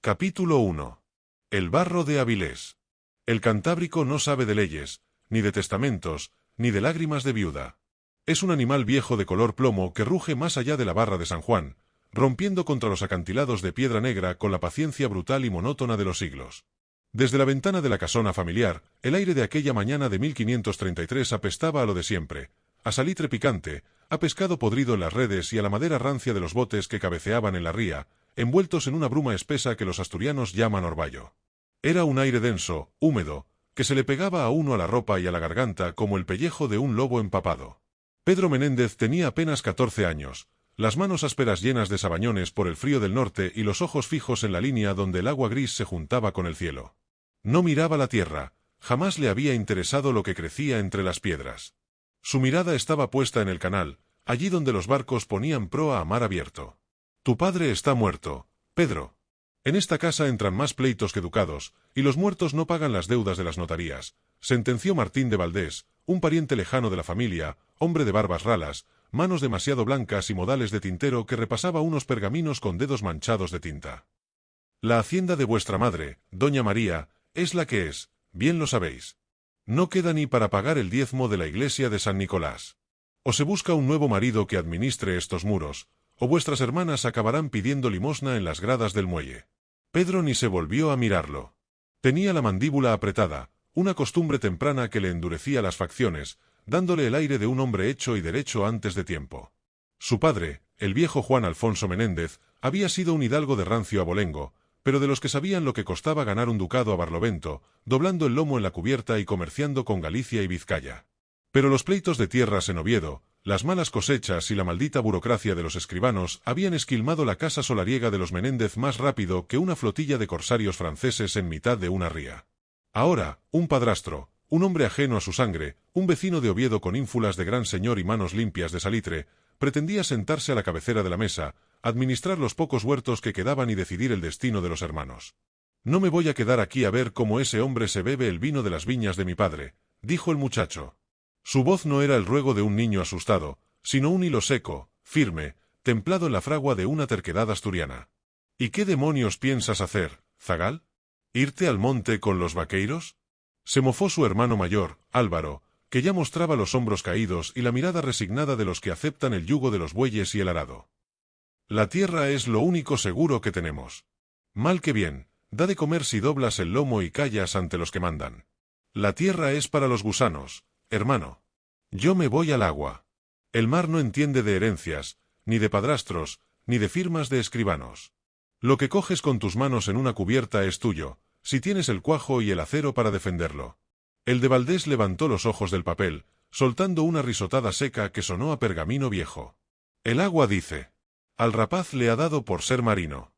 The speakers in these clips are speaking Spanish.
Capítulo 1. El barro de Avilés. El Cantábrico no sabe de leyes, ni de testamentos, ni de lágrimas de viuda. Es un animal viejo de color plomo que ruge más allá de la barra de San Juan, rompiendo contra los acantilados de piedra negra con la paciencia brutal y monótona de los siglos. Desde la ventana de la casona familiar, el aire de aquella mañana de 1533 apestaba a lo de siempre, a salitre picante, a pescado podrido en las redes y a la madera rancia de los botes que cabeceaban en la ría, envueltos en una bruma espesa que los asturianos llaman orvallo. Era un aire denso, húmedo, que se le pegaba a uno a la ropa y a la garganta como el pellejo de un lobo empapado. Pedro Menéndez tenía apenas 14 años, las manos ásperas llenas de sabañones por el frío del norte y los ojos fijos en la línea donde el agua gris se juntaba con el cielo. No miraba la tierra, jamás le había interesado lo que crecía entre las piedras. Su mirada estaba puesta en el canal, allí donde los barcos ponían proa a mar abierto. Tu padre está muerto, Pedro. En esta casa entran más pleitos que ducados, y los muertos no pagan las deudas de las notarías, sentenció Martín de Valdés, un pariente lejano de la familia, hombre de barbas ralas, manos demasiado blancas y modales de tintero que repasaba unos pergaminos con dedos manchados de tinta. La hacienda de vuestra madre, doña María, es la que es, bien lo sabéis. No queda ni para pagar el diezmo de la iglesia de San Nicolás. O se busca un nuevo marido que administre estos muros, o vuestras hermanas acabarán pidiendo limosna en las gradas del muelle. Pedro ni se volvió a mirarlo. Tenía la mandíbula apretada, una costumbre temprana que le endurecía las facciones, dándole el aire de un hombre hecho y derecho antes de tiempo. Su padre, el viejo Juan Alfonso Menéndez, había sido un hidalgo de rancio abolengo, pero de los que sabían lo que costaba ganar un ducado a Barlovento, doblando el lomo en la cubierta y comerciando con Galicia y Vizcaya. Pero los pleitos de tierras en Oviedo, las malas cosechas y la maldita burocracia de los escribanos habían esquilmado la casa solariega de los Menéndez más rápido que una flotilla de corsarios franceses en mitad de una ría. Ahora, un padrastro, un hombre ajeno a su sangre, un vecino de Oviedo con ínfulas de gran señor y manos limpias de salitre, pretendía sentarse a la cabecera de la mesa, administrar los pocos huertos que quedaban y decidir el destino de los hermanos. No me voy a quedar aquí a ver cómo ese hombre se bebe el vino de las viñas de mi padre, dijo el muchacho. Su voz no era el ruego de un niño asustado, sino un hilo seco, firme, templado en la fragua de una terquedad asturiana. ¿Y qué demonios piensas hacer, zagal? ¿Irte al monte con los vaqueiros? Se mofó su hermano mayor, Álvaro, que ya mostraba los hombros caídos y la mirada resignada de los que aceptan el yugo de los bueyes y el arado. La tierra es lo único seguro que tenemos. Mal que bien, da de comer si doblas el lomo y callas ante los que mandan. La tierra es para los gusanos, hermano. Yo me voy al agua. El mar no entiende de herencias, ni de padrastros, ni de firmas de escribanos. Lo que coges con tus manos en una cubierta es tuyo, si tienes el cuajo y el acero para defenderlo. El de Valdés levantó los ojos del papel, soltando una risotada seca que sonó a pergamino viejo. El agua dice. Al rapaz le ha dado por ser marino.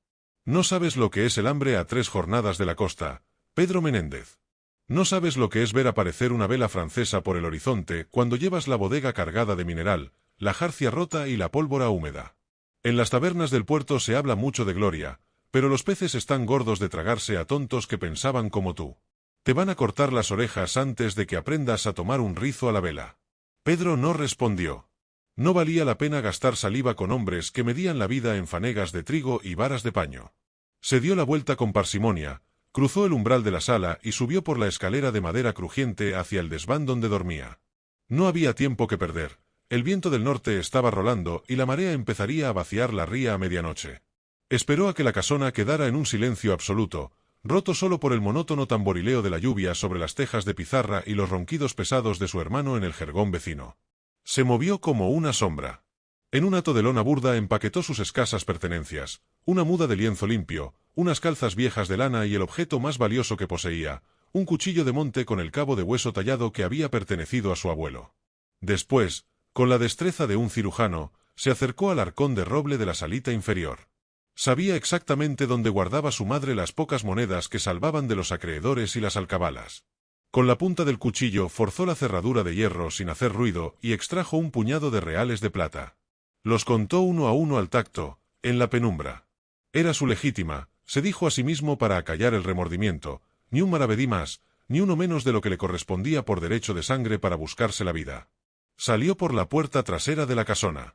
No sabes lo que es el hambre a 3 jornadas de la costa, Pedro Menéndez. No sabes lo que es ver aparecer una vela francesa por el horizonte cuando llevas la bodega cargada de mineral, la jarcia rota y la pólvora húmeda. En las tabernas del puerto se habla mucho de gloria, pero los peces están gordos de tragarse a tontos que pensaban como tú. Te van a cortar las orejas antes de que aprendas a tomar un rizo a la vela. Pedro no respondió. No valía la pena gastar saliva con hombres que medían la vida en fanegas de trigo y varas de paño. Se dio la vuelta con parsimonia, cruzó el umbral de la sala y subió por la escalera de madera crujiente hacia el desván donde dormía. No había tiempo que perder. El viento del norte estaba rolando y la marea empezaría a vaciar la ría a medianoche. Esperó a que la casona quedara en un silencio absoluto, roto solo por el monótono tamborileo de la lluvia sobre las tejas de pizarra y los ronquidos pesados de su hermano en el jergón vecino. Se movió como una sombra. En un hato de lona burda empaquetó sus escasas pertenencias, una muda de lienzo limpio, unas calzas viejas de lana y el objeto más valioso que poseía, un cuchillo de monte con el cabo de hueso tallado que había pertenecido a su abuelo. Después, con la destreza de un cirujano, se acercó al arcón de roble de la salita inferior. Sabía exactamente dónde guardaba su madre las pocas monedas que salvaban de los acreedores y las alcabalas. Con la punta del cuchillo forzó la cerradura de hierro sin hacer ruido y extrajo un puñado de reales de plata. Los contó uno a uno al tacto, en la penumbra. Era su legítima, se dijo a sí mismo para acallar el remordimiento, ni un maravedí más, ni uno menos de lo que le correspondía por derecho de sangre para buscarse la vida. Salió por la puerta trasera de la casona.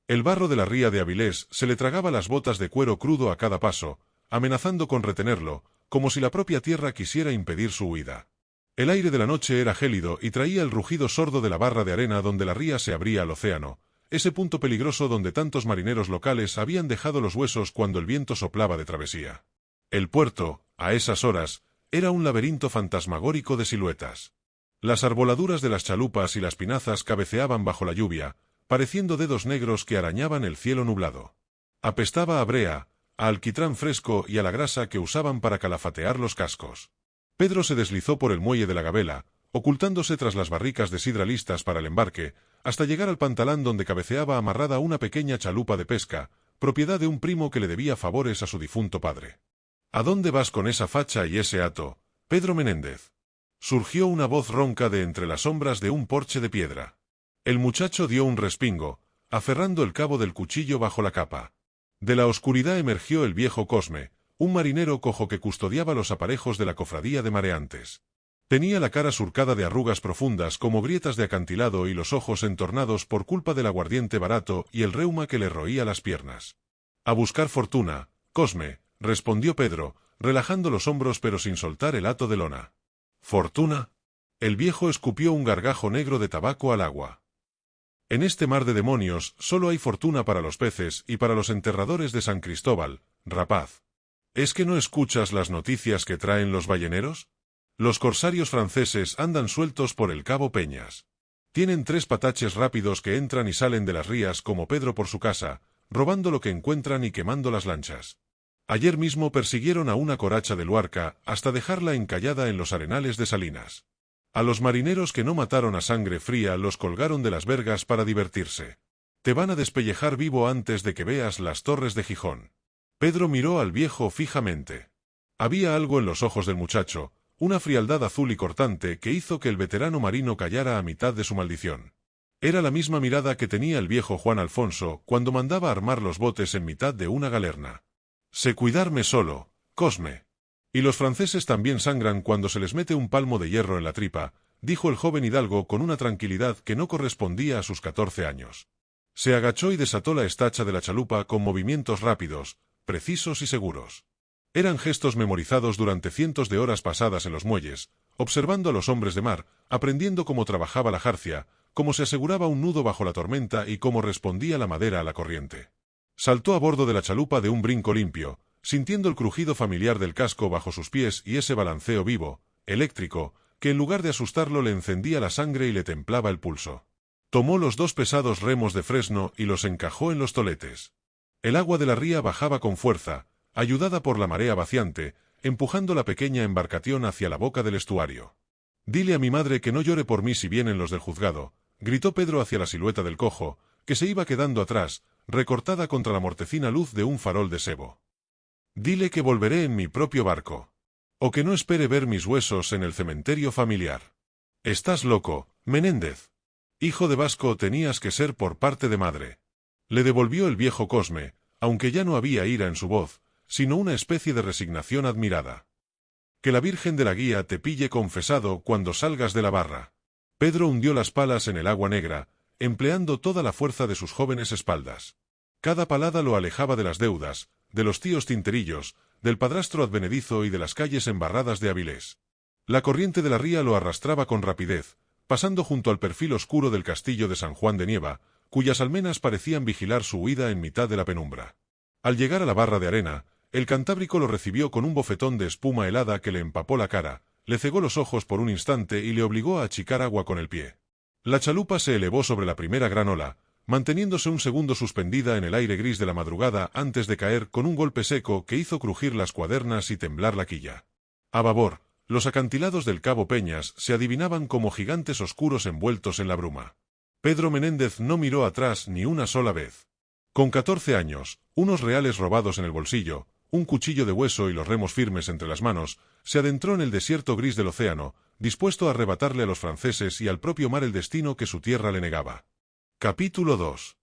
El barro de la ría de Avilés se le tragaba las botas de cuero crudo a cada paso, amenazando con retenerlo, como si la propia tierra quisiera impedir su huida. El aire de la noche era gélido y traía el rugido sordo de la barra de arena donde la ría se abría al océano, ese punto peligroso donde tantos marineros locales habían dejado los huesos cuando el viento soplaba de travesía. El puerto, a esas horas, era un laberinto fantasmagórico de siluetas. Las arboladuras de las chalupas y las pinazas cabeceaban bajo la lluvia, pareciendo dedos negros que arañaban el cielo nublado. Apestaba a brea, a alquitrán fresco y a la grasa que usaban para calafatear los cascos. Pedro se deslizó por el muelle de la Gabela, ocultándose tras las barricas de sidra listas para el embarque, hasta llegar al pantalán donde cabeceaba amarrada una pequeña chalupa de pesca, propiedad de un primo que le debía favores a su difunto padre. —¿A dónde vas con esa facha y ese hato, Pedro Menéndez? Surgió una voz ronca de entre las sombras de un porche de piedra. El muchacho dio un respingo, aferrando el cabo del cuchillo bajo la capa. De la oscuridad emergió el viejo Cosme, un marinero cojo que custodiaba los aparejos de la cofradía de mareantes. Tenía la cara surcada de arrugas profundas como grietas de acantilado y los ojos entornados por culpa del aguardiente barato y el reuma que le roía las piernas. —A buscar fortuna, Cosme —respondió Pedro, relajando los hombros pero sin soltar el hato de lona. —¿Fortuna? El viejo escupió un gargajo negro de tabaco al agua. En este mar de demonios solo hay fortuna para los peces y para los enterradores de San Cristóbal, rapaz. ¿Es que no escuchas las noticias que traen los balleneros? Los corsarios franceses andan sueltos por el Cabo Peñas. Tienen 3 pataches rápidos que entran y salen de las rías como Pedro por su casa, robando lo que encuentran y quemando las lanchas. Ayer mismo persiguieron a una coracha de Luarca hasta dejarla encallada en los arenales de Salinas. A los marineros que no mataron a sangre fría los colgaron de las vergas para divertirse. Te van a despellejar vivo antes de que veas las torres de Gijón. Pedro miró al viejo fijamente. Había algo en los ojos del muchacho, una frialdad azul y cortante que hizo que el veterano marino callara a mitad de su maldición. Era la misma mirada que tenía el viejo Juan Alfonso cuando mandaba armar los botes en mitad de una galerna. Sé cuidarme solo, Cosme. Y los franceses también sangran cuando se les mete un palmo de hierro en la tripa, dijo el joven hidalgo con una tranquilidad que no correspondía a sus 14 años. Se agachó y desató la estacha de la chalupa con movimientos rápidos, precisos y seguros. Eran gestos memorizados durante cientos de horas pasadas en los muelles, observando a los hombres de mar, aprendiendo cómo trabajaba la jarcia, cómo se aseguraba un nudo bajo la tormenta y cómo respondía la madera a la corriente. Saltó a bordo de la chalupa de un brinco limpio, sintiendo el crujido familiar del casco bajo sus pies y ese balanceo vivo, eléctrico, que en lugar de asustarlo le encendía la sangre y le templaba el pulso. Tomó los 2 pesados remos de fresno y los encajó en los toletes. El agua de la ría bajaba con fuerza, ayudada por la marea vaciante, empujando la pequeña embarcación hacia la boca del estuario. —Dile a mi madre que no llore por mí si vienen los del juzgado —gritó Pedro hacia la silueta del cojo, que se iba quedando atrás, recortada contra la mortecina luz de un farol de sebo. Dile que volveré en mi propio barco. O que no espere ver mis huesos en el cementerio familiar. —Estás loco, Menéndez. Hijo de vasco tenías que ser por parte de madre. Le devolvió el viejo Cosme, aunque ya no había ira en su voz, sino una especie de resignación admirada. Que la Virgen de la Guía te pille confesado cuando salgas de la barra. Pedro hundió las palas en el agua negra, empleando toda la fuerza de sus jóvenes espaldas. Cada palada lo alejaba de las deudas, de los tíos tinterillos, del padrastro advenedizo y de las calles embarradas de Avilés. La corriente de la ría lo arrastraba con rapidez, pasando junto al perfil oscuro del castillo de San Juan de Nieva, cuyas almenas parecían vigilar su huida en mitad de la penumbra. Al llegar a la barra de arena, el Cantábrico lo recibió con un bofetón de espuma helada que le empapó la cara, le cegó los ojos por un instante y le obligó a achicar agua con el pie. La chalupa se elevó sobre la primera gran ola, manteniéndose un segundo suspendida en el aire gris de la madrugada antes de caer con un golpe seco que hizo crujir las cuadernas y temblar la quilla. A babor, los acantilados del Cabo Peñas se adivinaban como gigantes oscuros envueltos en la bruma. Pedro Menéndez no miró atrás ni una sola vez. Con 14 años, unos reales robados en el bolsillo, un cuchillo de hueso y los remos firmes entre las manos, se adentró en el desierto gris del océano, dispuesto a arrebatarle a los franceses y al propio mar el destino que su tierra le negaba. Capítulo 2.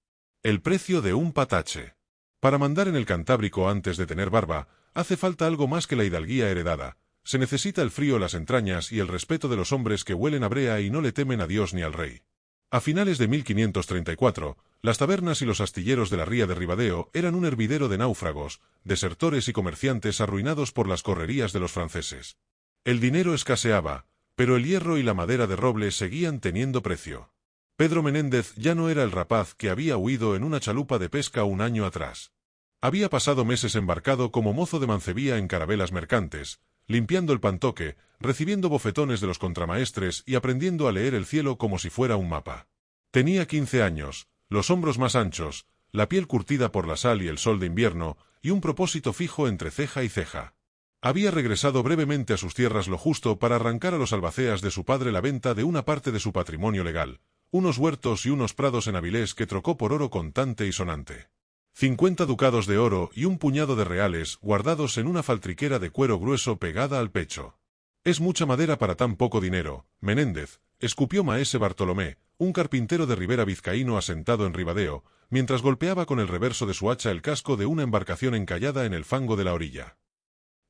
El precio de un patache. Para mandar en el Cantábrico antes de tener barba, hace falta algo más que la hidalguía heredada. Se necesita el frío en las entrañas y el respeto de los hombres que huelen a brea y no le temen a Dios ni al rey. A finales de 1534, las tabernas y los astilleros de la ría de Ribadeo eran un hervidero de náufragos, desertores y comerciantes arruinados por las correrías de los franceses. El dinero escaseaba, pero el hierro y la madera de roble seguían teniendo precio. Pedro Menéndez ya no era el rapaz que había huido en una chalupa de pesca un año atrás. Había pasado meses embarcado como mozo de mancebía en carabelas mercantes, limpiando el pantoque, recibiendo bofetones de los contramaestres y aprendiendo a leer el cielo como si fuera un mapa. Tenía 15 años, los hombros más anchos, la piel curtida por la sal y el sol de invierno, y un propósito fijo entre ceja y ceja. Había regresado brevemente a sus tierras lo justo para arrancar a los albaceas de su padre la venta de una parte de su patrimonio legal, unos huertos y unos prados en Avilés que trocó por oro contante y sonante. 50 ducados de oro y un puñado de reales guardados en una faltriquera de cuero grueso pegada al pecho. «Es mucha madera para tan poco dinero, Menéndez», escupió maese Bartolomé, un carpintero de Ribera vizcaíno asentado en Ribadeo, mientras golpeaba con el reverso de su hacha el casco de una embarcación encallada en el fango de la orilla.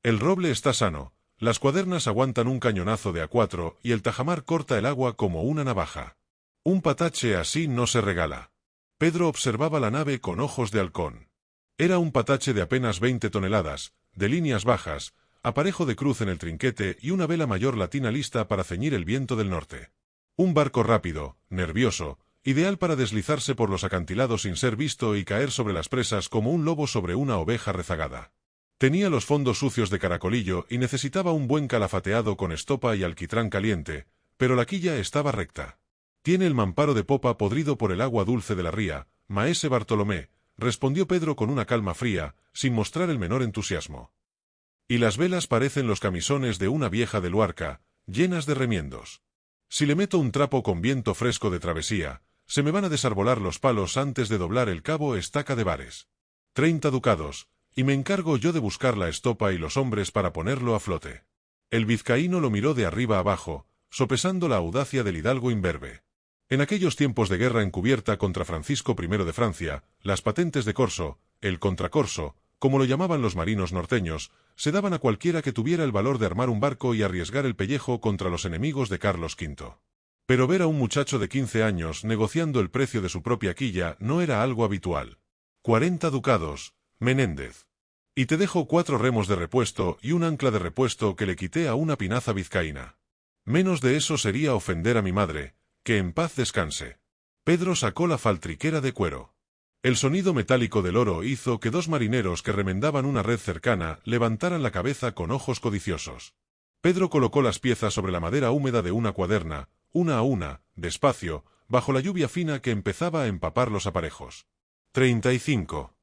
«El roble está sano, las cuadernas aguantan un cañonazo de A4 y el tajamar corta el agua como una navaja. Un patache así no se regala». Pedro observaba la nave con ojos de halcón. Era un patache de apenas 20 toneladas, de líneas bajas, aparejo de cruz en el trinquete y una vela mayor latina lista para ceñir el viento del norte. Un barco rápido, nervioso, ideal para deslizarse por los acantilados sin ser visto y caer sobre las presas como un lobo sobre una oveja rezagada. Tenía los fondos sucios de caracolillo y necesitaba un buen calafateado con estopa y alquitrán caliente, pero la quilla estaba recta. «Tiene el mamparo de popa podrido por el agua dulce de la ría, maese Bartolomé», respondió Pedro con una calma fría, sin mostrar el menor entusiasmo. «Y las velas parecen los camisones de una vieja de Luarca, llenas de remiendos. Si le meto un trapo con viento fresco de travesía, se me van a desarbolar los palos antes de doblar el cabo Estaca de Bares. 30 ducados, y me encargo yo de buscar la estopa y los hombres para ponerlo a flote». El vizcaíno lo miró de arriba abajo, sopesando la audacia del hidalgo imberbe. En aquellos tiempos de guerra encubierta contra Francisco I de Francia, las patentes de corso, el contracorso, como lo llamaban los marinos norteños, se daban a cualquiera que tuviera el valor de armar un barco y arriesgar el pellejo contra los enemigos de Carlos V. Pero ver a un muchacho de 15 años negociando el precio de su propia quilla no era algo habitual. 40 ducados, Menéndez. Y te dejo 4 remos de repuesto y un ancla de repuesto que le quité a una pinaza vizcaína. Menos de eso sería ofender a mi madre, que en paz descanse. Pedro sacó la faltriquera de cuero. El sonido metálico del oro hizo que 2 marineros que remendaban una red cercana levantaran la cabeza con ojos codiciosos. Pedro colocó las piezas sobre la madera húmeda de una cuaderna, una a una, despacio, bajo la lluvia fina que empezaba a empapar los aparejos. 35.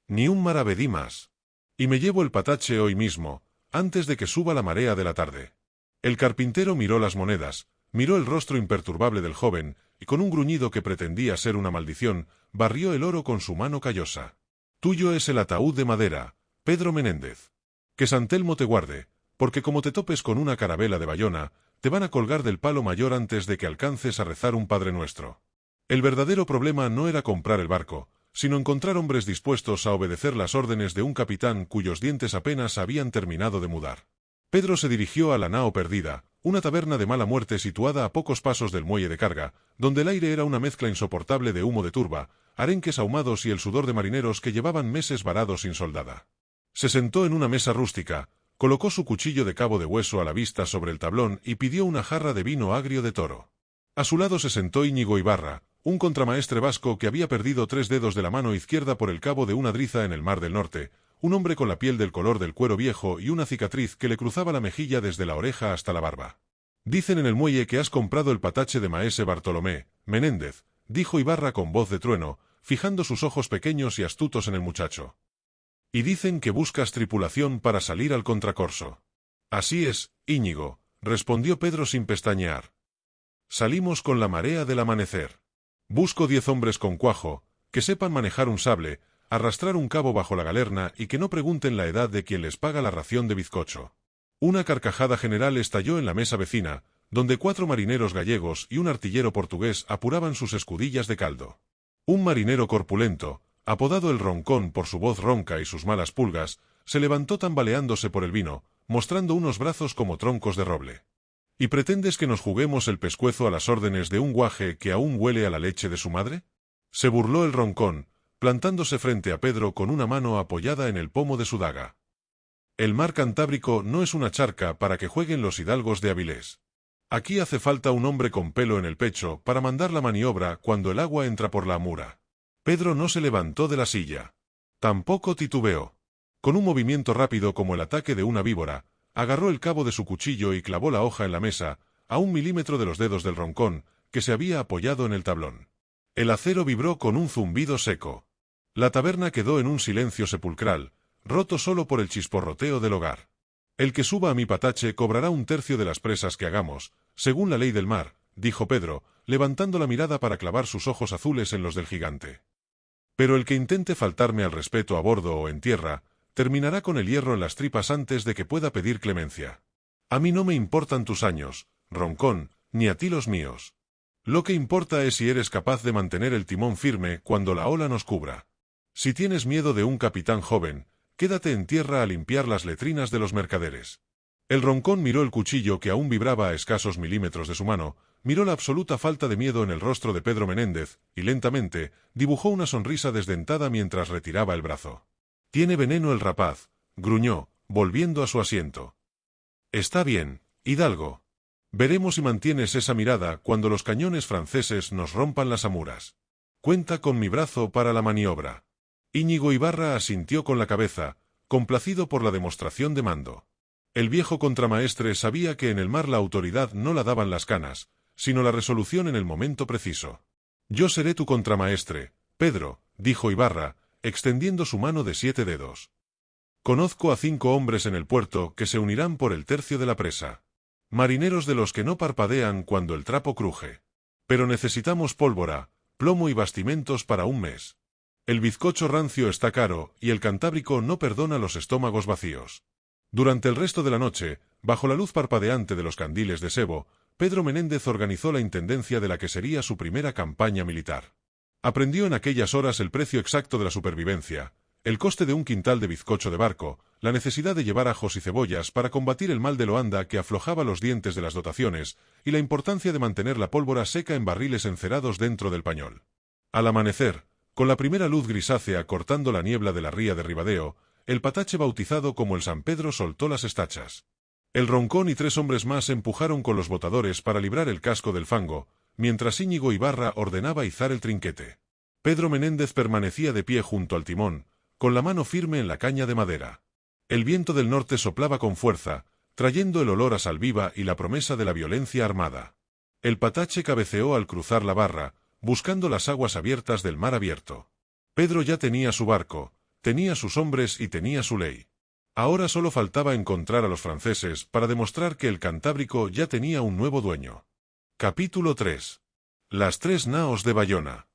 Ni un maravedí más. Y me llevo el patache hoy mismo, antes de que suba la marea de la tarde. El carpintero miró las monedas, miró el rostro imperturbable del joven, y con un gruñido que pretendía ser una maldición, barrió el oro con su mano callosa. «Tuyo es el ataúd de madera, Pedro Menéndez. Que San Telmo te guarde, porque como te topes con una carabela de Bayona, te van a colgar del palo mayor antes de que alcances a rezar un Padre Nuestro». El verdadero problema no era comprar el barco, sino encontrar hombres dispuestos a obedecer las órdenes de un capitán cuyos dientes apenas habían terminado de mudar. Pedro se dirigió a la Nao Perdida, una taberna de mala muerte situada a pocos pasos del muelle de carga, donde el aire era una mezcla insoportable de humo de turba, arenques ahumados y el sudor de marineros que llevaban meses varados sin soldada. Se sentó en una mesa rústica, colocó su cuchillo de cabo de hueso a la vista sobre el tablón y pidió una jarra de vino agrio de toro. A su lado se sentó Íñigo Ibarra, un contramaestre vasco que había perdido 3 dedos de la mano izquierda por el cabo de una driza en el Mar del Norte, un hombre con la piel del color del cuero viejo y una cicatriz que le cruzaba la mejilla desde la oreja hasta la barba. «Dicen en el muelle que has comprado el patache de maese Bartolomé, Menéndez», dijo Ibarra con voz de trueno, fijando sus ojos pequeños y astutos en el muchacho. «Y dicen que buscas tripulación para salir al contracorso». «Así es, Íñigo», respondió Pedro sin pestañear. «Salimos con la marea del amanecer. Busco 10 hombres con cuajo, que sepan manejar un sable, arrastrar un cabo bajo la galerna y que no pregunten la edad de quien les paga la ración de bizcocho». Una carcajada general estalló en la mesa vecina, donde 4 marineros gallegos y un artillero portugués apuraban sus escudillas de caldo. Un marinero corpulento, apodado el Roncón por su voz ronca y sus malas pulgas, se levantó tambaleándose por el vino, mostrando unos brazos como troncos de roble. ¿Y pretendes que nos juguemos el pescuezo a las órdenes de un guaje que aún huele a la leche de su madre? Se burló el Roncón, plantándose frente a Pedro con una mano apoyada en el pomo de su daga. El mar Cantábrico no es una charca para que jueguen los hidalgos de Avilés. Aquí hace falta un hombre con pelo en el pecho para mandar la maniobra cuando el agua entra por la amura. Pedro no se levantó de la silla. Tampoco titubeó. Con un movimiento rápido como el ataque de una víbora, agarró el cabo de su cuchillo y clavó la hoja en la mesa, a 1 milímetro de los dedos del Roncón, que se había apoyado en el tablón. El acero vibró con un zumbido seco. La taberna quedó en un silencio sepulcral, roto solo por el chisporroteo del hogar. El que suba a mi patache cobrará 1/3 de las presas que hagamos, según la ley del mar, dijo Pedro, levantando la mirada para clavar sus ojos azules en los del gigante. Pero el que intente faltarme al respeto a bordo o en tierra, terminará con el hierro en las tripas antes de que pueda pedir clemencia. A mí no me importan tus años, Roncón, ni a ti los míos. Lo que importa es si eres capaz de mantener el timón firme cuando la ola nos cubra. Si tienes miedo de un capitán joven, quédate en tierra a limpiar las letrinas de los mercaderes. El Roncón miró el cuchillo que aún vibraba a escasos milímetros de su mano, miró la absoluta falta de miedo en el rostro de Pedro Menéndez, y lentamente, dibujó una sonrisa desdentada mientras retiraba el brazo. «Tiene veneno el rapaz», gruñó, volviendo a su asiento. «Está bien, Hidalgo. Veremos si mantienes esa mirada cuando los cañones franceses nos rompan las amuras. Cuenta con mi brazo para la maniobra». Íñigo Ibarra asintió con la cabeza, complacido por la demostración de mando. El viejo contramaestre sabía que en el mar la autoridad no la daban las canas, sino la resolución en el momento preciso. «Yo seré tu contramaestre, Pedro», dijo Ibarra, extendiendo su mano de 7 dedos. «Conozco a 5 hombres en el puerto que se unirán por el tercio de la presa. Marineros de los que no parpadean cuando el trapo cruje. Pero necesitamos pólvora, plomo y bastimentos para 1 mes. El bizcocho rancio está caro y el Cantábrico no perdona los estómagos vacíos». Durante el resto de la noche, bajo la luz parpadeante de los candiles de sebo, Pedro Menéndez organizó la intendencia de la que sería su primera campaña militar. Aprendió en aquellas horas el precio exacto de la supervivencia, el coste de 1 quintal de bizcocho de barco, la necesidad de llevar ajos y cebollas para combatir el mal de Loanda que aflojaba los dientes de las dotaciones, y la importancia de mantener la pólvora seca en barriles encerados dentro del pañol. Al amanecer, con la primera luz grisácea cortando la niebla de la ría de Ribadeo, el patache bautizado como el San Pedro soltó las estachas. El Roncón y 3 hombres más empujaron con los botadores para librar el casco del fango, mientras Íñigo Ibarra ordenaba izar el trinquete. Pedro Menéndez permanecía de pie junto al timón, con la mano firme en la caña de madera. El viento del norte soplaba con fuerza, trayendo el olor a sal viva y la promesa de la violencia armada. El patache cabeceó al cruzar la barra, buscando las aguas abiertas del mar abierto. Pedro ya tenía su barco, tenía sus hombres y tenía su ley. Ahora solo faltaba encontrar a los franceses para demostrar que el Cantábrico ya tenía un nuevo dueño. Capítulo 3. Las 3 naos de Bayona.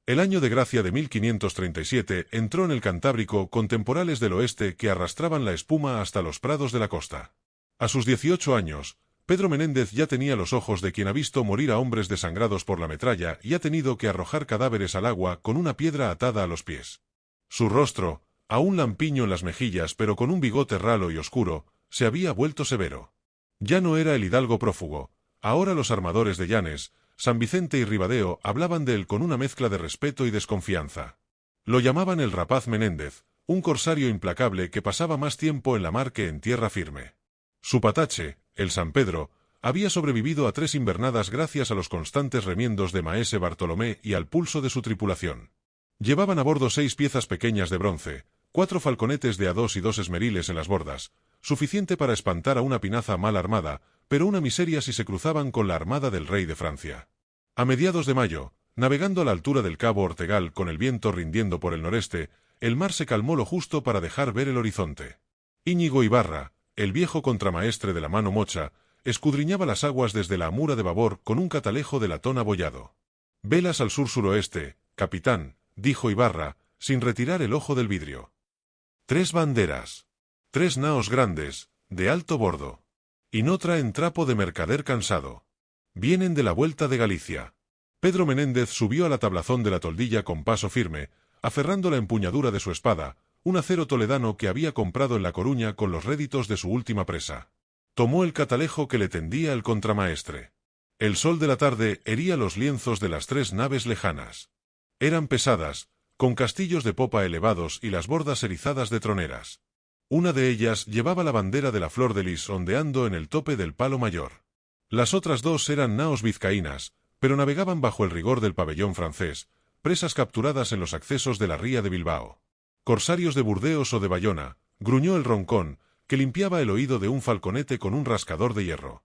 El año de gracia de 1537 entró en el Cantábrico con temporales del oeste que arrastraban la espuma hasta los prados de la costa. A sus 18 años, Pedro Menéndez ya tenía los ojos de quien ha visto morir a hombres desangrados por la metralla y ha tenido que arrojar cadáveres al agua con una piedra atada a los pies. Su rostro, aún lampiño en las mejillas pero con un bigote ralo y oscuro, se había vuelto severo. Ya no era el hidalgo prófugo, ahora los armadores de Llanes, San Vicente y Ribadeo hablaban de él con una mezcla de respeto y desconfianza. Lo llamaban el rapaz Menéndez, un corsario implacable que pasaba más tiempo en la mar que en tierra firme. Su patache, el San Pedro, había sobrevivido a 3 invernadas gracias a los constantes remiendos de maese Bartolomé y al pulso de su tripulación. Llevaban a bordo 6 piezas pequeñas de bronce, 4 falconetes de A2 y 2 esmeriles en las bordas, suficiente para espantar a una pinaza mal armada, pero una miseria si se cruzaban con la armada del rey de Francia. A mediados de mayo, navegando a la altura del cabo Ortegal con el viento rindiendo por el noreste, el mar se calmó lo justo para dejar ver el horizonte. Íñigo Ibarra, el viejo contramaestre de la mano mocha, escudriñaba las aguas desde la amura de babor con un catalejo de latón abollado. «Velas al sur-suroeste, capitán», dijo Ibarra, sin retirar el ojo del vidrio. 3 banderas. 3 naos grandes, de alto bordo. Y no traen trapo de mercader cansado. Vienen de la vuelta de Galicia. Pedro Menéndez subió a la tablazón de la toldilla con paso firme, aferrando la empuñadura de su espada, un acero toledano que había comprado en La Coruña con los réditos de su última presa. Tomó el catalejo que le tendía el contramaestre. El sol de la tarde hería los lienzos de las 3 naves lejanas. Eran pesadas, con castillos de popa elevados y las bordas erizadas de troneras. Una de ellas llevaba la bandera de la flor de lis ondeando en el tope del palo mayor. Las otras 2 eran naos vizcaínas, pero navegaban bajo el rigor del pabellón francés, presas capturadas en los accesos de la ría de Bilbao. Corsarios de Burdeos o de Bayona, gruñó el roncón, que limpiaba el oído de un falconete con un rascador de hierro.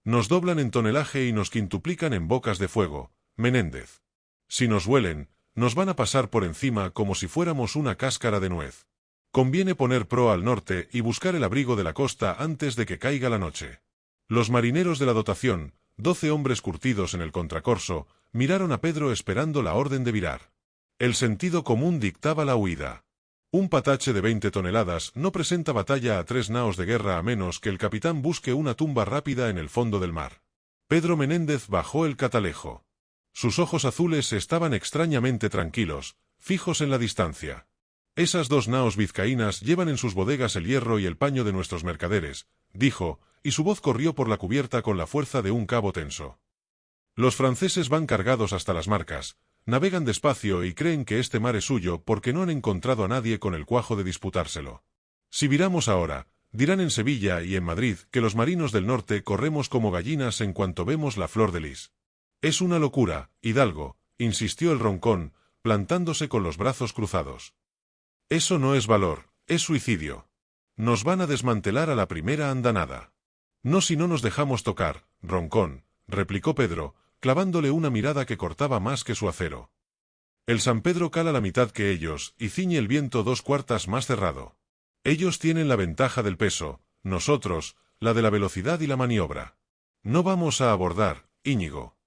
Nos doblan en tonelaje y nos quintuplican en bocas de fuego, Menéndez. Si nos huelen, nos van a pasar por encima como si fuéramos una cáscara de nuez. Conviene poner proa al norte y buscar el abrigo de la costa antes de que caiga la noche. Los marineros de la dotación, 12 hombres curtidos en el contracorso, miraron a Pedro esperando la orden de virar. El sentido común dictaba la huida. Un patache de 20 toneladas no presenta batalla a 3 naos de guerra a menos que el capitán busque una tumba rápida en el fondo del mar. Pedro Menéndez bajó el catalejo. Sus ojos azules estaban extrañamente tranquilos, fijos en la distancia. Esas 2 naos vizcaínas llevan en sus bodegas el hierro y el paño de nuestros mercaderes, dijo, y su voz corrió por la cubierta con la fuerza de un cabo tenso. Los franceses van cargados hasta las marcas, navegan despacio y creen que este mar es suyo porque no han encontrado a nadie con el cuajo de disputárselo. Si viramos ahora, dirán en Sevilla y en Madrid que los marinos del norte corremos como gallinas en cuanto vemos la flor de lis. Es una locura, Hidalgo, insistió el roncón, plantándose con los brazos cruzados. Eso no es valor, es suicidio. Nos van a desmantelar a la primera andanada. No si no nos dejamos tocar, roncón, replicó Pedro, clavándole una mirada que cortaba más que su acero. El San Pedro cala la mitad que ellos y ciñe el viento 2/4 más cerrado. Ellos tienen la ventaja del peso, nosotros, la de la velocidad y la maniobra. No vamos a abordar, Íñigo.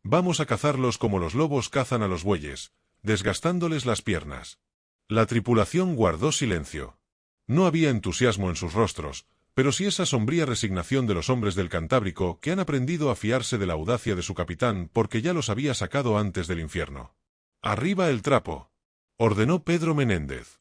Vamos a cazarlos como los lobos cazan a los bueyes, desgastándoles las piernas. La tripulación guardó silencio. No había entusiasmo en sus rostros, pero sí esa sombría resignación de los hombres del Cantábrico que han aprendido a fiarse de la audacia de su capitán porque ya los había sacado antes del infierno. «Arriba el trapo», ordenó Pedro Menéndez.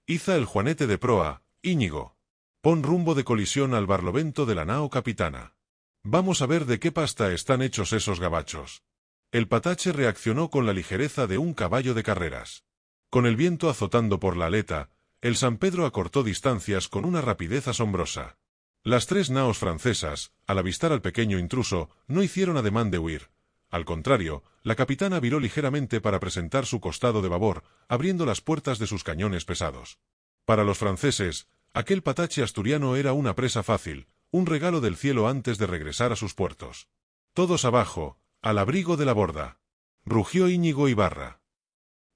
«Iza el juanete de proa, Íñigo. Pon rumbo de colisión al barlovento de la nao capitana. Vamos a ver de qué pasta están hechos esos gabachos». El patache reaccionó con la ligereza de un caballo de carreras. Con el viento azotando por la aleta, el San Pedro acortó distancias con una rapidez asombrosa. Las 3 naos francesas, al avistar al pequeño intruso, no hicieron ademán de huir. Al contrario, la capitana viró ligeramente para presentar su costado de babor, abriendo las puertas de sus cañones pesados. Para los franceses, aquel patache asturiano era una presa fácil, un regalo del cielo antes de regresar a sus puertos. «Todos abajo, al abrigo de la borda», rugió Íñigo Ibarra.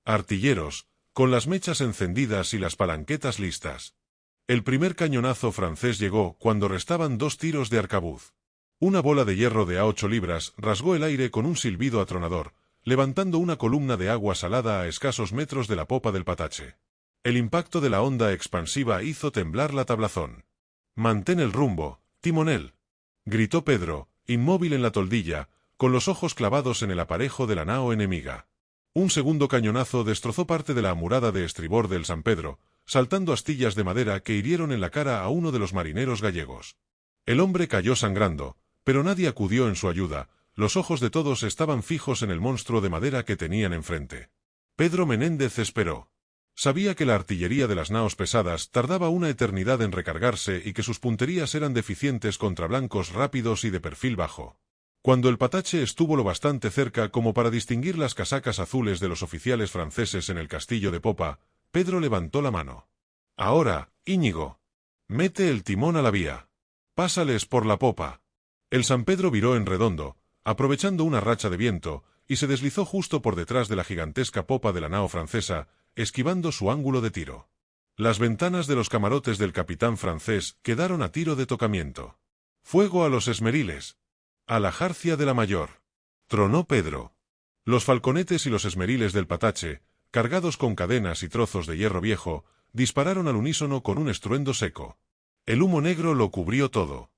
«Artilleros, con las mechas encendidas y las palanquetas listas». El primer cañonazo francés llegó cuando restaban 2 tiros de arcabuz. Una bola de hierro de a 8 libras rasgó el aire con un silbido atronador, levantando una columna de agua salada a escasos metros de la popa del patache. El impacto de la onda expansiva hizo temblar la tablazón. «Mantén el rumbo, timonel», gritó Pedro, inmóvil en la toldilla, con los ojos clavados en el aparejo de la nao enemiga. Un segundo cañonazo destrozó parte de la amurada de estribor del San Pedro, saltando astillas de madera que hirieron en la cara a uno de los marineros gallegos. El hombre cayó sangrando, pero nadie acudió en su ayuda, los ojos de todos estaban fijos en el monstruo de madera que tenían enfrente. Pedro Menéndez esperó. Sabía que la artillería de las naos pesadas tardaba una eternidad en recargarse y que sus punterías eran deficientes contra blancos rápidos y de perfil bajo. Cuando el patache estuvo lo bastante cerca como para distinguir las casacas azules de los oficiales franceses en el castillo de popa, Pedro levantó la mano. «Ahora, Íñigo. Mete el timón a la vía. Pásales por la popa». El San Pedro viró en redondo, aprovechando una racha de viento, y se deslizó justo por detrás de la gigantesca popa de la nao francesa, esquivando su ángulo de tiro. Las ventanas de los camarotes del capitán francés quedaron a tiro de tocamiento. «Fuego a los esmeriles. A la jarcia de la mayor», tronó Pedro. Los falconetes y los esmeriles del patache, cargados con cadenas y trozos de hierro viejo, dispararon al unísono con un estruendo seco. El humo negro lo cubrió todo.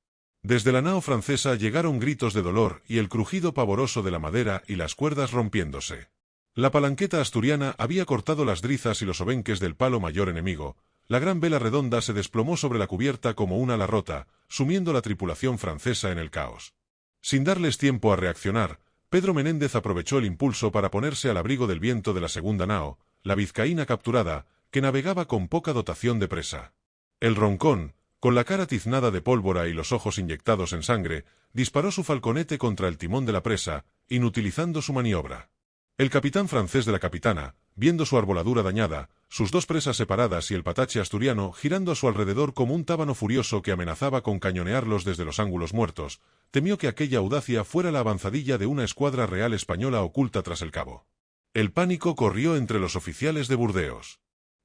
Desde la nao francesa llegaron gritos de dolor y el crujido pavoroso de la madera y las cuerdas rompiéndose. La palanqueta asturiana había cortado las drizas y los obenques del palo mayor enemigo. La gran vela redonda se desplomó sobre la cubierta como una ala rota, sumiendo la tripulación francesa en el caos. Sin darles tiempo a reaccionar, Pedro Menéndez aprovechó el impulso para ponerse al abrigo del viento de la segunda nao, la vizcaína capturada, que navegaba con poca dotación de presa. El Roncón, con la cara tiznada de pólvora y los ojos inyectados en sangre, disparó su falconete contra el timón de la presa, inutilizando su maniobra. El capitán francés de la capitana, viendo su arboladura dañada, sus dos presas separadas y el patache asturiano girando a su alrededor como un tábano furioso que amenazaba con cañonearlos desde los ángulos muertos, temió que aquella audacia fuera la avanzadilla de una escuadra real española oculta tras el cabo. El pánico corrió entre los oficiales de Burdeos.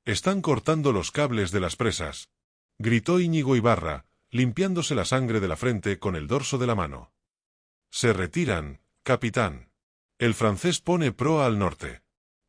«Están cortando los cables de las presas», gritó Íñigo Ibarra, limpiándose la sangre de la frente con el dorso de la mano. «Se retiran, capitán. El francés pone proa al norte».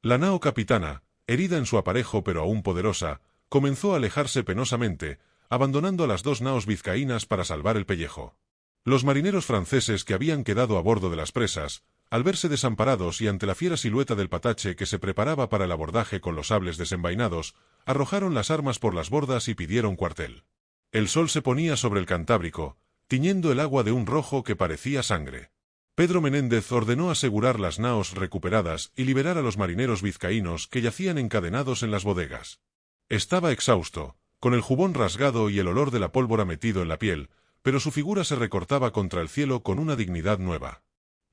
La nao capitana, herida en su aparejo pero aún poderosa, comenzó a alejarse penosamente, abandonando a las dos naos vizcaínas para salvar el pellejo. Los marineros franceses que habían quedado a bordo de las presas, al verse desamparados y ante la fiera silueta del patache que se preparaba para el abordaje con los sables desenvainados, arrojaron las armas por las bordas y pidieron cuartel. El sol se ponía sobre el Cantábrico, tiñendo el agua de un rojo que parecía sangre. Pedro Menéndez ordenó asegurar las naos recuperadas y liberar a los marineros vizcaínos que yacían encadenados en las bodegas. Estaba exhausto, con el jubón rasgado y el olor de la pólvora metido en la piel, pero su figura se recortaba contra el cielo con una dignidad nueva.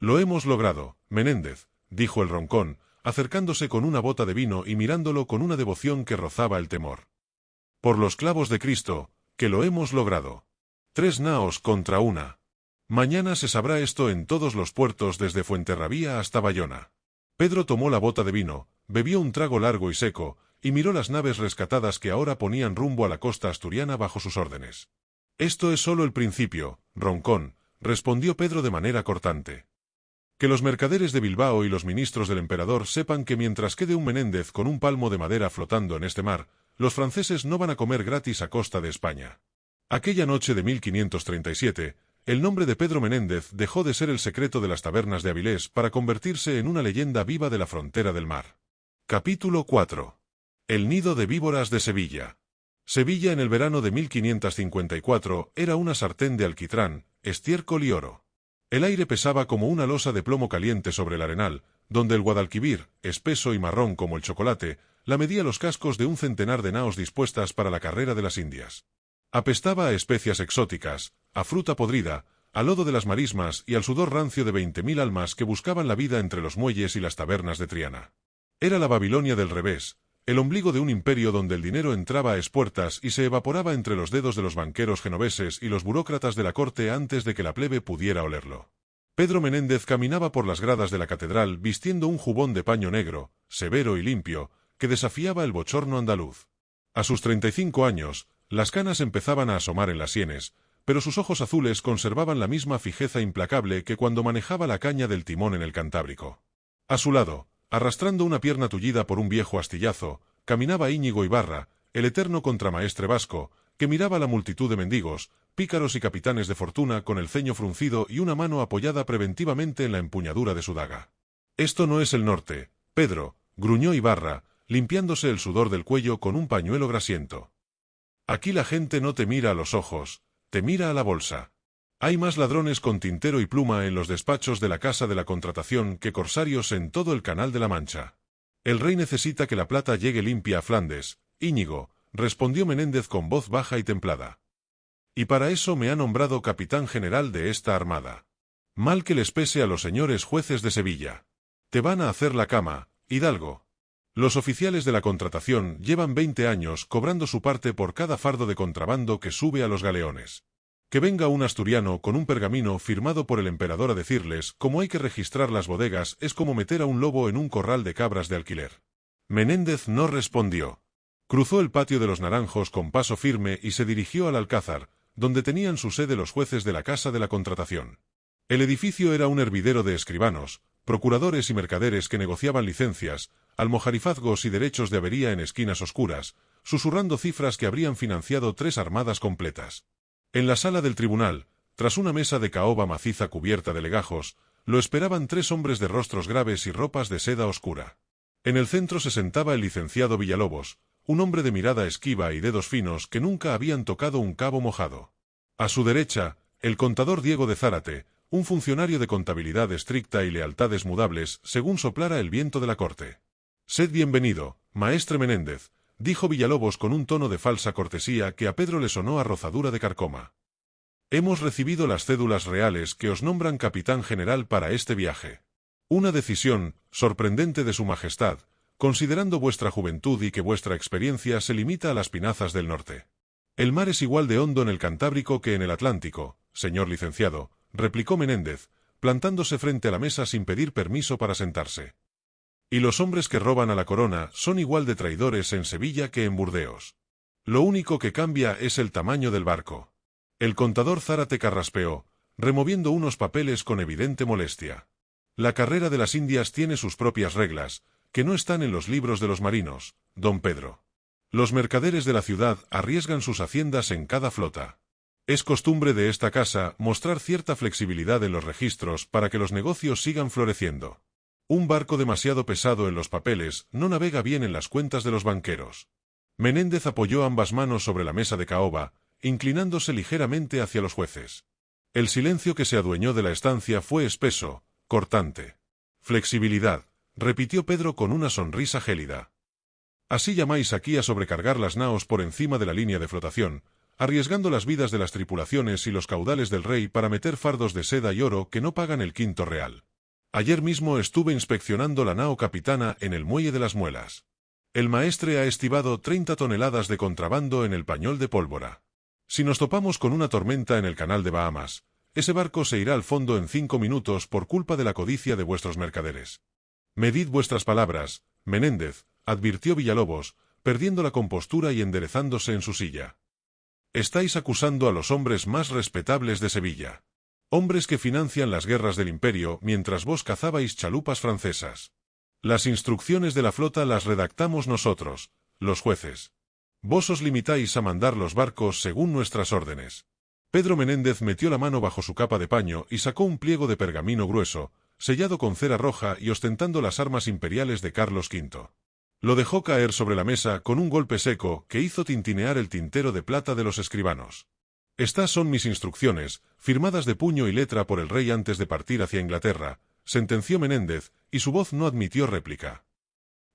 «Lo hemos logrado, Menéndez», dijo el Roncón, acercándose con una bota de vino y mirándolo con una devoción que rozaba el temor. «Por los clavos de Cristo, que lo hemos logrado. 3 naos contra 1. Mañana se sabrá esto en todos los puertos desde Fuenterrabía hasta Bayona». Pedro tomó la bota de vino, bebió un trago largo y seco, y miró las naves rescatadas que ahora ponían rumbo a la costa asturiana bajo sus órdenes. «Esto es solo el principio, Roncón», respondió Pedro de manera cortante. «Que los mercaderes de Bilbao y los ministros del emperador sepan que mientras quede un Menéndez con un palmo de madera flotando en este mar, los franceses no van a comer gratis a costa de España». Aquella noche de 1537, el nombre de Pedro Menéndez dejó de ser el secreto de las tabernas de Avilés para convertirse en una leyenda viva de la frontera del mar. Capítulo 4. El nido de víboras de Sevilla. Sevilla en el verano de 1554 era una sartén de alquitrán, estiércol y oro. El aire pesaba como una losa de plomo caliente sobre el arenal, donde el Guadalquivir, espeso y marrón como el chocolate, la medía los cascos de un centenar de naos dispuestas para la carrera de las Indias. Apestaba a especias exóticas, a fruta podrida, al lodo de las marismas y al sudor rancio de 20.000 almas que buscaban la vida entre los muelles y las tabernas de Triana. Era la Babilonia del revés, el ombligo de un imperio donde el dinero entraba a espuertas y se evaporaba entre los dedos de los banqueros genoveses y los burócratas de la corte antes de que la plebe pudiera olerlo. Pedro Menéndez caminaba por las gradas de la catedral vistiendo un jubón de paño negro, severo y limpio, que desafiaba el bochorno andaluz. A sus 35 años, las canas empezaban a asomar en las sienes, pero sus ojos azules conservaban la misma fijeza implacable que cuando manejaba la caña del timón en el Cantábrico. A su lado, arrastrando una pierna tullida por un viejo astillazo, caminaba Íñigo Ibarra, el eterno contramaestre vasco, que miraba la multitud de mendigos, pícaros y capitanes de fortuna con el ceño fruncido y una mano apoyada preventivamente en la empuñadura de su daga. «Esto no es el norte, Pedro», gruñó Ibarra, limpiándose el sudor del cuello con un pañuelo grasiento. «Aquí la gente no te mira a los ojos, te mira a la bolsa. Hay más ladrones con tintero y pluma en los despachos de la Casa de la Contratación que corsarios en todo el Canal de la Mancha. El rey necesita que la plata llegue limpia a Flandes, Íñigo», respondió Menéndez con voz baja y templada. «Y para eso me ha nombrado capitán general de esta armada. Mal que les pese a los señores jueces de Sevilla. Te van a hacer la cama, Hidalgo. Los oficiales de la Contratación llevan 20 años cobrando su parte por cada fardo de contrabando que sube a los galeones. Que venga un asturiano con un pergamino firmado por el emperador a decirles cómo hay que registrar las bodegas es como meter a un lobo en un corral de cabras de alquiler». Menéndez no respondió. Cruzó el patio de los Naranjos con paso firme y se dirigió al Alcázar, donde tenían su sede los jueces de la Casa de la Contratación. El edificio era un hervidero de escribanos, procuradores y mercaderes que negociaban licencias, almojarifazgos y derechos de avería en esquinas oscuras, susurrando cifras que habrían financiado 3 armadas completas. En la sala del tribunal, tras una mesa de caoba maciza cubierta de legajos, lo esperaban 3 hombres de rostros graves y ropas de seda oscura. En el centro se sentaba el licenciado Villalobos, un hombre de mirada esquiva y dedos finos que nunca habían tocado un cabo mojado. A su derecha, el contador Diego de Zárate, un funcionario de contabilidad estricta y lealtades mudables, según soplara el viento de la corte. «Sed bienvenido, maestre Menéndez», dijo Villalobos con un tono de falsa cortesía que a Pedro le sonó a rozadura de carcoma. «Hemos recibido las cédulas reales que os nombran capitán general para este viaje. Una decisión sorprendente de su majestad, considerando vuestra juventud y que vuestra experiencia se limita a las pinazas del norte. El mar es igual de hondo en el Cantábrico que en el Atlántico, señor licenciado», replicó Menéndez, plantándose frente a la mesa sin pedir permiso para sentarse. «Y los hombres que roban a la corona son igual de traidores en Sevilla que en Burdeos. Lo único que cambia es el tamaño del barco». El contador Zárate carraspeó, removiendo unos papeles con evidente molestia. «La carrera de las Indias tiene sus propias reglas, que no están en los libros de los marinos, don Pedro. Los mercaderes de la ciudad arriesgan sus haciendas en cada flota. Es costumbre de esta casa mostrar cierta flexibilidad en los registros para que los negocios sigan floreciendo. Un barco demasiado pesado en los papeles no navega bien en las cuentas de los banqueros». Menéndez apoyó ambas manos sobre la mesa de caoba, inclinándose ligeramente hacia los jueces. El silencio que se adueñó de la estancia fue espeso, cortante. «Flexibilidad», repitió Pedro con una sonrisa gélida. «Así llamáis aquí a sobrecargar las naos por encima de la línea de flotación, arriesgando las vidas de las tripulaciones y los caudales del rey para meter fardos de seda y oro que no pagan el quinto real. Ayer mismo estuve inspeccionando la nao capitana en el muelle de las Muelas. El maestre ha estibado 30 toneladas de contrabando en el pañol de pólvora. Si nos topamos con una tormenta en el canal de Bahamas, ese barco se irá al fondo en 5 minutos por culpa de la codicia de vuestros mercaderes. Medid vuestras palabras, Menéndez», advirtió Villalobos, perdiendo la compostura y enderezándose en su silla. «Estáis acusando a los hombres más respetables de Sevilla. Hombres que financian las guerras del imperio mientras vos cazabais chalupas francesas. Las instrucciones de la flota las redactamos nosotros, los jueces. Vos os limitáis a mandar los barcos según nuestras órdenes». Pedro Menéndez metió la mano bajo su capa de paño y sacó un pliego de pergamino grueso, sellado con cera roja y ostentando las armas imperiales de Carlos V. Lo dejó caer sobre la mesa con un golpe seco que hizo tintinear el tintero de plata de los escribanos. «Estas son mis instrucciones, firmadas de puño y letra por el rey antes de partir hacia Inglaterra», sentenció Menéndez, y su voz no admitió réplica.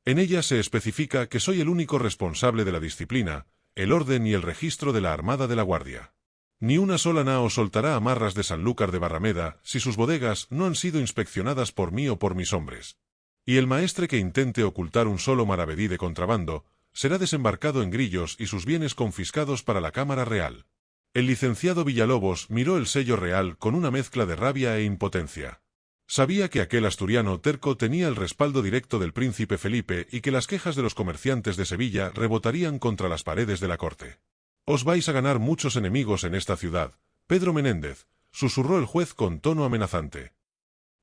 «En ellas se especifica que soy el único responsable de la disciplina, el orden y el registro de la Armada de la Guardia. Ni una sola nao soltará amarras de Sanlúcar de Barrameda si sus bodegas no han sido inspeccionadas por mí o por mis hombres. Y el maestre que intente ocultar un solo maravedí de contrabando será desembarcado en Grillos y sus bienes confiscados para la Cámara Real». El licenciado Villalobos miró el sello real con una mezcla de rabia e impotencia. Sabía que aquel asturiano terco tenía el respaldo directo del príncipe Felipe y que las quejas de los comerciantes de Sevilla rebotarían contra las paredes de la corte. «Os vais a ganar muchos enemigos en esta ciudad, Pedro Menéndez», susurró el juez con tono amenazante.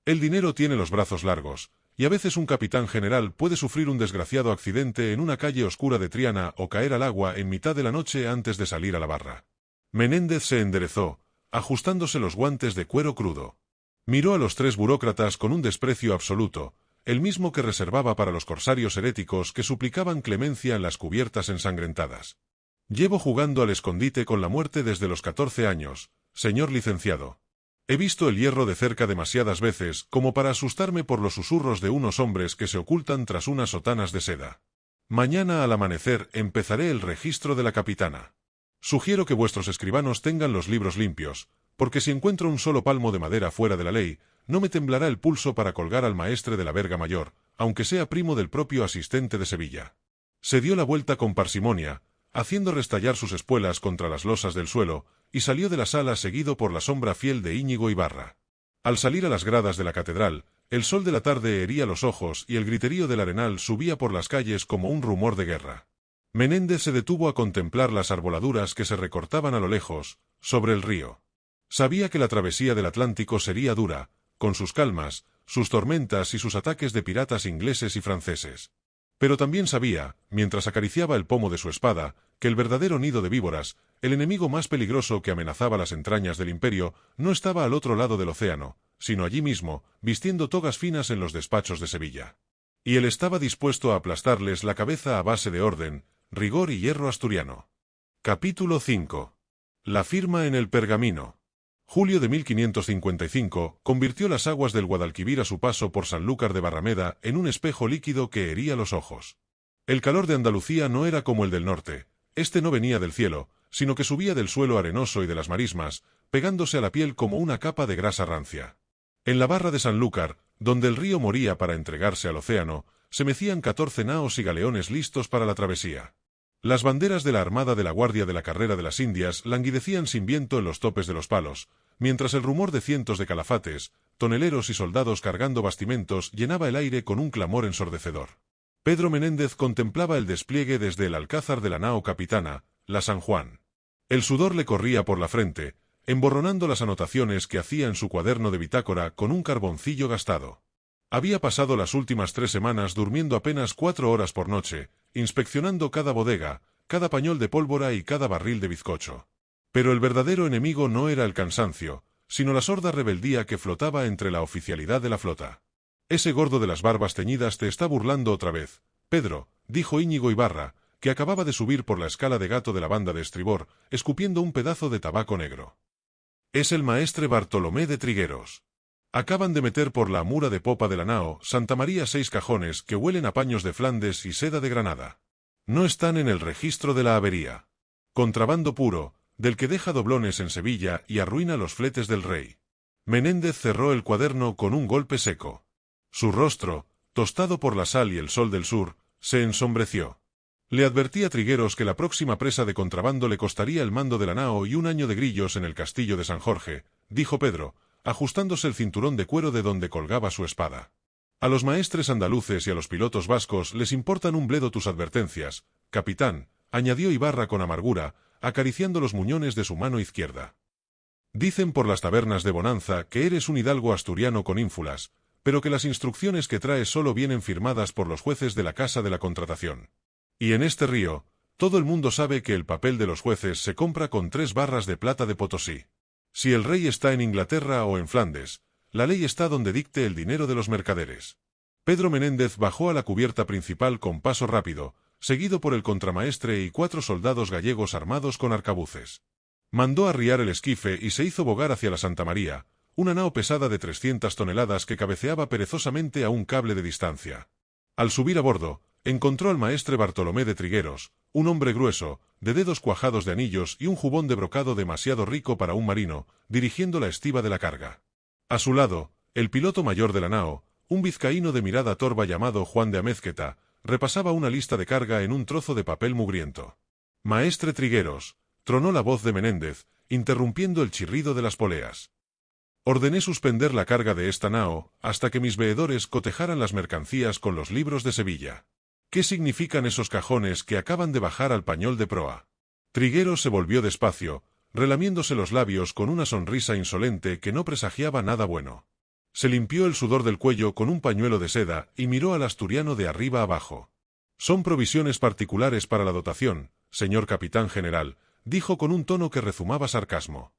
«El dinero tiene los brazos largos, y a veces un capitán general puede sufrir un desgraciado accidente en una calle oscura de Triana o caer al agua en mitad de la noche antes de salir a la barra». Menéndez se enderezó, ajustándose los guantes de cuero crudo. Miró a los tres burócratas con un desprecio absoluto, el mismo que reservaba para los corsarios heréticos que suplicaban clemencia en las cubiertas ensangrentadas. «Llevo jugando al escondite con la muerte desde los 14 años, señor licenciado. He visto el hierro de cerca demasiadas veces como para asustarme por los susurros de unos hombres que se ocultan tras unas sotanas de seda. Mañana al amanecer empezaré el registro de la capitana. Sugiero que vuestros escribanos tengan los libros limpios, porque si encuentro un solo palmo de madera fuera de la ley, no me temblará el pulso para colgar al maestre de la verga mayor, aunque sea primo del propio asistente de Sevilla». Se dio la vuelta con parsimonia, haciendo restallar sus espuelas contra las losas del suelo, y salió de la sala seguido por la sombra fiel de Íñigo Ibarra. Al salir a las gradas de la catedral, el sol de la tarde hería los ojos y el griterío del arenal subía por las calles como un rumor de guerra. Menéndez se detuvo a contemplar las arboladuras que se recortaban a lo lejos, sobre el río. Sabía que la travesía del Atlántico sería dura, con sus calmas, sus tormentas y sus ataques de piratas ingleses y franceses. Pero también sabía, mientras acariciaba el pomo de su espada, que el verdadero nido de víboras, el enemigo más peligroso que amenazaba las entrañas del imperio, no estaba al otro lado del océano, sino allí mismo, vistiendo togas finas en los despachos de Sevilla. Y él estaba dispuesto a aplastarles la cabeza a base de orden, rigor y hierro asturiano. Capítulo 5. La firma en el pergamino. Julio de 1555 convirtió las aguas del Guadalquivir a su paso por Sanlúcar de Barrameda en un espejo líquido que hería los ojos. El calor de Andalucía no era como el del norte, este no venía del cielo, sino que subía del suelo arenoso y de las marismas, pegándose a la piel como una capa de grasa rancia. En la barra de Sanlúcar, donde el río moría para entregarse al océano, se mecían 14 naos y galeones listos para la travesía. Las banderas de la Armada de la Guardia de la Carrera de las Indias languidecían sin viento en los topes de los palos, mientras el rumor de cientos de calafates, toneleros y soldados cargando bastimentos llenaba el aire con un clamor ensordecedor. Pedro Menéndez contemplaba el despliegue desde el alcázar de la nao capitana, la San Juan. El sudor le corría por la frente, emborronando las anotaciones que hacía en su cuaderno de bitácora con un carboncillo gastado. Había pasado las últimas 3 semanas durmiendo apenas 4 horas por noche, inspeccionando cada bodega, cada pañol de pólvora y cada barril de bizcocho. Pero el verdadero enemigo no era el cansancio, sino la sorda rebeldía que flotaba entre la oficialidad de la flota. Ese gordo de las barbas teñidas te está burlando otra vez, Pedro, dijo Íñigo Ibarra, que acababa de subir por la escala de gato de la banda de estribor, escupiendo un pedazo de tabaco negro. Es el maestre Bartolomé de Trigueros. Acaban de meter por la amura de popa de la nao Santa María 6 cajones que huelen a paños de Flandes y seda de Granada. No están en el registro de la avería. Contrabando puro, del que deja doblones en Sevilla y arruina los fletes del rey. Menéndez cerró el cuaderno con un golpe seco. Su rostro, tostado por la sal y el sol del sur, se ensombreció. Le advertía a Trigueros que la próxima presa de contrabando le costaría el mando de la nao y un año de grillos en el castillo de San Jorge, dijo Pedro, ajustándose el cinturón de cuero de donde colgaba su espada. A los maestres andaluces y a los pilotos vascos les importan un bledo tus advertencias, capitán, añadió Ibarra con amargura, acariciando los muñones de su mano izquierda. Dicen por las tabernas de Bonanza que eres un hidalgo asturiano con ínfulas, pero que las instrucciones que traes solo vienen firmadas por los jueces de la Casa de la Contratación. Y en este río, todo el mundo sabe que el papel de los jueces se compra con 3 barras de plata de Potosí. Si el rey está en Inglaterra o en Flandes, la ley está donde dicte el dinero de los mercaderes. Pedro Menéndez bajó a la cubierta principal con paso rápido, seguido por el contramaestre y 4 soldados gallegos armados con arcabuces. Mandó arriar el esquife y se hizo bogar hacia la Santa María, una nao pesada de 300 toneladas que cabeceaba perezosamente a un cable de distancia. Al subir a bordo, encontró al maestre Bartolomé de Trigueros, un hombre grueso, de dedos cuajados de anillos y un jubón de brocado demasiado rico para un marino, dirigiendo la estiba de la carga. A su lado, el piloto mayor de la nao, un vizcaíno de mirada torva llamado Juan de Amézqueta, repasaba una lista de carga en un trozo de papel mugriento. Maestre Trigueros, tronó la voz de Menéndez, interrumpiendo el chirrido de las poleas. Ordené suspender la carga de esta nao hasta que mis veedores cotejaran las mercancías con los libros de Sevilla. ¿Qué significan esos cajones que acaban de bajar al pañol de proa? Trigueros se volvió despacio, relamiéndose los labios con una sonrisa insolente que no presagiaba nada bueno. Se limpió el sudor del cuello con un pañuelo de seda y miró al asturiano de arriba abajo. Son provisiones particulares para la dotación, señor capitán general, dijo con un tono que rezumaba sarcasmo.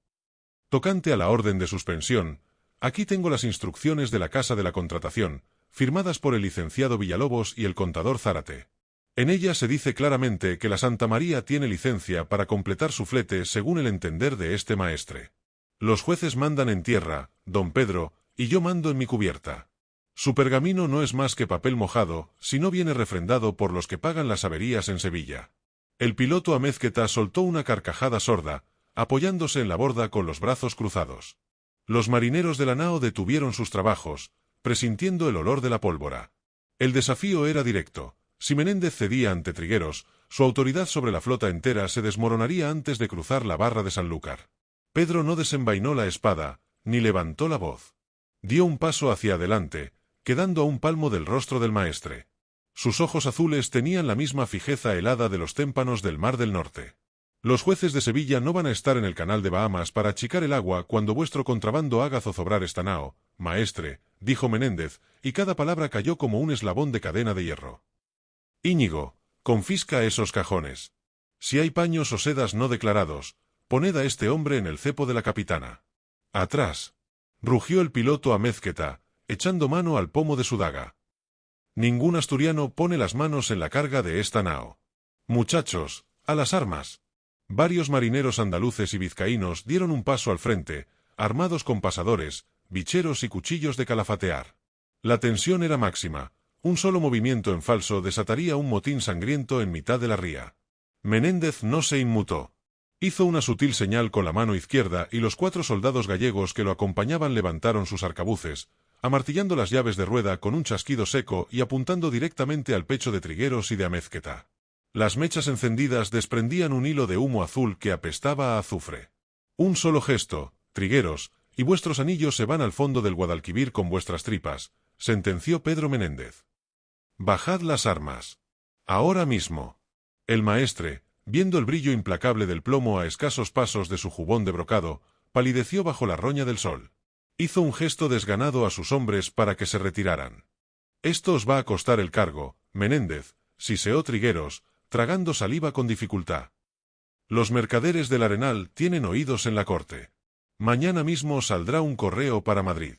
Tocante a la orden de suspensión, aquí tengo las instrucciones de la Casa de la Contratación, firmadas por el licenciado Villalobos y el contador Zárate. En ella se dice claramente que la Santa María tiene licencia para completar su flete según el entender de este maestre. Los jueces mandan en tierra, don Pedro, y yo mando en mi cubierta. Su pergamino no es más que papel mojado, si no viene refrendado por los que pagan las averías en Sevilla. El piloto Amézqueta soltó una carcajada sorda, apoyándose en la borda con los brazos cruzados. Los marineros de la nao detuvieron sus trabajos, presintiendo el olor de la pólvora. El desafío era directo. Si Menéndez cedía ante Trigueros, su autoridad sobre la flota entera se desmoronaría antes de cruzar la barra de Sanlúcar. Pedro no desenvainó la espada, ni levantó la voz. Dio un paso hacia adelante, quedando a un palmo del rostro del maestre. Sus ojos azules tenían la misma fijeza helada de los témpanos del Mar del Norte. Los jueces de Sevilla no van a estar en el canal de Bahamas para achicar el agua cuando vuestro contrabando haga zozobrar esta nao, maestre, dijo Menéndez, y cada palabra cayó como un eslabón de cadena de hierro. Íñigo, confisca esos cajones. Si hay paños o sedas no declarados, poned a este hombre en el cepo de la capitana. Atrás. Rugió el piloto Amézqueta, echando mano al pomo de su daga. Ningún asturiano pone las manos en la carga de esta nao. Muchachos, a las armas. Varios marineros andaluces y vizcaínos dieron un paso al frente, armados con pasadores, bicheros y cuchillos de calafatear. La tensión era máxima. Un solo movimiento en falso desataría un motín sangriento en mitad de la ría. Menéndez no se inmutó. Hizo una sutil señal con la mano izquierda y los 4 soldados gallegos que lo acompañaban levantaron sus arcabuces, amartillando las llaves de rueda con un chasquido seco y apuntando directamente al pecho de Trigueros y de Amézqueta. Las mechas encendidas desprendían un hilo de humo azul que apestaba a azufre. Un solo gesto, Trigueros, y vuestros anillos se van al fondo del Guadalquivir con vuestras tripas, sentenció Pedro Menéndez. Bajad las armas. Ahora mismo. El maestre, viendo el brillo implacable del plomo a escasos pasos de su jubón de brocado, palideció bajo la roña del sol. Hizo un gesto desganado a sus hombres para que se retiraran. Esto os va a costar el cargo, Menéndez, siseó Trigueros, tragando saliva con dificultad. Los mercaderes del Arenal tienen oídos en la corte. Mañana mismo saldrá un correo para Madrid.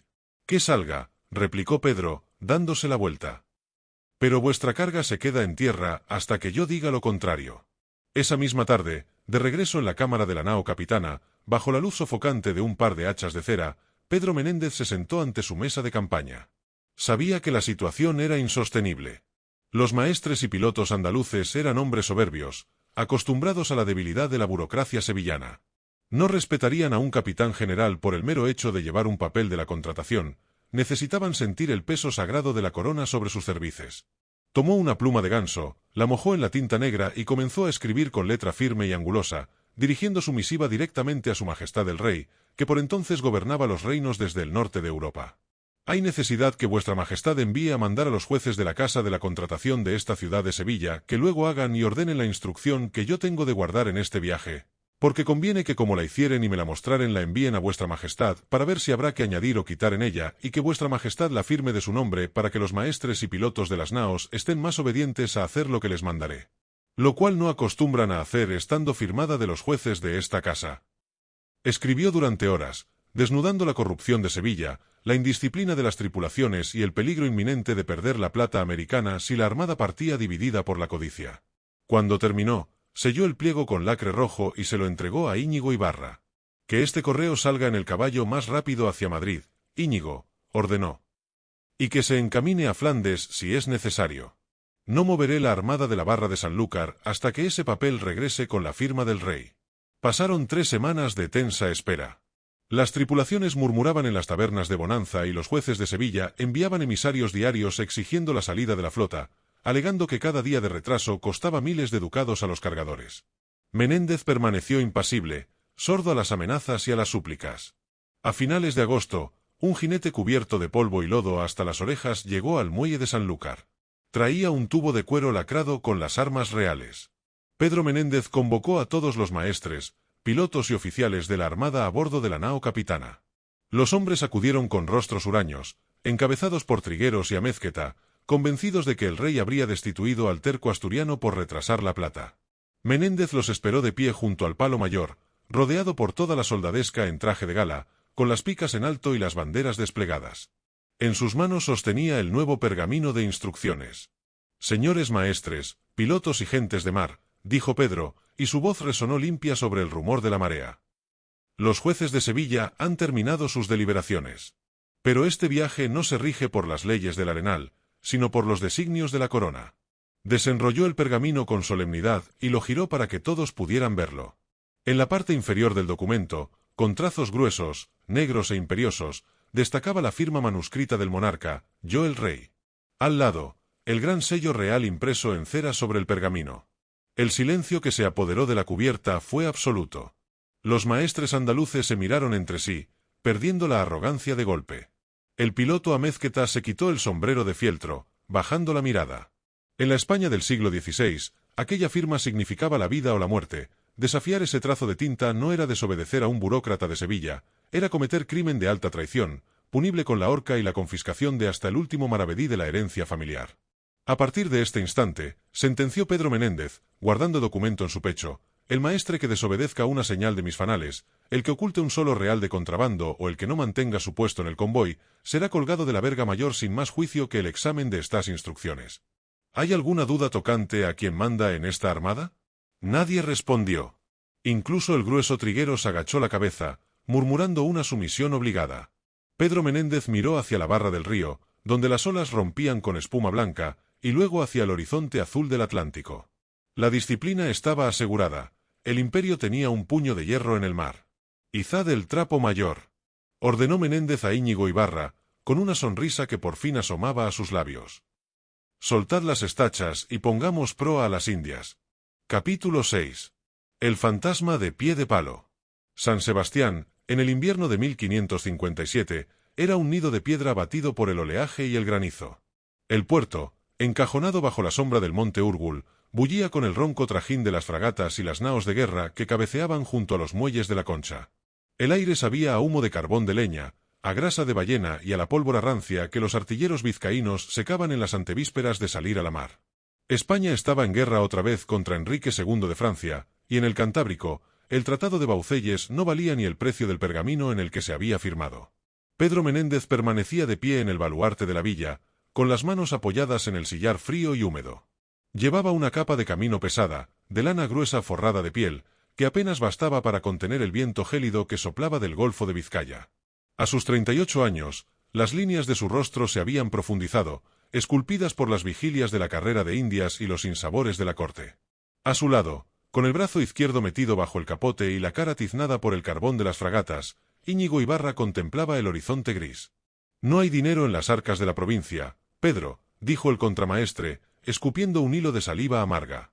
Que salga, replicó Pedro, dándose la vuelta. Pero vuestra carga se queda en tierra hasta que yo diga lo contrario. Esa misma tarde, de regreso en la cámara de la nao capitana, bajo la luz sofocante de un par de hachas de cera, Pedro Menéndez se sentó ante su mesa de campaña. Sabía que la situación era insostenible. Los maestres y pilotos andaluces eran hombres soberbios, acostumbrados a la debilidad de la burocracia sevillana. No respetarían a un capitán general por el mero hecho de llevar un papel de la contratación, necesitaban sentir el peso sagrado de la corona sobre sus cervices. Tomó una pluma de ganso, la mojó en la tinta negra y comenzó a escribir con letra firme y angulosa, dirigiendo su misiva directamente a su majestad el rey, que por entonces gobernaba los reinos desde el norte de Europa. Hay necesidad que vuestra majestad envíe a mandar a los jueces de la Casa de la Contratación de esta ciudad de Sevilla que luego hagan y ordenen la instrucción que yo tengo de guardar en este viaje, porque conviene que como la hicieren y me la mostraren la envíen a vuestra majestad para ver si habrá que añadir o quitar en ella y que vuestra majestad la firme de su nombre para que los maestres y pilotos de las naos estén más obedientes a hacer lo que les mandaré. Lo cual no acostumbran a hacer estando firmada de los jueces de esta casa. Escribió durante horas, desnudando la corrupción de Sevilla, la indisciplina de las tripulaciones y el peligro inminente de perder la plata americana si la armada partía dividida por la codicia. Cuando terminó, selló el pliego con lacre rojo y se lo entregó a Íñigo Ibarra. Que este correo salga en el caballo más rápido hacia Madrid, Íñigo, ordenó. Y que se encamine a Flandes si es necesario. No moveré la armada de la barra de Sanlúcar hasta que ese papel regrese con la firma del rey. Pasaron 3 semanas de tensa espera. Las tripulaciones murmuraban en las tabernas de bonanza y los jueces de Sevilla enviaban emisarios diarios exigiendo la salida de la flota, alegando que cada día de retraso costaba miles de ducados a los cargadores. Menéndez permaneció impasible, sordo a las amenazas y a las súplicas. A finales de agosto, un jinete cubierto de polvo y lodo hasta las orejas llegó al muelle de Sanlúcar. Traía un tubo de cuero lacrado con las armas reales. Pedro Menéndez convocó a todos los maestres, pilotos y oficiales de la armada a bordo de la nao capitana. Los hombres acudieron con rostros huraños, encabezados por Trigueros y Amézqueta, convencidos de que el rey habría destituido al terco asturiano por retrasar la plata. Menéndez los esperó de pie junto al palo mayor, rodeado por toda la soldadesca en traje de gala, con las picas en alto y las banderas desplegadas. En sus manos sostenía el nuevo pergamino de instrucciones. «Señores maestres, pilotos y gentes de mar», dijo Pedro, y su voz resonó limpia sobre el rumor de la marea. «Los jueces de Sevilla han terminado sus deliberaciones. Pero este viaje no se rige por las leyes del Arenal, sino por los designios de la corona». Desenrolló el pergamino con solemnidad y lo giró para que todos pudieran verlo. En la parte inferior del documento, con trazos gruesos, negros e imperiosos, destacaba la firma manuscrita del monarca, «Yo el rey». Al lado, el gran sello real impreso en cera sobre el pergamino. El silencio que se apoderó de la cubierta fue absoluto. Los maestres andaluces se miraron entre sí, perdiendo la arrogancia de golpe. El piloto Amézqueta se quitó el sombrero de fieltro, bajando la mirada. En la España del siglo XVI, aquella firma significaba la vida o la muerte. Desafiar ese trazo de tinta no era desobedecer a un burócrata de Sevilla, era cometer crimen de alta traición, punible con la horca y la confiscación de hasta el último maravedí de la herencia familiar. A partir de este instante, sentenció Pedro Menéndez, guardando documento en su pecho, el maestre que desobedezca una señal de mis fanales, el que oculte un solo real de contrabando o el que no mantenga su puesto en el convoy, será colgado de la verga mayor sin más juicio que el examen de estas instrucciones. ¿Hay alguna duda tocante a quien manda en esta armada? Nadie respondió. Incluso el grueso trigueros agachó la cabeza, murmurando una sumisión obligada. Pedro Menéndez miró hacia la barra del río, donde las olas rompían con espuma blanca, y luego hacia el horizonte azul del Atlántico. La disciplina estaba asegurada. El imperio tenía un puño de hierro en el mar. «Izad el trapo mayor», ordenó Menéndez a Íñigo Ibarra, con una sonrisa que por fin asomaba a sus labios. «Soltad las estachas y pongamos proa a las Indias». Capítulo 6. El fantasma de Piedepalo. San Sebastián, en el invierno de 1557, era un nido de piedra batido por el oleaje y el granizo. El puerto, encajonado bajo la sombra del monte Urgul, bullía con el ronco trajín de las fragatas y las naos de guerra que cabeceaban junto a los muelles de la Concha. El aire sabía a humo de carbón de leña, a grasa de ballena y a la pólvora rancia que los artilleros vizcaínos secaban en las antevísperas de salir a la mar. España estaba en guerra otra vez contra Enrique II de Francia, y en el Cantábrico, el Tratado de Baucelles no valía ni el precio del pergamino en el que se había firmado. Pedro Menéndez permanecía de pie en el baluarte de la villa, con las manos apoyadas en el sillar frío y húmedo. Llevaba una capa de camino pesada, de lana gruesa forrada de piel, que apenas bastaba para contener el viento gélido que soplaba del Golfo de Vizcaya. A sus 38 años, las líneas de su rostro se habían profundizado, esculpidas por las vigilias de la carrera de Indias y los sinsabores de la corte. A su lado, con el brazo izquierdo metido bajo el capote y la cara tiznada por el carbón de las fragatas, Íñigo Ibarra contemplaba el horizonte gris. «No hay dinero en las arcas de la provincia, Pedro», dijo el contramaestre, escupiendo un hilo de saliva amarga.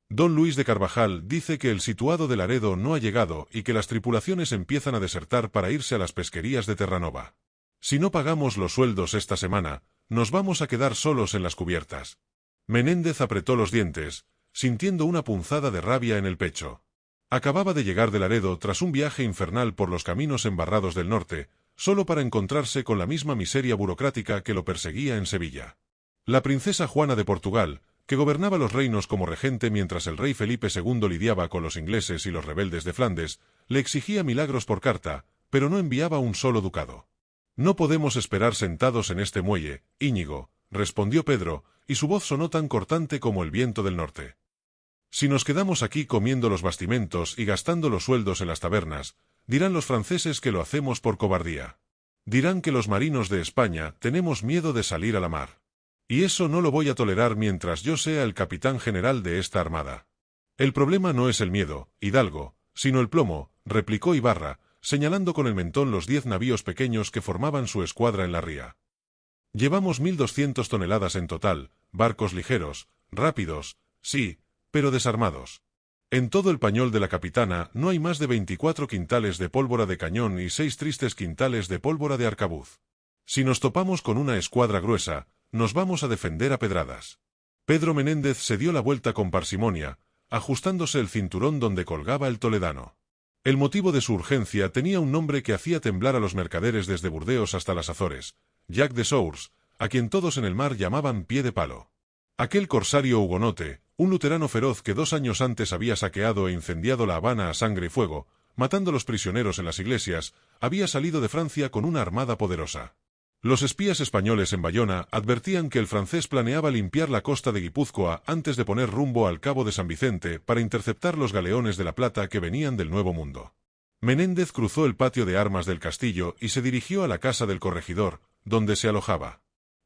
«Don Luis de Carvajal dice que el situado de Laredo no ha llegado y que las tripulaciones empiezan a desertar para irse a las pesquerías de Terranova. Si no pagamos los sueldos esta semana, nos vamos a quedar solos en las cubiertas». Menéndez apretó los dientes, sintiendo una punzada de rabia en el pecho. Acababa de llegar de Laredo tras un viaje infernal por los caminos embarrados del norte, solo para encontrarse con la misma miseria burocrática que lo perseguía en Sevilla. La princesa Juana de Portugal, que gobernaba los reinos como regente mientras el rey Felipe II lidiaba con los ingleses y los rebeldes de Flandes, le exigía milagros por carta, pero no enviaba un solo ducado. «No podemos esperar sentados en este muelle, Íñigo», respondió Pedro, y su voz sonó tan cortante como el viento del norte. «Si nos quedamos aquí comiendo los bastimentos y gastando los sueldos en las tabernas, dirán los franceses que lo hacemos por cobardía. Dirán que los marinos de España tenemos miedo de salir a la mar. Y eso no lo voy a tolerar mientras yo sea el capitán general de esta armada». «El problema no es el miedo, Hidalgo, sino el plomo», replicó Ibarra, señalando con el mentón los 10 navíos pequeños que formaban su escuadra en la ría. «Llevamos 1.200 toneladas en total, barcos ligeros, rápidos, sí, pero desarmados. En todo el pañol de la capitana no hay más de 24 quintales de pólvora de cañón y 6 tristes quintales de pólvora de arcabuz. Si nos topamos con una escuadra gruesa, nos vamos a defender a pedradas». Pedro Menéndez se dio la vuelta con parsimonia, ajustándose el cinturón donde colgaba el toledano. El motivo de su urgencia tenía un nombre que hacía temblar a los mercaderes desde Burdeos hasta las Azores: Jacques de Sours, a quien todos en el mar llamaban Piedepalo. Aquel corsario hugonote, un luterano feroz que 2 años antes había saqueado e incendiado La Habana a sangre y fuego, matando a los prisioneros en las iglesias, había salido de Francia con una armada poderosa. Los espías españoles en Bayona advertían que el francés planeaba limpiar la costa de Guipúzcoa antes de poner rumbo al Cabo de San Vicente para interceptar los galeones de la Plata que venían del Nuevo Mundo. Menéndez cruzó el patio de armas del castillo y se dirigió a la casa del corregidor, donde se alojaba.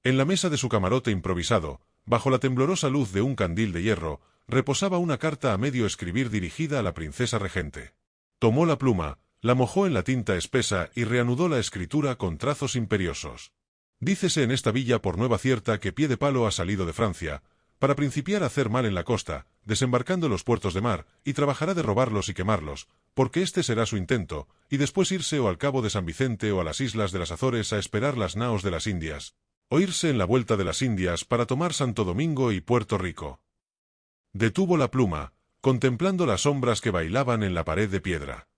En la mesa de su camarote improvisado, bajo la temblorosa luz de un candil de hierro, reposaba una carta a medio escribir dirigida a la princesa regente. Tomó la pluma, la mojó en la tinta espesa y reanudó la escritura con trazos imperiosos. «Dícese en esta villa por nueva cierta que Piedepalo ha salido de Francia, para principiar a hacer mal en la costa, desembarcando en los puertos de mar, y trabajará de robarlos y quemarlos, porque este será su intento, y después irse o al Cabo de San Vicente o a las islas de las Azores a esperar las naos de las Indias, o irse en la vuelta de las Indias para tomar Santo Domingo y Puerto Rico». Detuvo la pluma, contemplando las sombras que bailaban en la pared de piedra.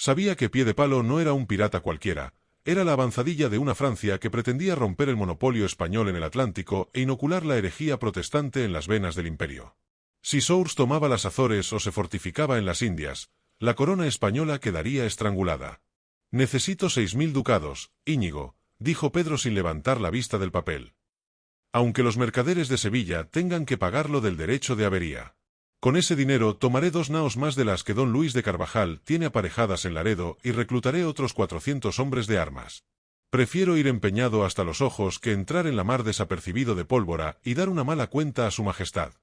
Sabía que Piedepalo no era un pirata cualquiera, era la avanzadilla de una Francia que pretendía romper el monopolio español en el Atlántico e inocular la herejía protestante en las venas del imperio. Si Sours tomaba las Azores o se fortificaba en las Indias, la corona española quedaría estrangulada. «Necesito 6.000 ducados, Íñigo», dijo Pedro sin levantar la vista del papel. «Aunque los mercaderes de Sevilla tengan que pagarlo del derecho de avería». Con ese dinero tomaré 2 naos más de las que don Luis de Carvajal tiene aparejadas en Laredo y reclutaré otros 400 hombres de armas. Prefiero ir empeñado hasta los ojos que entrar en la mar desapercibido de pólvora y dar una mala cuenta a su majestad.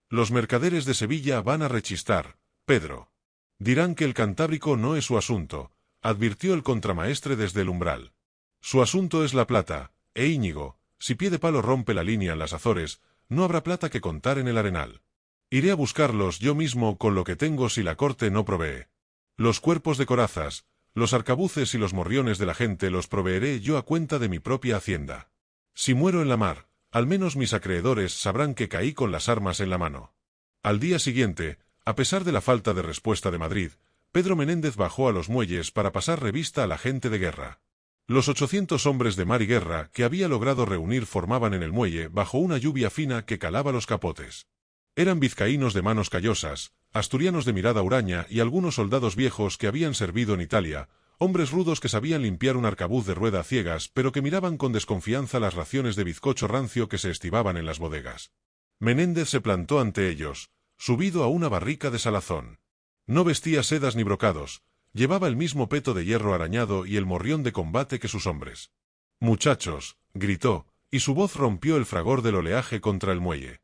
Los mercaderes de Sevilla van a rechistar, Pedro. Dirán que el Cantábrico no es su asunto, advirtió el contramaestre desde el umbral. Su asunto es la plata, e Íñigo, si Piedepalo rompe la línea en las Azores, no habrá plata que contar en el arenal. Iré a buscarlos yo mismo con lo que tengo si la corte no provee. Los cuerpos de corazas, los arcabuces y los morriones de la gente los proveeré yo a cuenta de mi propia hacienda. Si muero en la mar, al menos mis acreedores sabrán que caí con las armas en la mano. Al día siguiente, a pesar de la falta de respuesta de Madrid, Pedro Menéndez bajó a los muelles para pasar revista a la gente de guerra. Los 800 hombres de mar y guerra que había logrado reunir formaban en el muelle bajo una lluvia fina que calaba los capotes. Eran vizcaínos de manos callosas, asturianos de mirada huraña y algunos soldados viejos que habían servido en Italia, hombres rudos que sabían limpiar un arcabuz de rueda a ciegas pero que miraban con desconfianza las raciones de bizcocho rancio que se estibaban en las bodegas. Menéndez se plantó ante ellos, subido a una barrica de salazón. No vestía sedas ni brocados, llevaba el mismo peto de hierro arañado y el morrión de combate que sus hombres. «Muchachos», gritó, y su voz rompió el fragor del oleaje contra el muelle.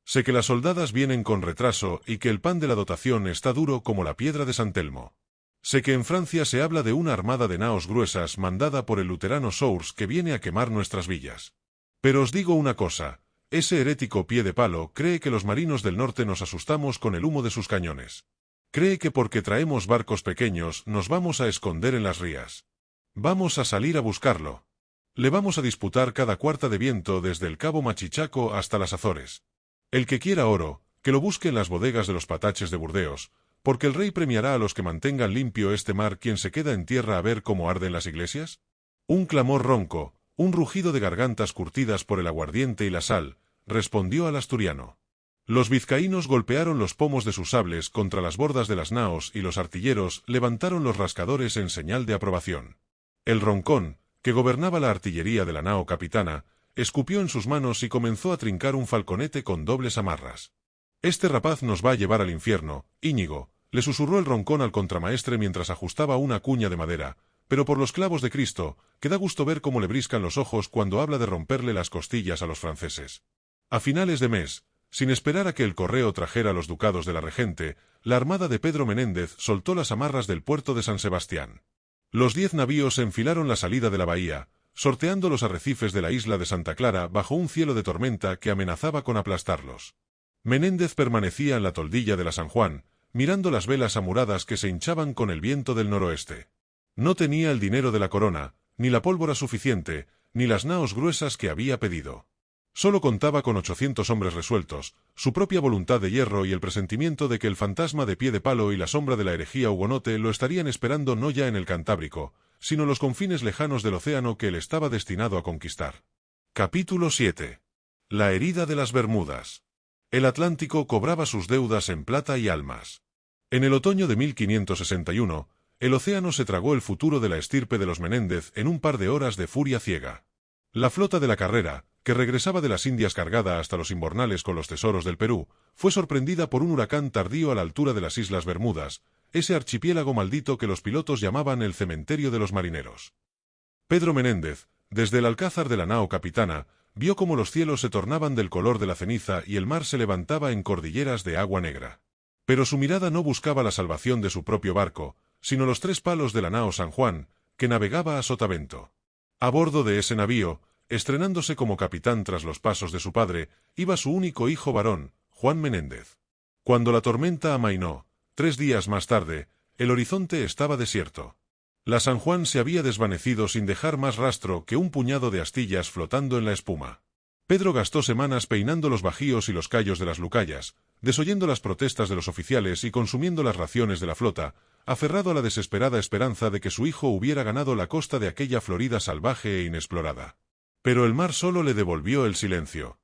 «Sé que las soldadas vienen con retraso y que el pan de la dotación está duro como la piedra de San Telmo. Sé que en Francia se habla de una armada de naos gruesas mandada por el luterano Sours que viene a quemar nuestras villas. Pero os digo una cosa, ese herético Piedepalo cree que los marinos del norte nos asustamos con el humo de sus cañones. Cree que porque traemos barcos pequeños nos vamos a esconder en las rías. Vamos a salir a buscarlo. Le vamos a disputar cada cuarta de viento desde el Cabo Machichaco hasta las Azores. El que quiera oro, que lo busque en las bodegas de los pataches de Burdeos, porque el rey premiará a los que mantengan limpio este mar. ¿Quién se queda en tierra a ver cómo arden las iglesias?» Un clamor ronco, un rugido de gargantas curtidas por el aguardiente y la sal, respondió al asturiano. Los vizcaínos golpearon los pomos de sus sables contra las bordas de las naos y los artilleros levantaron los rascadores en señal de aprobación. El roncón, que gobernaba la artillería de la nao capitana, escupió en sus manos y comenzó a trincar un falconete con dobles amarras. «Este rapaz nos va a llevar al infierno, Íñigo», le susurró el roncón al contramaestre mientras ajustaba una cuña de madera, «pero por los clavos de Cristo, que da gusto ver cómo le briscan los ojos cuando habla de romperle las costillas a los franceses». A finales de mes, sin esperar a que el correo trajera los ducados de la regente, la armada de Pedro Menéndez soltó las amarras del puerto de San Sebastián. Los 10 navíos enfilaron la salida de la bahía, sorteando los arrecifes de la isla de Santa Clara bajo un cielo de tormenta que amenazaba con aplastarlos. Menéndez permanecía en la toldilla de la San Juan, mirando las velas amuradas que se hinchaban con el viento del noroeste. No tenía el dinero de la corona, ni la pólvora suficiente, ni las naos gruesas que había pedido. Solo contaba con 800 hombres resueltos, su propia voluntad de hierro y el presentimiento de que el fantasma de Piedepalo y la sombra de la herejía hugonote lo estarían esperando no ya en el Cantábrico, sino los confines lejanos del océano que él estaba destinado a conquistar. Capítulo 7. La herida de las Bermudas. El Atlántico cobraba sus deudas en plata y almas. En el otoño de 1561, el océano se tragó el futuro de la estirpe de los Menéndez en un par de horas de furia ciega. La flota de la Carrera, que regresaba de las Indias cargada hasta los Imbornales con los tesoros del Perú, fue sorprendida por un huracán tardío a la altura de las Islas Bermudas, ese archipiélago maldito que los pilotos llamaban el cementerio de los marineros. Pedro Menéndez, desde el alcázar de la nao capitana, vio cómo los cielos se tornaban del color de la ceniza y el mar se levantaba en cordilleras de agua negra. Pero su mirada no buscaba la salvación de su propio barco, sino los 3 palos de la nao San Juan, que navegaba a sotavento. A bordo de ese navío, estrenándose como capitán tras los pasos de su padre, iba su único hijo varón, Juan Menéndez. Cuando la tormenta amainó, 3 días más tarde, el horizonte estaba desierto. La San Juan se había desvanecido sin dejar más rastro que un puñado de astillas flotando en la espuma. Pedro gastó semanas peinando los bajíos y los cayos de las Lucayas, desoyendo las protestas de los oficiales y consumiendo las raciones de la flota, aferrado a la desesperada esperanza de que su hijo hubiera ganado la costa de aquella Florida salvaje e inexplorada. Pero el mar solo le devolvió el silencio.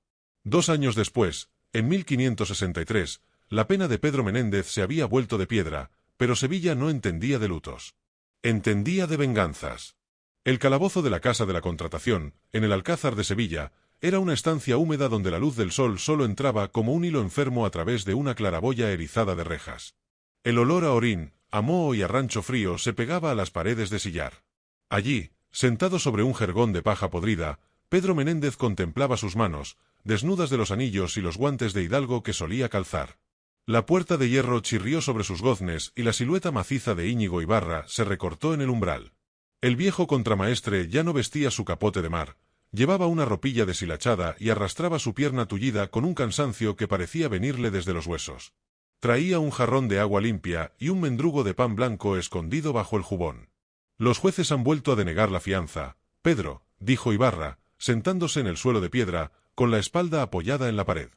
2 años después, en 1563, la pena de Pedro Menéndez se había vuelto de piedra, pero Sevilla no entendía de lutos. Entendía de venganzas. El calabozo de la Casa de la Contratación, en el Alcázar de Sevilla, Era una estancia húmeda donde la luz del sol solo entraba como un hilo enfermo a través de una claraboya erizada de rejas. El olor a orín, a moho y a rancho frío se pegaba a las paredes de sillar. Allí, sentado sobre un jergón de paja podrida, Pedro Menéndez contemplaba sus manos, desnudas de los anillos y los guantes de hidalgo que solía calzar. La puerta de hierro chirrió sobre sus goznes y la silueta maciza de Íñigo Ibarra se recortó en el umbral. El viejo contramaestre ya no vestía su capote de mar, llevaba una ropilla deshilachada y arrastraba su pierna tullida con un cansancio que parecía venirle desde los huesos. Traía un jarrón de agua limpia y un mendrugo de pan blanco escondido bajo el jubón. Los jueces han vuelto a denegar la fianza, Pedro, dijo Ibarra, sentándose en el suelo de piedra, con la espalda apoyada en la pared.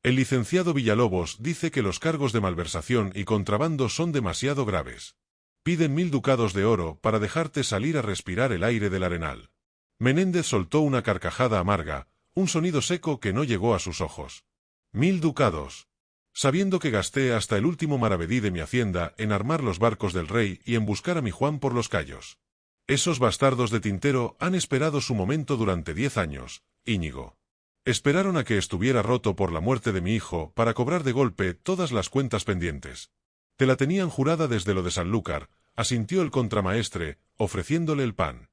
El licenciado Villalobos dice que los cargos de malversación y contrabando son demasiado graves. Piden 1000 ducados de oro para dejarte salir a respirar el aire del Arenal. Menéndez soltó una carcajada amarga, un sonido seco que no llegó a sus ojos. 1000 ducados. Sabiendo que gasté hasta el último maravedí de mi hacienda en armar los barcos del rey y en buscar a mi Juan por los Cayos. Esos bastardos de Tintero han esperado su momento durante 10 años, Íñigo. Esperaron a que estuviera roto por la muerte de mi hijo para cobrar de golpe todas las cuentas pendientes. Te la tenían jurada desde lo de Sanlúcar, asintió el contramaestre, ofreciéndole el pan.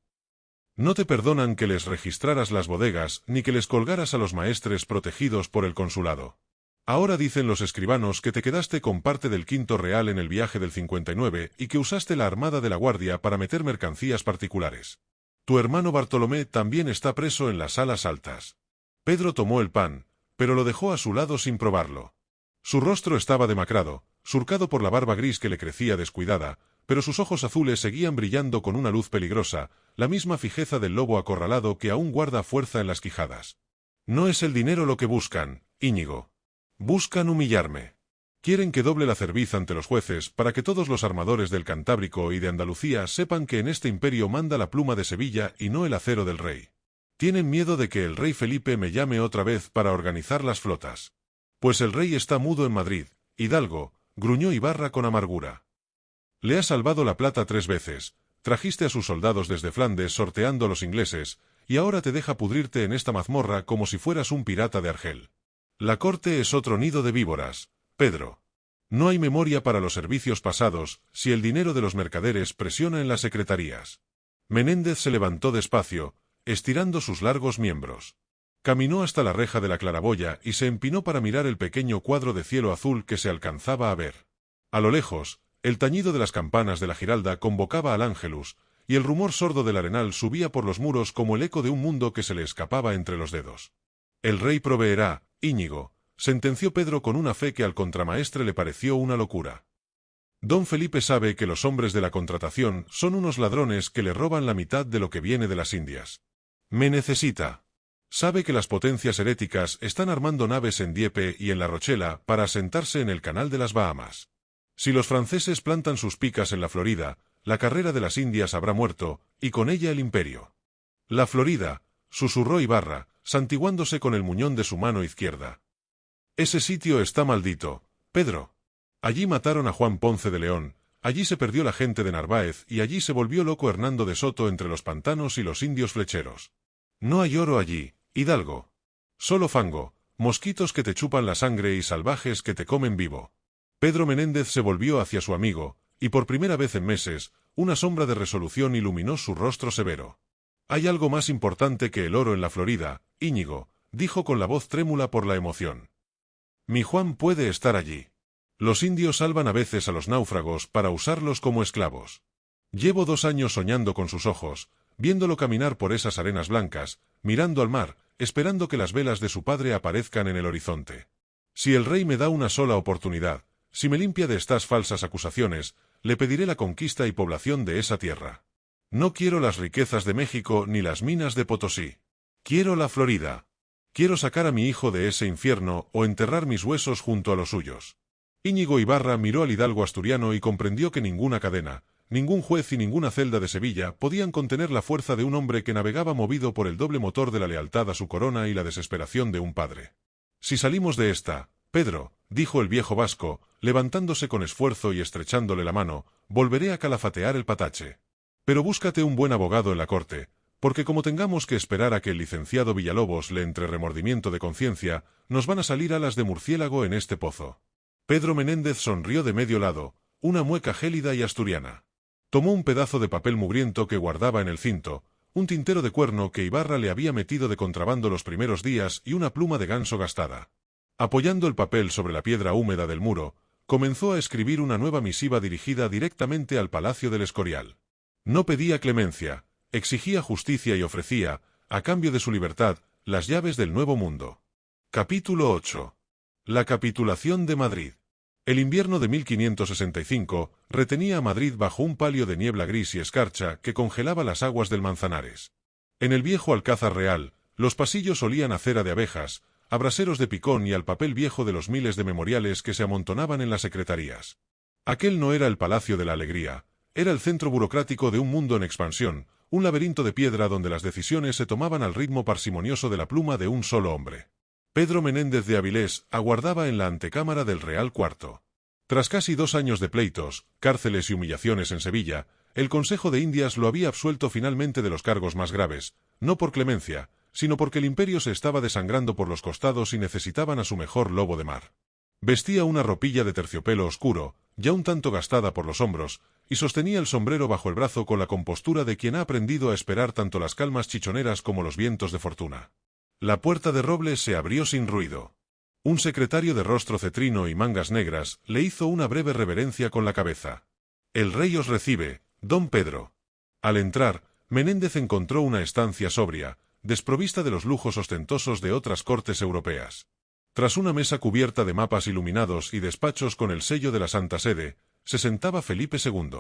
No te perdonan que les registraras las bodegas ni que les colgaras a los maestres protegidos por el consulado. Ahora dicen los escribanos que te quedaste con parte del quinto real en el viaje del 59 y que usaste la armada de la guardia para meter mercancías particulares. Tu hermano Bartolomé también está preso en las salas altas. Pedro tomó el pan, pero lo dejó a su lado sin probarlo. Su rostro estaba demacrado, surcado por la barba gris que le crecía descuidada, pero sus ojos azules seguían brillando con una luz peligrosa, la misma fijeza del lobo acorralado que aún guarda fuerza en las quijadas. No es el dinero lo que buscan, Íñigo. Buscan humillarme. Quieren que doble la cerviz ante los jueces para que todos los armadores del Cantábrico y de Andalucía sepan que en este imperio manda la pluma de Sevilla y no el acero del rey. Tienen miedo de que el rey Felipe me llame otra vez para organizar las flotas. Pues el rey está mudo en Madrid, Hidalgo, gruñó Ibarra con amargura. Le has salvado la plata 3 veces, trajiste a sus soldados desde Flandes sorteando a los ingleses, y ahora te deja pudrirte en esta mazmorra como si fueras un pirata de Argel. La corte es otro nido de víboras, Pedro. No hay memoria para los servicios pasados si el dinero de los mercaderes presiona en las secretarías. Menéndez se levantó despacio, estirando sus largos miembros. Caminó hasta la reja de la claraboya y se empinó para mirar el pequeño cuadro de cielo azul que se alcanzaba a ver. A lo lejos, el tañido de las campanas de la Giralda convocaba al Ángelus, y el rumor sordo del Arenal subía por los muros como el eco de un mundo que se le escapaba entre los dedos. El rey proveerá, Íñigo, sentenció Pedro con una fe que al contramaestre le pareció una locura. Don Felipe sabe que los hombres de la contratación son unos ladrones que le roban la mitad de lo que viene de las Indias. Me necesita. Sabe que las potencias heréticas están armando naves en Dieppe y en La Rochela para asentarse en el canal de las Bahamas. Si los franceses plantan sus picas en la Florida, la carrera de las Indias habrá muerto, y con ella el imperio. La Florida, susurró Ibarra, santiguándose con el muñón de su mano izquierda. Ese sitio está maldito, Pedro. Allí mataron a Juan Ponce de León, allí se perdió la gente de Narváez y allí se volvió loco Hernando de Soto entre los pantanos y los indios flecheros. No hay oro allí, Hidalgo. Solo fango, mosquitos que te chupan la sangre y salvajes que te comen vivo. Pedro Menéndez se volvió hacia su amigo, y por primera vez en meses, una sombra de resolución iluminó su rostro severo. Hay algo más importante que el oro en la Florida, Íñigo, dijo con la voz trémula por la emoción. Mi Juan puede estar allí. Los indios salvan a veces a los náufragos para usarlos como esclavos. Llevo 2 años soñando con sus ojos, viéndolo caminar por esas arenas blancas, mirando al mar, esperando que las velas de su padre aparezcan en el horizonte. Si el rey me da una sola oportunidad, si me limpia de estas falsas acusaciones, le pediré la conquista y población de esa tierra. No quiero las riquezas de México ni las minas de Potosí. Quiero la Florida. Quiero sacar a mi hijo de ese infierno o enterrar mis huesos junto a los suyos. Íñigo Ibarra miró al hidalgo asturiano y comprendió que ninguna cadena, ningún juez y ninguna celda de Sevilla podían contener la fuerza de un hombre que navegaba movido por el doble motor de la lealtad a su corona y la desesperación de un padre. Si salimos de esta, Pedro, dijo el viejo vasco, levantándose con esfuerzo y estrechándole la mano, volveré a calafatear el patache. Pero búscate un buen abogado en la corte, porque como tengamos que esperar a que el licenciado Villalobos le entre remordimiento de conciencia, nos van a salir alas de murciélago en este pozo. Pedro Menéndez sonrió de medio lado, una mueca gélida y asturiana. Tomó un pedazo de papel mugriento que guardaba en el cinto, un tintero de cuerno que Ibarra le había metido de contrabando los primeros días y una pluma de ganso gastada. Apoyando el papel sobre la piedra húmeda del muro, comenzó a escribir una nueva misiva dirigida directamente al Palacio del Escorial. No pedía clemencia, exigía justicia y ofrecía, a cambio de su libertad, las llaves del nuevo mundo. Capítulo 8. La capitulación de Madrid. El invierno de 1565 retenía a Madrid bajo un palio de niebla gris y escarcha que congelaba las aguas del Manzanares. En el viejo Alcázar Real, los pasillos olían a cera de abejas, a braseros de picón y al papel viejo de los miles de memoriales que se amontonaban en las secretarías. Aquel no era el Palacio de la Alegría, era el centro burocrático de un mundo en expansión, un laberinto de piedra donde las decisiones se tomaban al ritmo parsimonioso de la pluma de un solo hombre. Pedro Menéndez de Avilés aguardaba en la antecámara del Real Cuarto. Tras casi 2 años de pleitos, cárceles y humillaciones en Sevilla, el Consejo de Indias lo había absuelto finalmente de los cargos más graves, no por clemencia, sino porque el imperio se estaba desangrando por los costados y necesitaban a su mejor lobo de mar. Vestía una ropilla de terciopelo oscuro, ya un tanto gastada por los hombros, y sostenía el sombrero bajo el brazo con la compostura de quien ha aprendido a esperar tanto las calmas chichoneras como los vientos de fortuna. La puerta de roble se abrió sin ruido. Un secretario de rostro cetrino y mangas negras le hizo una breve reverencia con la cabeza. «El rey os recibe, don Pedro». Al entrar, Menéndez encontró una estancia sobria, desprovista de los lujos ostentosos de otras cortes europeas. Tras una mesa cubierta de mapas iluminados y despachos con el sello de la Santa Sede, se sentaba Felipe II.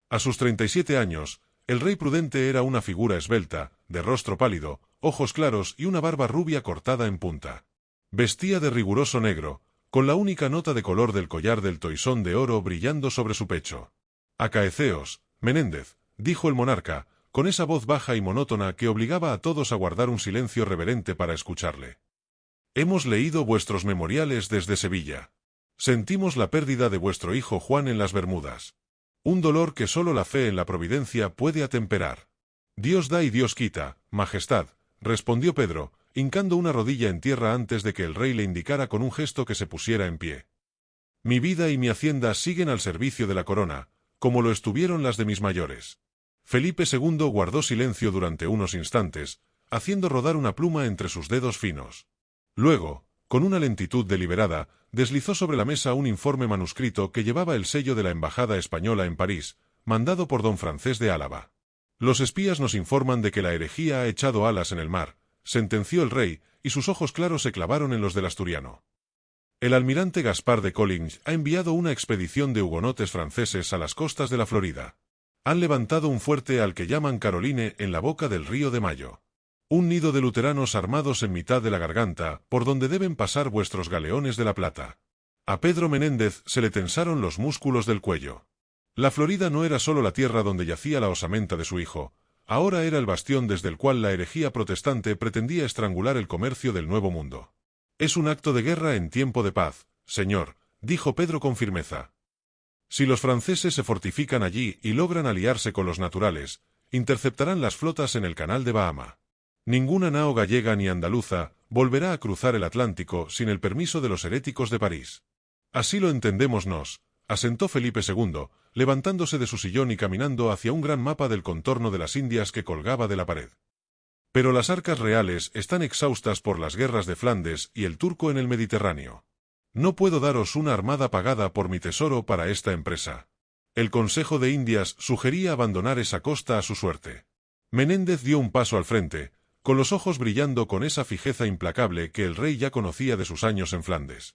A sus 37 años, el rey prudente era una figura esbelta, de rostro pálido, ojos claros y una barba rubia cortada en punta. Vestía de riguroso negro, con la única nota de color del collar del toisón de oro brillando sobre su pecho. «Acaeceos, Menéndez», dijo el monarca, con esa voz baja y monótona que obligaba a todos a guardar un silencio reverente para escucharle. «Hemos leído vuestros memoriales desde Sevilla. Sentimos la pérdida de vuestro hijo Juan en las Bermudas. Un dolor que sólo la fe en la providencia puede atemperar». «Dios da y Dios quita, Majestad», respondió Pedro, hincando una rodilla en tierra antes de que el rey le indicara con un gesto que se pusiera en pie. «Mi vida y mi hacienda siguen al servicio de la corona, como lo estuvieron las de mis mayores». Felipe II guardó silencio durante unos instantes, haciendo rodar una pluma entre sus dedos finos. Luego, con una lentitud deliberada, deslizó sobre la mesa un informe manuscrito que llevaba el sello de la Embajada Española en París, mandado por don Francés de Álava. «Los espías nos informan de que la herejía ha echado alas en el mar», sentenció el rey, y sus ojos claros se clavaron en los del asturiano. «El almirante Gaspar de Coligny ha enviado una expedición de hugonotes franceses a las costas de la Florida. Han levantado un fuerte al que llaman Caroline en la boca del río de Mayo. Un nido de luteranos armados en mitad de la garganta, por donde deben pasar vuestros galeones de la plata». A Pedro Menéndez se le tensaron los músculos del cuello. La Florida no era solo la tierra donde yacía la osamenta de su hijo, ahora era el bastión desde el cual la herejía protestante pretendía estrangular el comercio del Nuevo Mundo. «Es un acto de guerra en tiempo de paz, señor», dijo Pedro con firmeza. «Si los franceses se fortifican allí y logran aliarse con los naturales, interceptarán las flotas en el canal de Bahama. Ninguna nao gallega ni andaluza volverá a cruzar el Atlántico sin el permiso de los heréticos de París». «Así lo entendemos nos», asentó Felipe II, levantándose de su sillón y caminando hacia un gran mapa del contorno de las Indias que colgaba de la pared. «Pero las arcas reales están exhaustas por las guerras de Flandes y el turco en el Mediterráneo. No puedo daros una armada pagada por mi tesoro para esta empresa». El Consejo de Indias sugería abandonar esa costa a su suerte. Menéndez dio un paso al frente, con los ojos brillando con esa fijeza implacable que el rey ya conocía de sus años en Flandes.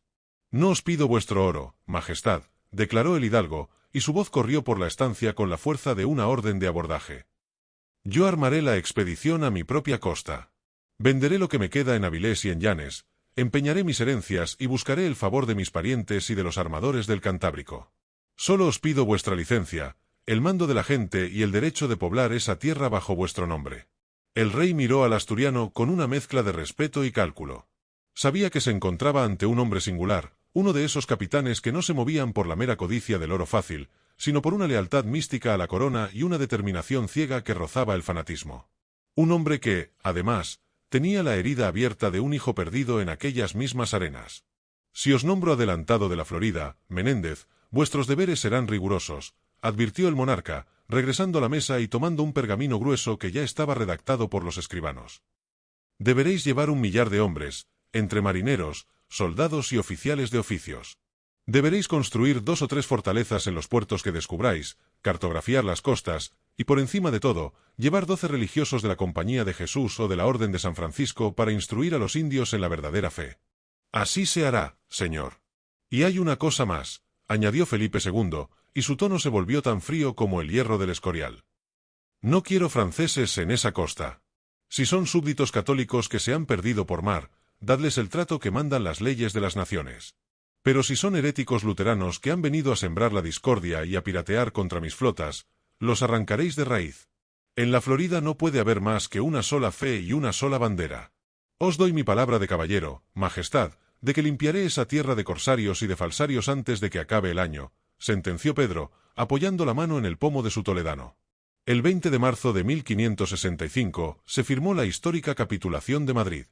«No os pido vuestro oro, Majestad», declaró el hidalgo, y su voz corrió por la estancia con la fuerza de una orden de abordaje. «Yo armaré la expedición a mi propia costa. Venderé lo que me queda en Avilés y en Llanes, empeñaré mis herencias y buscaré el favor de mis parientes y de los armadores del Cantábrico. Solo os pido vuestra licencia, el mando de la gente y el derecho de poblar esa tierra bajo vuestro nombre». El rey miró al asturiano con una mezcla de respeto y cálculo. Sabía que se encontraba ante un hombre singular, uno de esos capitanes que no se movían por la mera codicia del oro fácil, sino por una lealtad mística a la corona y una determinación ciega que rozaba el fanatismo. Un hombre que, además, tenía la herida abierta de un hijo perdido en aquellas mismas arenas. Si os nombro adelantado de la Florida, Menéndez, vuestros deberes serán rigurosos, advirtió el monarca, regresando a la mesa y tomando un pergamino grueso que ya estaba redactado por los escribanos. Deberéis llevar 1 millar de hombres, entre marineros, soldados y oficiales de oficios. Deberéis construir 2 o 3 fortalezas en los puertos que descubráis, cartografiar las costas, y por encima de todo, llevar 12 religiosos de la Compañía de Jesús o de la Orden de San Francisco para instruir a los indios en la verdadera fe. Así se hará, señor. Y hay una cosa más, añadió Felipe II, y su tono se volvió tan frío como el hierro del Escorial. No quiero franceses en esa costa. Si son súbditos católicos que se han perdido por mar, dadles el trato que mandan las leyes de las naciones. Pero si son heréticos luteranos que han venido a sembrar la discordia y a piratear contra mis flotas, los arrancaréis de raíz. En la Florida no puede haber más que una sola fe y una sola bandera. Os doy mi palabra de caballero, majestad, de que limpiaré esa tierra de corsarios y de falsarios antes de que acabe el año, sentenció Pedro, apoyando la mano en el pomo de su toledano. El 20 de marzo de 1565 se firmó la histórica capitulación de Madrid.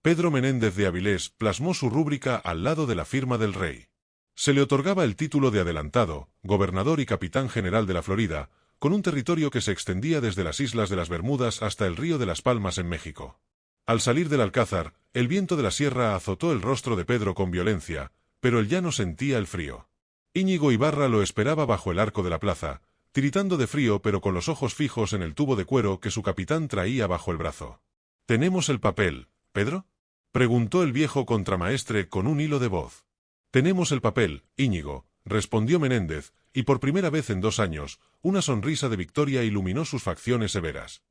Pedro Menéndez de Avilés plasmó su rúbrica al lado de la firma del rey. Se le otorgaba el título de adelantado, gobernador y capitán general de la Florida, con un territorio que se extendía desde las islas de las Bermudas hasta el río de las Palmas en México. Al salir del Alcázar, el viento de la sierra azotó el rostro de Pedro con violencia, pero él ya no sentía el frío. Íñigo Ibarra lo esperaba bajo el arco de la plaza, tiritando de frío pero con los ojos fijos en el tubo de cuero que su capitán traía bajo el brazo. «¿Tenemos el papel, Pedro?», preguntó el viejo contramaestre con un hilo de voz. «Tenemos el papel, Íñigo», respondió Menéndez, y por primera vez en 2 años, una sonrisa de victoria iluminó sus facciones severas.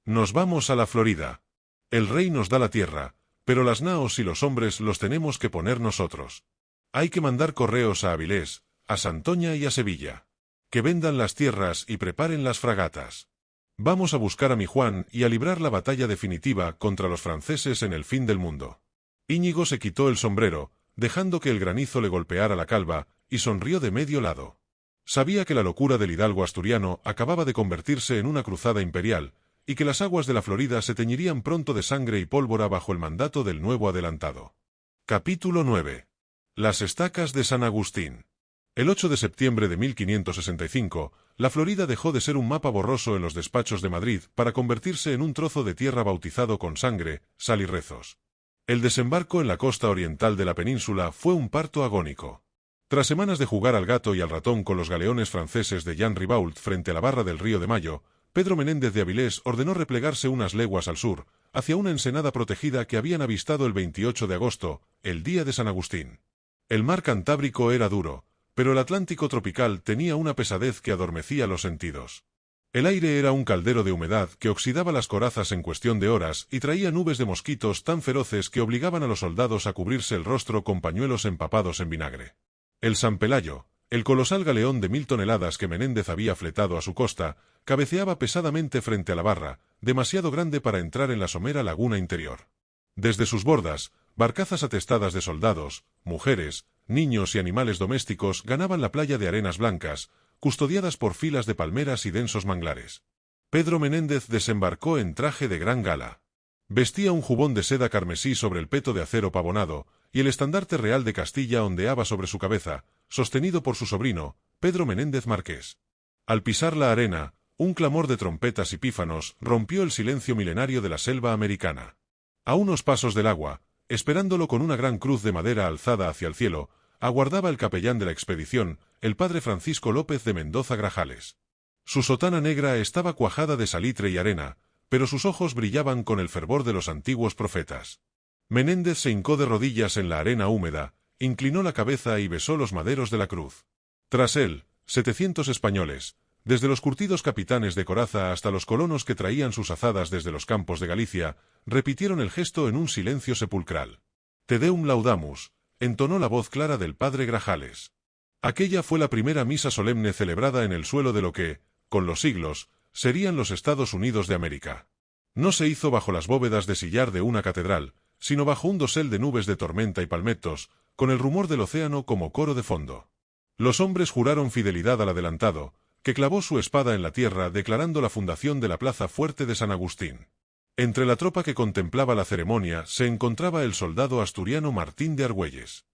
«Nos vamos a la Florida. El rey nos da la tierra, pero las naos y los hombres los tenemos que poner nosotros. Hay que mandar correos a Avilés, a Santoña y a Sevilla. Que vendan las tierras y preparen las fragatas. Vamos a buscar a mi Juan y a librar la batalla definitiva contra los franceses en el fin del mundo». Íñigo se quitó el sombrero, dejando que el granizo le golpeara la calva, y sonrió de medio lado. Sabía que la locura del hidalgo asturiano acababa de convertirse en una cruzada imperial, y que las aguas de la Florida se teñirían pronto de sangre y pólvora bajo el mandato del nuevo adelantado. Capítulo 9. Las estacas de San Agustín. El 8 de septiembre de 1565, la Florida dejó de ser un mapa borroso en los despachos de Madrid para convertirse en un trozo de tierra bautizado con sangre, sal y rezos. El desembarco en la costa oriental de la península fue un parto agónico. Tras semanas de jugar al gato y al ratón con los galeones franceses de Jean Ribault frente a la barra del Río de Mayo, Pedro Menéndez de Avilés ordenó replegarse unas leguas al sur, hacia una ensenada protegida que habían avistado el 28 de agosto, el día de San Agustín. El mar Cantábrico era duro, pero el Atlántico tropical tenía una pesadez que adormecía los sentidos. El aire era un caldero de humedad que oxidaba las corazas en cuestión de horas y traía nubes de mosquitos tan feroces que obligaban a los soldados a cubrirse el rostro con pañuelos empapados en vinagre. El San Pelayo, el colosal galeón de 1000 toneladas que Menéndez había fletado a su costa, cabeceaba pesadamente frente a la barra, demasiado grande para entrar en la somera laguna interior. Desde sus bordas, barcazas atestadas de soldados, mujeres, niños y animales domésticos ganaban la playa de arenas blancas, custodiadas por filas de palmeras y densos manglares. Pedro Menéndez desembarcó en traje de gran gala. Vestía un jubón de seda carmesí sobre el peto de acero pavonado, y el estandarte real de Castilla ondeaba sobre su cabeza, sostenido por su sobrino, Pedro Menéndez Marqués. Al pisar la arena, un clamor de trompetas y pífanos rompió el silencio milenario de la selva americana. A unos pasos del agua, esperándolo con una gran cruz de madera alzada hacia el cielo, aguardaba el capellán de la expedición, el padre Francisco López de Mendoza Grajales. Su sotana negra estaba cuajada de salitre y arena, pero sus ojos brillaban con el fervor de los antiguos profetas. Menéndez se hincó de rodillas en la arena húmeda, inclinó la cabeza y besó los maderos de la cruz. Tras él, 700 españoles, desde los curtidos capitanes de coraza hasta los colonos que traían sus azadas desde los campos de Galicia, repitieron el gesto en un silencio sepulcral. Te Deum laudamus, entonó la voz clara del padre Grajales. Aquella fue la primera misa solemne celebrada en el suelo de lo que, con los siglos, serían los Estados Unidos de América. No se hizo bajo las bóvedas de sillar de una catedral, sino bajo un dosel de nubes de tormenta y palmettos, con el rumor del océano como coro de fondo. Los hombres juraron fidelidad al adelantado, que clavó su espada en la tierra declarando la fundación de la plaza fuerte de San Agustín. Entre la tropa que contemplaba la ceremonia se encontraba el soldado asturiano Martín de Argüelles.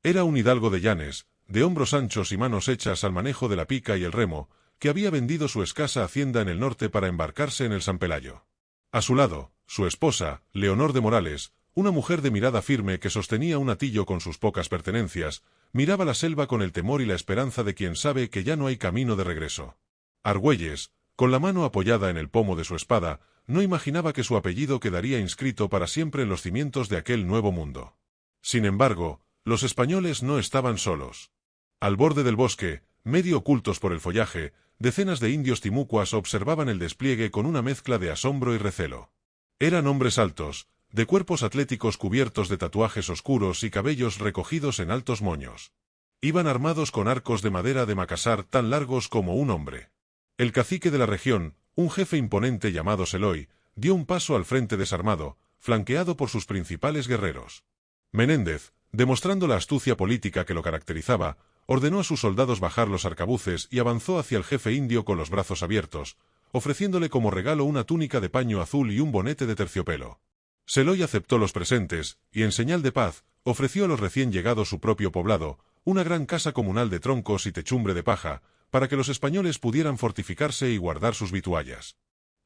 Era un hidalgo de llanes, de hombros anchos y manos hechas al manejo de la pica y el remo, que había vendido su escasa hacienda en el norte para embarcarse en el San Pelayo. A su lado, su esposa, Leonor de Morales, una mujer de mirada firme que sostenía un hatillo con sus pocas pertenencias, miraba la selva con el temor y la esperanza de quien sabe que ya no hay camino de regreso. Argüelles, con la mano apoyada en el pomo de su espada, no imaginaba que su apellido quedaría inscrito para siempre en los cimientos de aquel nuevo mundo. Sin embargo, los españoles no estaban solos. Al borde del bosque, medio ocultos por el follaje, decenas de indios timucuas observaban el despliegue con una mezcla de asombro y recelo. Eran hombres altos, de cuerpos atléticos cubiertos de tatuajes oscuros y cabellos recogidos en altos moños. Iban armados con arcos de madera de macassar tan largos como un hombre. El cacique de la región, un jefe imponente llamado Seloy, dio un paso al frente desarmado, flanqueado por sus principales guerreros. Menéndez, demostrando la astucia política que lo caracterizaba, ordenó a sus soldados bajar los arcabuces y avanzó hacia el jefe indio con los brazos abiertos, ofreciéndole como regalo una túnica de paño azul y un bonete de terciopelo. Seloy aceptó los presentes, y en señal de paz, ofreció a los recién llegados su propio poblado, una gran casa comunal de troncos y techumbre de paja, para que los españoles pudieran fortificarse y guardar sus vituallas.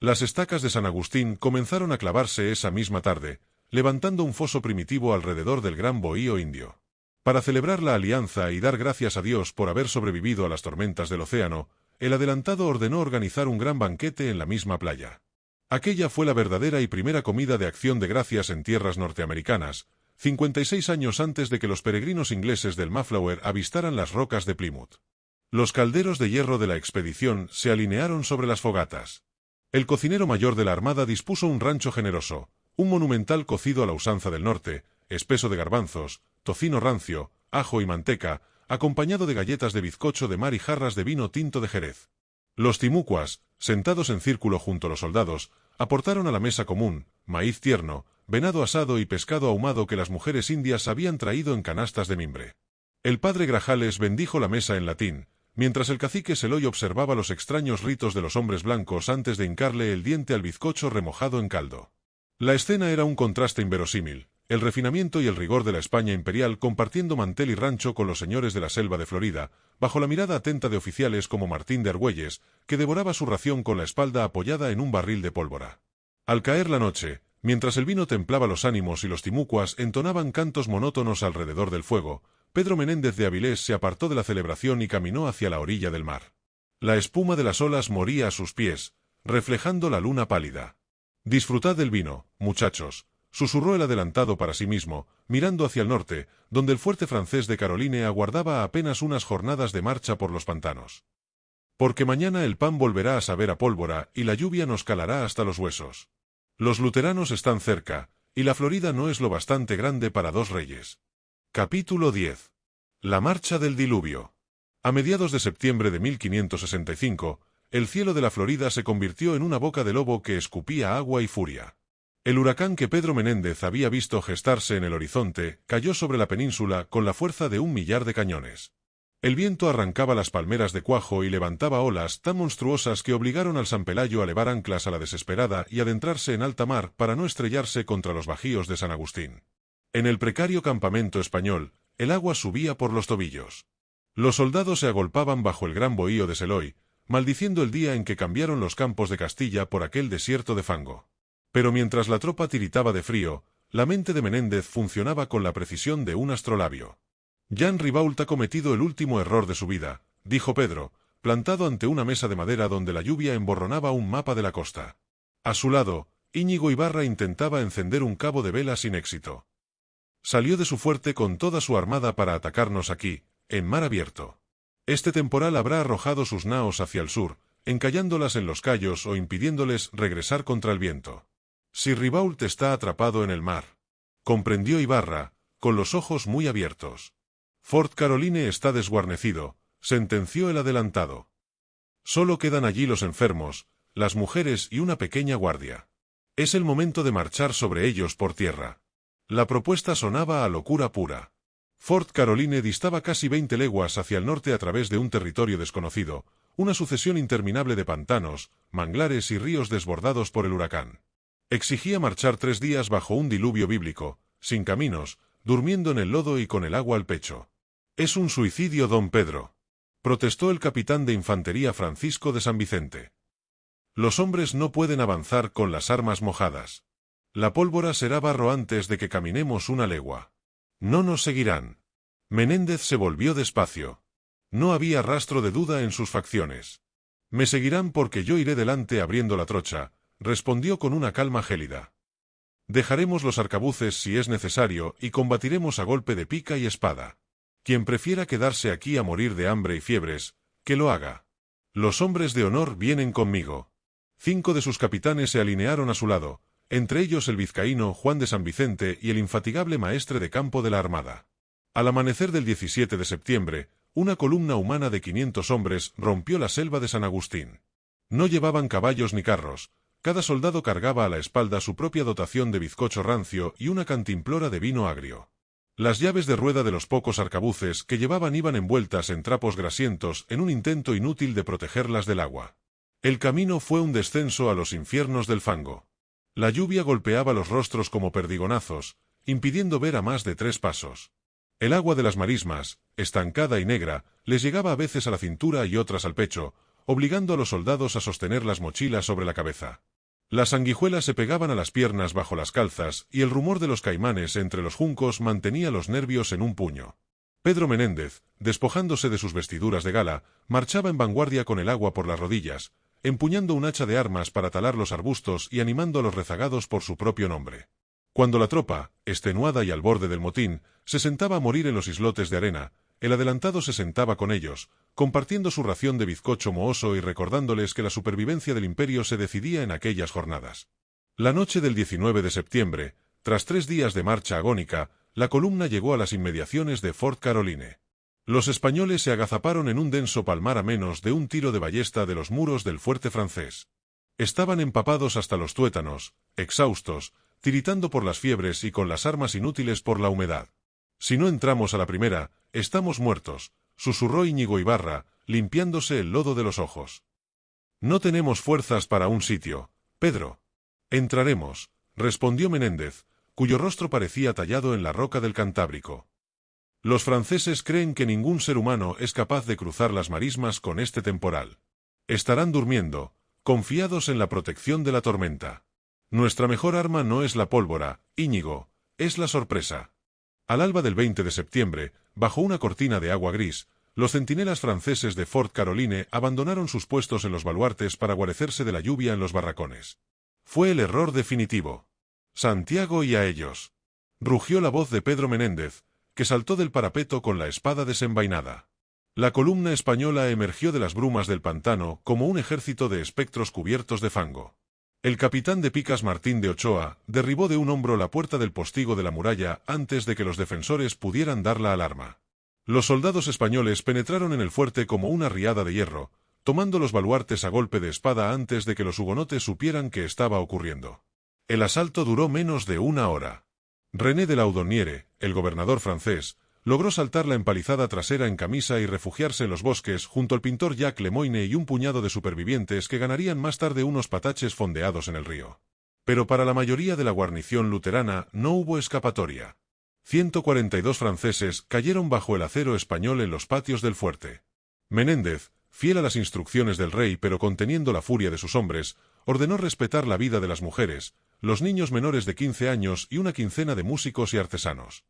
Las estacas de San Agustín comenzaron a clavarse esa misma tarde, levantando un foso primitivo alrededor del gran bohío indio. Para celebrar la alianza y dar gracias a Dios por haber sobrevivido a las tormentas del océano, el adelantado ordenó organizar un gran banquete en la misma playa. Aquella fue la verdadera y primera comida de acción de gracias en tierras norteamericanas, 56 años antes de que los peregrinos ingleses del Mayflower avistaran las rocas de Plymouth. Los calderos de hierro de la expedición se alinearon sobre las fogatas. El cocinero mayor de la armada dispuso un rancho generoso, un monumental cocido a la usanza del norte, espeso de garbanzos, tocino rancio, ajo y manteca, acompañado de galletas de bizcocho de mar y jarras de vino tinto de Jerez. Los timucuas, sentados en círculo junto a los soldados, aportaron a la mesa común maíz tierno, venado asado y pescado ahumado que las mujeres indias habían traído en canastas de mimbre. El padre Grajales bendijo la mesa en latín, mientras el cacique Seloy observaba los extraños ritos de los hombres blancos antes de hincarle el diente al bizcocho remojado en caldo. La escena era un contraste inverosímil, el refinamiento y el rigor de la España imperial compartiendo mantel y rancho con los señores de la selva de Florida, bajo la mirada atenta de oficiales como Martín de Argüelles, que devoraba su ración con la espalda apoyada en un barril de pólvora. Al caer la noche, mientras el vino templaba los ánimos y los timucuas entonaban cantos monótonos alrededor del fuego, Pedro Menéndez de Avilés se apartó de la celebración y caminó hacia la orilla del mar. La espuma de las olas moría a sus pies, reflejando la luna pálida. «Disfrutad del vino, muchachos», susurró el adelantado para sí mismo, mirando hacia el norte, donde el fuerte francés de Caroline aguardaba apenas unas jornadas de marcha por los pantanos. «Porque mañana el pan volverá a saber a pólvora y la lluvia nos calará hasta los huesos. Los luteranos están cerca, y la Florida no es lo bastante grande para dos reyes». Capítulo 10. La marcha del diluvio. A mediados de septiembre de 1565, el cielo de la Florida se convirtió en una boca de lobo que escupía agua y furia. El huracán que Pedro Menéndez había visto gestarse en el horizonte cayó sobre la península con la fuerza de 1 millar de cañones. El viento arrancaba las palmeras de cuajo y levantaba olas tan monstruosas que obligaron al San Pelayo a levar anclas a la desesperada y adentrarse en alta mar para no estrellarse contra los bajíos de San Agustín. En el precario campamento español, el agua subía por los tobillos. Los soldados se agolpaban bajo el gran bohío de Seloy, maldiciendo el día en que cambiaron los campos de Castilla por aquel desierto de fango. Pero mientras la tropa tiritaba de frío, la mente de Menéndez funcionaba con la precisión de un astrolabio. «Jean Ribault ha cometido el último error de su vida», dijo Pedro, plantado ante una mesa de madera donde la lluvia emborronaba un mapa de la costa. A su lado, Íñigo Ibarra intentaba encender un cabo de vela sin éxito. «Salió de su fuerte con toda su armada para atacarnos aquí, en mar abierto. Este temporal habrá arrojado sus naos hacia el sur, encallándolas en los cayos o impidiéndoles regresar contra el viento. Si Ribault está atrapado en el mar», comprendió Ibarra, con los ojos muy abiertos. «Fort Caroline está desguarnecido», sentenció el adelantado. «Solo quedan allí los enfermos, las mujeres y una pequeña guardia. Es el momento de marchar sobre ellos por tierra». La propuesta sonaba a locura pura. Fort Caroline distaba casi 20 leguas hacia el norte a través de un territorio desconocido, una sucesión interminable de pantanos, manglares y ríos desbordados por el huracán. Exigía marchar 3 días bajo un diluvio bíblico, sin caminos, durmiendo en el lodo y con el agua al pecho. «Es un suicidio, don Pedro», protestó el capitán de infantería Francisco de San Vicente. «Los hombres no pueden avanzar con las armas mojadas. La pólvora será barro antes de que caminemos una legua. No nos seguirán». Menéndez se volvió despacio. No había rastro de duda en sus facciones. «Me seguirán porque yo iré delante abriendo la trocha», respondió con una calma gélida. «Dejaremos los arcabuces si es necesario y combatiremos a golpe de pica y espada. Quien prefiera quedarse aquí a morir de hambre y fiebres, que lo haga. Los hombres de honor vienen conmigo». 5 de sus capitanes se alinearon a su lado, entre ellos el vizcaíno Juan de San Vicente y el infatigable maestre de campo de la Armada. Al amanecer del 17 de septiembre, una columna humana de 500 hombres rompió la selva de San Agustín. No llevaban caballos ni carros. Cada soldado cargaba a la espalda su propia dotación de bizcocho rancio y una cantimplora de vino agrio. Las llaves de rueda de los pocos arcabuces que llevaban iban envueltas en trapos grasientos en un intento inútil de protegerlas del agua. El camino fue un descenso a los infiernos del fango. La lluvia golpeaba los rostros como perdigonazos, impidiendo ver a más de 3 pasos. El agua de las marismas, estancada y negra, les llegaba a veces a la cintura y otras al pecho, obligando a los soldados a sostener las mochilas sobre la cabeza. Las sanguijuelas se pegaban a las piernas bajo las calzas y el rumor de los caimanes entre los juncos mantenía los nervios en un puño. Pedro Menéndez, despojándose de sus vestiduras de gala, marchaba en vanguardia con el agua por las rodillas, empuñando un hacha de armas para talar los arbustos y animando a los rezagados por su propio nombre. Cuando la tropa, extenuada y al borde del motín, se sentaba a morir en los islotes de arena, el adelantado se sentaba con ellos, compartiendo su ración de bizcocho mohoso y recordándoles que la supervivencia del imperio se decidía en aquellas jornadas. La noche del 19 de septiembre, tras 3 días de marcha agónica, la columna llegó a las inmediaciones de Fort Caroline. Los españoles se agazaparon en un denso palmar a menos de un tiro de ballesta de los muros del fuerte francés. Estaban empapados hasta los tuétanos, exhaustos, tiritando por las fiebres y con las armas inútiles por la humedad. «Si no entramos a la primera, estamos muertos», susurró Íñigo Ibarra, limpiándose el lodo de los ojos. «No tenemos fuerzas para un sitio, Pedro». «Entraremos», respondió Menéndez, cuyo rostro parecía tallado en la roca del Cantábrico. «Los franceses creen que ningún ser humano es capaz de cruzar las marismas con este temporal. Estarán durmiendo, confiados en la protección de la tormenta. Nuestra mejor arma no es la pólvora, Íñigo, es la sorpresa». Al alba del 20 de septiembre, bajo una cortina de agua gris, los centinelas franceses de Fort Caroline abandonaron sus puestos en los baluartes para guarecerse de la lluvia en los barracones. Fue el error definitivo. «Santiago y a ellos», rugió la voz de Pedro Menéndez, que saltó del parapeto con la espada desenvainada. La columna española emergió de las brumas del pantano como un ejército de espectros cubiertos de fango. El capitán de picas Martín de Ochoa derribó de un hombro la puerta del postigo de la muralla antes de que los defensores pudieran dar la alarma. Los soldados españoles penetraron en el fuerte como una riada de hierro, tomando los baluartes a golpe de espada antes de que los hugonotes supieran qué estaba ocurriendo. El asalto duró menos de 1 hora. René de Laudonnière, el gobernador francés, logró saltar la empalizada trasera en camisa y refugiarse en los bosques junto al pintor Jacques Lemoyne y un puñado de supervivientes que ganarían más tarde unos pataches fondeados en el río. Pero para la mayoría de la guarnición luterana no hubo escapatoria. 142 franceses cayeron bajo el acero español en los patios del fuerte. Menéndez, fiel a las instrucciones del rey pero conteniendo la furia de sus hombres, ordenó respetar la vida de las mujeres, los niños menores de 15 años y una quincena de músicos y artesanos.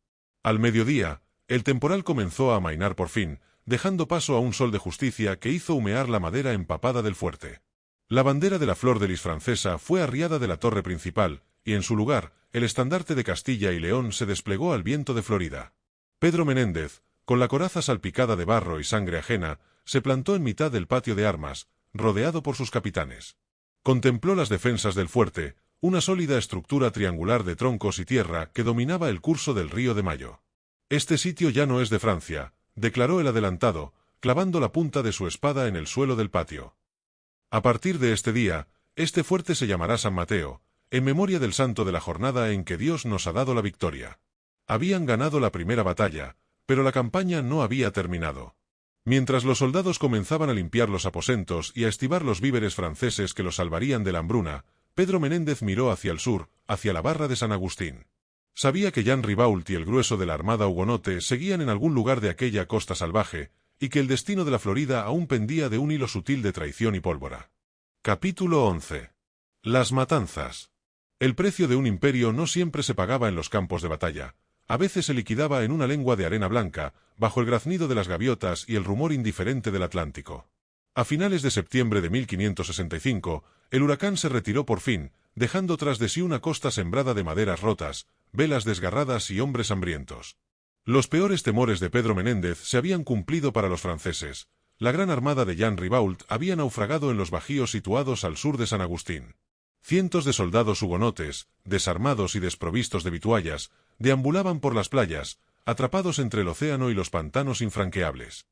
Al mediodía, el temporal comenzó a amainar por fin, dejando paso a un sol de justicia que hizo humear la madera empapada del fuerte. La bandera de la flor de lis francesa fue arriada de la torre principal, y en su lugar, el estandarte de Castilla y León se desplegó al viento de Florida. Pedro Menéndez, con la coraza salpicada de barro y sangre ajena, se plantó en mitad del patio de armas, rodeado por sus capitanes. Contempló las defensas del fuerte, una sólida estructura triangular de troncos y tierra que dominaba el curso del río de Mayo. «Este sitio ya no es de Francia», declaró el adelantado, clavando la punta de su espada en el suelo del patio. «A partir de este día, este fuerte se llamará San Mateo, en memoria del santo de la jornada en que Dios nos ha dado la victoria». Habían ganado la primera batalla, pero la campaña no había terminado. Mientras los soldados comenzaban a limpiar los aposentos y a estibar los víveres franceses que los salvarían de la hambruna, Pedro Menéndez miró hacia el sur, hacia la barra de San Agustín. Sabía que Jean Ribault y el grueso de la armada hugonote seguían en algún lugar de aquella costa salvaje, y que el destino de la Florida aún pendía de un hilo sutil de traición y pólvora. Capítulo 11. Las matanzas. El precio de un imperio no siempre se pagaba en los campos de batalla. A veces se liquidaba en una lengua de arena blanca, bajo el graznido de las gaviotas y el rumor indiferente del Atlántico. A finales de septiembre de 1565, el huracán se retiró por fin, dejando tras de sí una costa sembrada de maderas rotas, velas desgarradas y hombres hambrientos. Los peores temores de Pedro Menéndez se habían cumplido para los franceses. La gran armada de Jean Ribault había naufragado en los bajíos situados al sur de San Agustín. Cientos de soldados hugonotes, desarmados y desprovistos de vituallas, deambulaban por las playas, atrapados entre el océano y los pantanos infranqueables.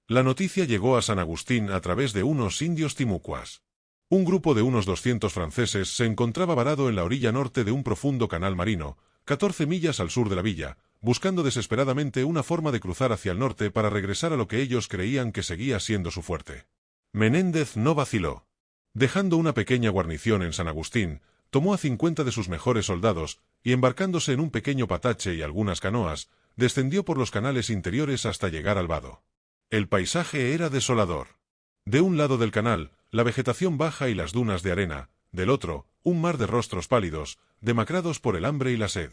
La noticia llegó a San Agustín a través de unos indios timucuas. Un grupo de unos 200 franceses se encontraba varado en la orilla norte de un profundo canal marino, 14 millas al sur de la villa, buscando desesperadamente una forma de cruzar hacia el norte para regresar a lo que ellos creían que seguía siendo su fuerte. Menéndez no vaciló. Dejando una pequeña guarnición en San Agustín, tomó a 50 de sus mejores soldados, y embarcándose en un pequeño patache y algunas canoas, descendió por los canales interiores hasta llegar al vado. El paisaje era desolador. De un lado del canal, la vegetación baja y las dunas de arena, del otro, un mar de rostros pálidos, demacrados por el hambre y la sed.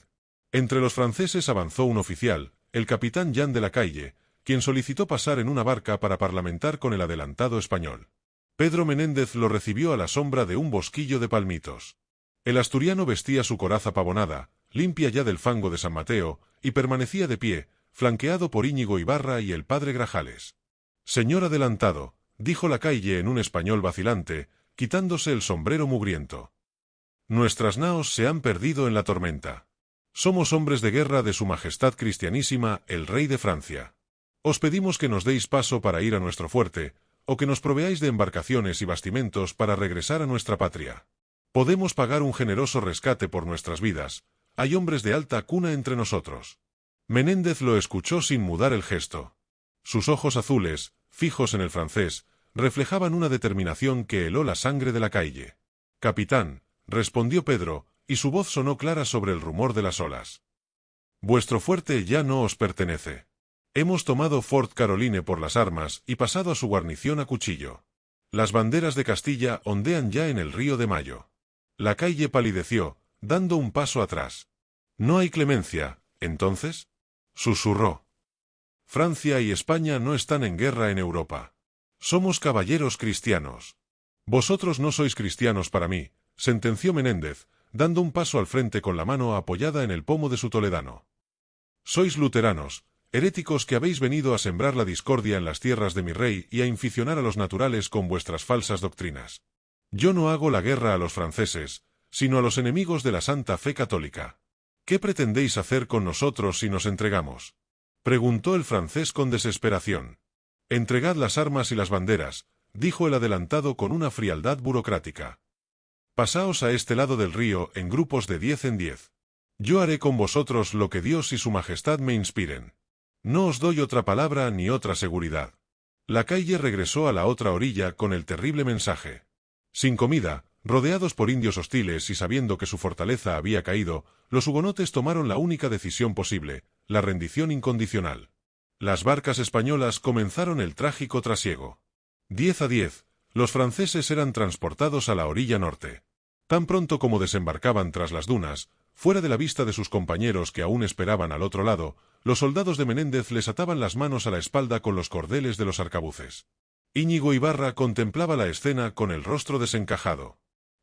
Entre los franceses avanzó un oficial, el capitán Jean de la Caille, quien solicitó pasar en una barca para parlamentar con el adelantado español. Pedro Menéndez lo recibió a la sombra de un bosquillo de palmitos. El asturiano vestía su coraza pavonada, limpia ya del fango de San Mateo, y permanecía de pie, flanqueado por Íñigo Ibarra y el padre Grajales. «Señor adelantado», dijo la Caille en un español vacilante, quitándose el sombrero mugriento. «Nuestras naos se han perdido en la tormenta. Somos hombres de guerra de su Majestad Cristianísima, el Rey de Francia. Os pedimos que nos deis paso para ir a nuestro fuerte, o que nos proveáis de embarcaciones y bastimentos para regresar a nuestra patria. Podemos pagar un generoso rescate por nuestras vidas, hay hombres de alta cuna entre nosotros». Menéndez lo escuchó sin mudar el gesto. Sus ojos azules, fijos en el francés, reflejaban una determinación que heló la sangre de la Caille. «Capitán», respondió Pedro, y su voz sonó clara sobre el rumor de las olas. «Vuestro fuerte ya no os pertenece. Hemos tomado Fort Caroline por las armas y pasado a su guarnición a cuchillo. Las banderas de Castilla ondean ya en el río de Mayo». La Caille palideció, dando un paso atrás. «¿No hay clemencia, entonces?», susurró. «Francia y España no están en guerra en Europa. Somos caballeros cristianos». «Vosotros no sois cristianos para mí», sentenció Menéndez, dando un paso al frente con la mano apoyada en el pomo de su toledano. «Sois luteranos, heréticos que habéis venido a sembrar la discordia en las tierras de mi rey y a inficionar a los naturales con vuestras falsas doctrinas. Yo no hago la guerra a los franceses, sino a los enemigos de la santa fe católica. ¿Qué pretendéis hacer con nosotros si nos entregamos?», preguntó el francés con desesperación. «Entregad las armas y las banderas», dijo el adelantado con una frialdad burocrática. «Pasaos a este lado del río en grupos de 10 en 10. Yo haré con vosotros lo que Dios y su Majestad me inspiren. No os doy otra palabra ni otra seguridad». La Caille regresó a la otra orilla con el terrible mensaje. Sin comida, rodeados por indios hostiles y sabiendo que su fortaleza había caído, los hugonotes tomaron la única decisión posible, la rendición incondicional. Las barcas españolas comenzaron el trágico trasiego. 10 a 10, los franceses eran transportados a la orilla norte. Tan pronto como desembarcaban tras las dunas, fuera de la vista de sus compañeros que aún esperaban al otro lado, los soldados de Menéndez les ataban las manos a la espalda con los cordeles de los arcabuces. Íñigo Ibarra contemplaba la escena con el rostro desencajado.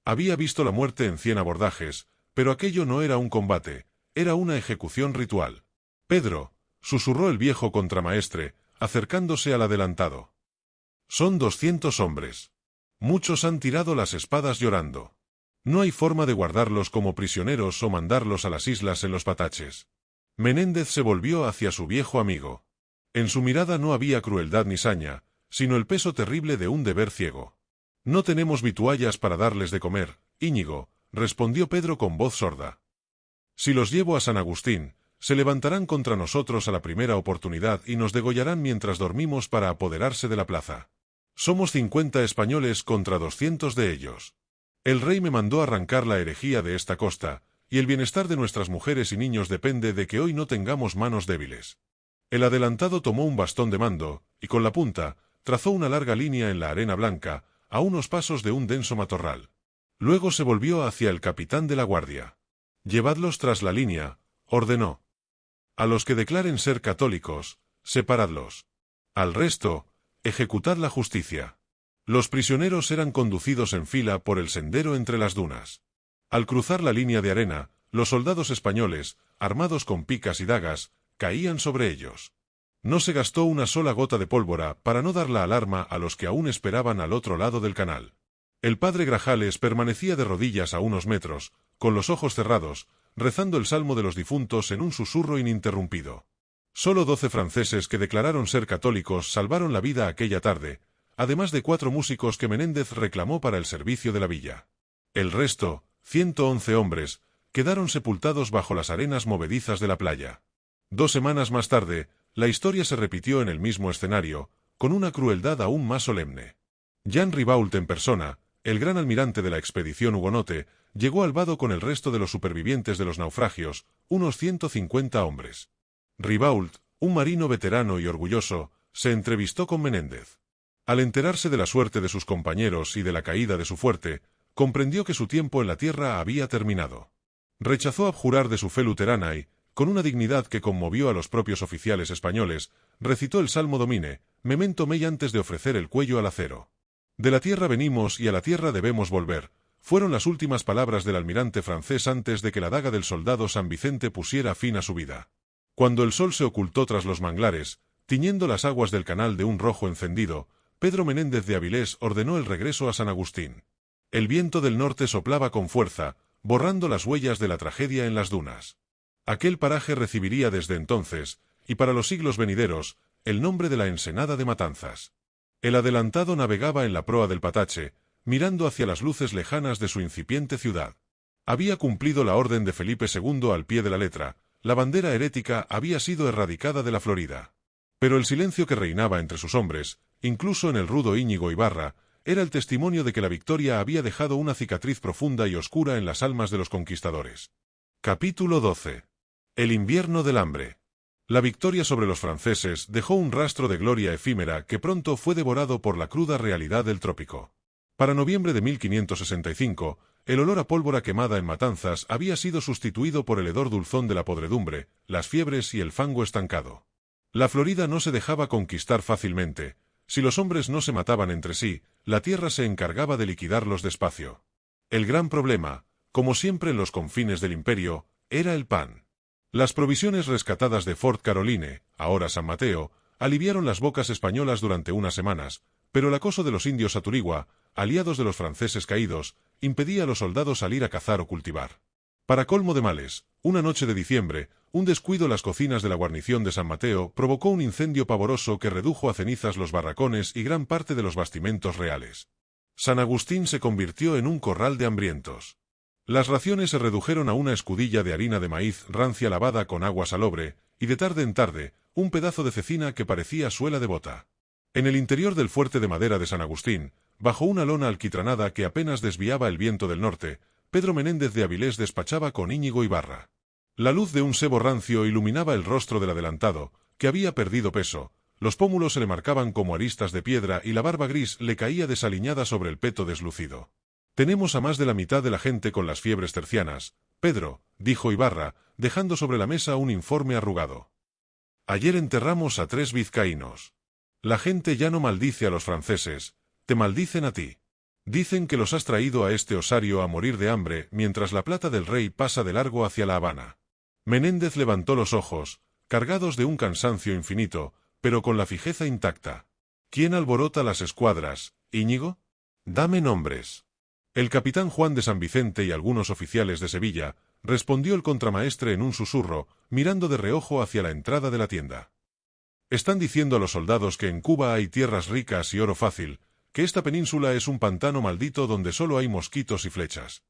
Había visto la muerte en 100 abordajes, pero aquello no era un combate, era una ejecución ritual. «Pedro», susurró el viejo contramaestre, acercándose al adelantado. «Son 200 hombres. Muchos han tirado las espadas llorando. No hay forma de guardarlos como prisioneros o mandarlos a las islas en los pataches». Menéndez se volvió hacia su viejo amigo. En su mirada no había crueldad ni saña, sino el peso terrible de un deber ciego. «No tenemos vituallas para darles de comer, Íñigo», respondió Pedro con voz sorda. «Si los llevo a San Agustín, se levantarán contra nosotros a la primera oportunidad y nos degollarán mientras dormimos para apoderarse de la plaza. Somos 50 españoles contra 200 de ellos. El rey me mandó arrancar la herejía de esta costa, y el bienestar de nuestras mujeres y niños depende de que hoy no tengamos manos débiles. El adelantado tomó un bastón de mando, y con la punta, trazó una larga línea en la arena blanca, a unos pasos de un denso matorral. Luego se volvió hacia el capitán de la guardia. «Llevadlos tras la línea», ordenó. «A los que declaren ser católicos, separadlos. Al resto, ejecutad la justicia». Los prisioneros eran conducidos en fila por el sendero entre las dunas. Al cruzar la línea de arena, los soldados españoles, armados con picas y dagas, caían sobre ellos. No se gastó una sola gota de pólvora para no dar la alarma a los que aún esperaban al otro lado del canal. El padre Grajales permanecía de rodillas a unos metros, con los ojos cerrados, rezando el salmo de los difuntos en un susurro ininterrumpido. Solo 12 franceses que declararon ser católicos salvaron la vida aquella tarde, además de 4 músicos que Menéndez reclamó para el servicio de la villa. El resto, 111 hombres, quedaron sepultados bajo las arenas movedizas de la playa. 2 semanas más tarde, la historia se repitió en el mismo escenario, con una crueldad aún más solemne. Jean Ribault en persona, el gran almirante de la expedición hugonote, llegó al vado con el resto de los supervivientes de los naufragios, unos 150 hombres. Ribault, un marino veterano y orgulloso, se entrevistó con Menéndez. Al enterarse de la suerte de sus compañeros y de la caída de su fuerte, comprendió que su tiempo en la tierra había terminado. Rechazó abjurar de su fe luterana y, con una dignidad que conmovió a los propios oficiales españoles, recitó el Salmo Domine, Memento Mei antes de ofrecer el cuello al acero. «De la tierra venimos y a la tierra debemos volver», fueron las últimas palabras del almirante francés antes de que la daga del soldado San Vicente pusiera fin a su vida. Cuando el sol se ocultó tras los manglares, tiñendo las aguas del canal de un rojo encendido, Pedro Menéndez de Avilés ordenó el regreso a San Agustín. El viento del norte soplaba con fuerza, borrando las huellas de la tragedia en las dunas. Aquel paraje recibiría desde entonces, y para los siglos venideros, el nombre de la Ensenada de Matanzas. El adelantado navegaba en la proa del Patache, mirando hacia las luces lejanas de su incipiente ciudad. Había cumplido la orden de Felipe II al pie de la letra, la bandera herética había sido erradicada de la Florida. Pero el silencio que reinaba entre sus hombres, incluso en el rudo Íñigo Ibarra, era el testimonio de que la victoria había dejado una cicatriz profunda y oscura en las almas de los conquistadores. Capítulo 12. El invierno del hambre. La victoria sobre los franceses dejó un rastro de gloria efímera que pronto fue devorado por la cruda realidad del trópico. Para noviembre de 1565, el olor a pólvora quemada en Matanzas había sido sustituido por el hedor dulzón de la podredumbre, las fiebres y el fango estancado. La Florida no se dejaba conquistar fácilmente. Si los hombres no se mataban entre sí, la tierra se encargaba de liquidarlos despacio. El gran problema, como siempre en los confines del imperio, era el pan. Las provisiones rescatadas de Fort Caroline, ahora San Mateo, aliviaron las bocas españolas durante unas semanas, pero el acoso de los indios Aturigua, aliados de los franceses caídos, impedía a los soldados salir a cazar o cultivar. Para colmo de males, una noche de diciembre, un descuido en las cocinas de la guarnición de San Mateo provocó un incendio pavoroso que redujo a cenizas los barracones y gran parte de los bastimentos reales. San Agustín se convirtió en un corral de hambrientos. Las raciones se redujeron a una escudilla de harina de maíz rancia lavada con agua salobre, y de tarde en tarde, un pedazo de cecina que parecía suela de bota. En el interior del fuerte de madera de San Agustín, bajo una lona alquitranada que apenas desviaba el viento del norte, Pedro Menéndez de Avilés despachaba con Íñigo Ibarra. La luz de un sebo rancio iluminaba el rostro del adelantado, que había perdido peso, los pómulos se le marcaban como aristas de piedra y la barba gris le caía desaliñada sobre el peto deslucido. «Tenemos a más de la mitad de la gente con las fiebres tercianas, Pedro», dijo Ibarra, dejando sobre la mesa un informe arrugado. «Ayer enterramos a 3 vizcaínos. La gente ya no maldice a los franceses, te maldicen a ti. Dicen que los has traído a este osario a morir de hambre mientras la plata del rey pasa de largo hacia La Habana». Menéndez levantó los ojos, cargados de un cansancio infinito, pero con la fijeza intacta. «¿Quién alborota las escuadras, Íñigo? Dame nombres». «El capitán Juan de San Vicente y algunos oficiales de Sevilla», respondió el contramaestre en un susurro, mirando de reojo hacia la entrada de la tienda. «Están diciendo a los soldados que en Cuba hay tierras ricas y oro fácil, que esta península es un pantano maldito donde solo hay mosquitos y flechas.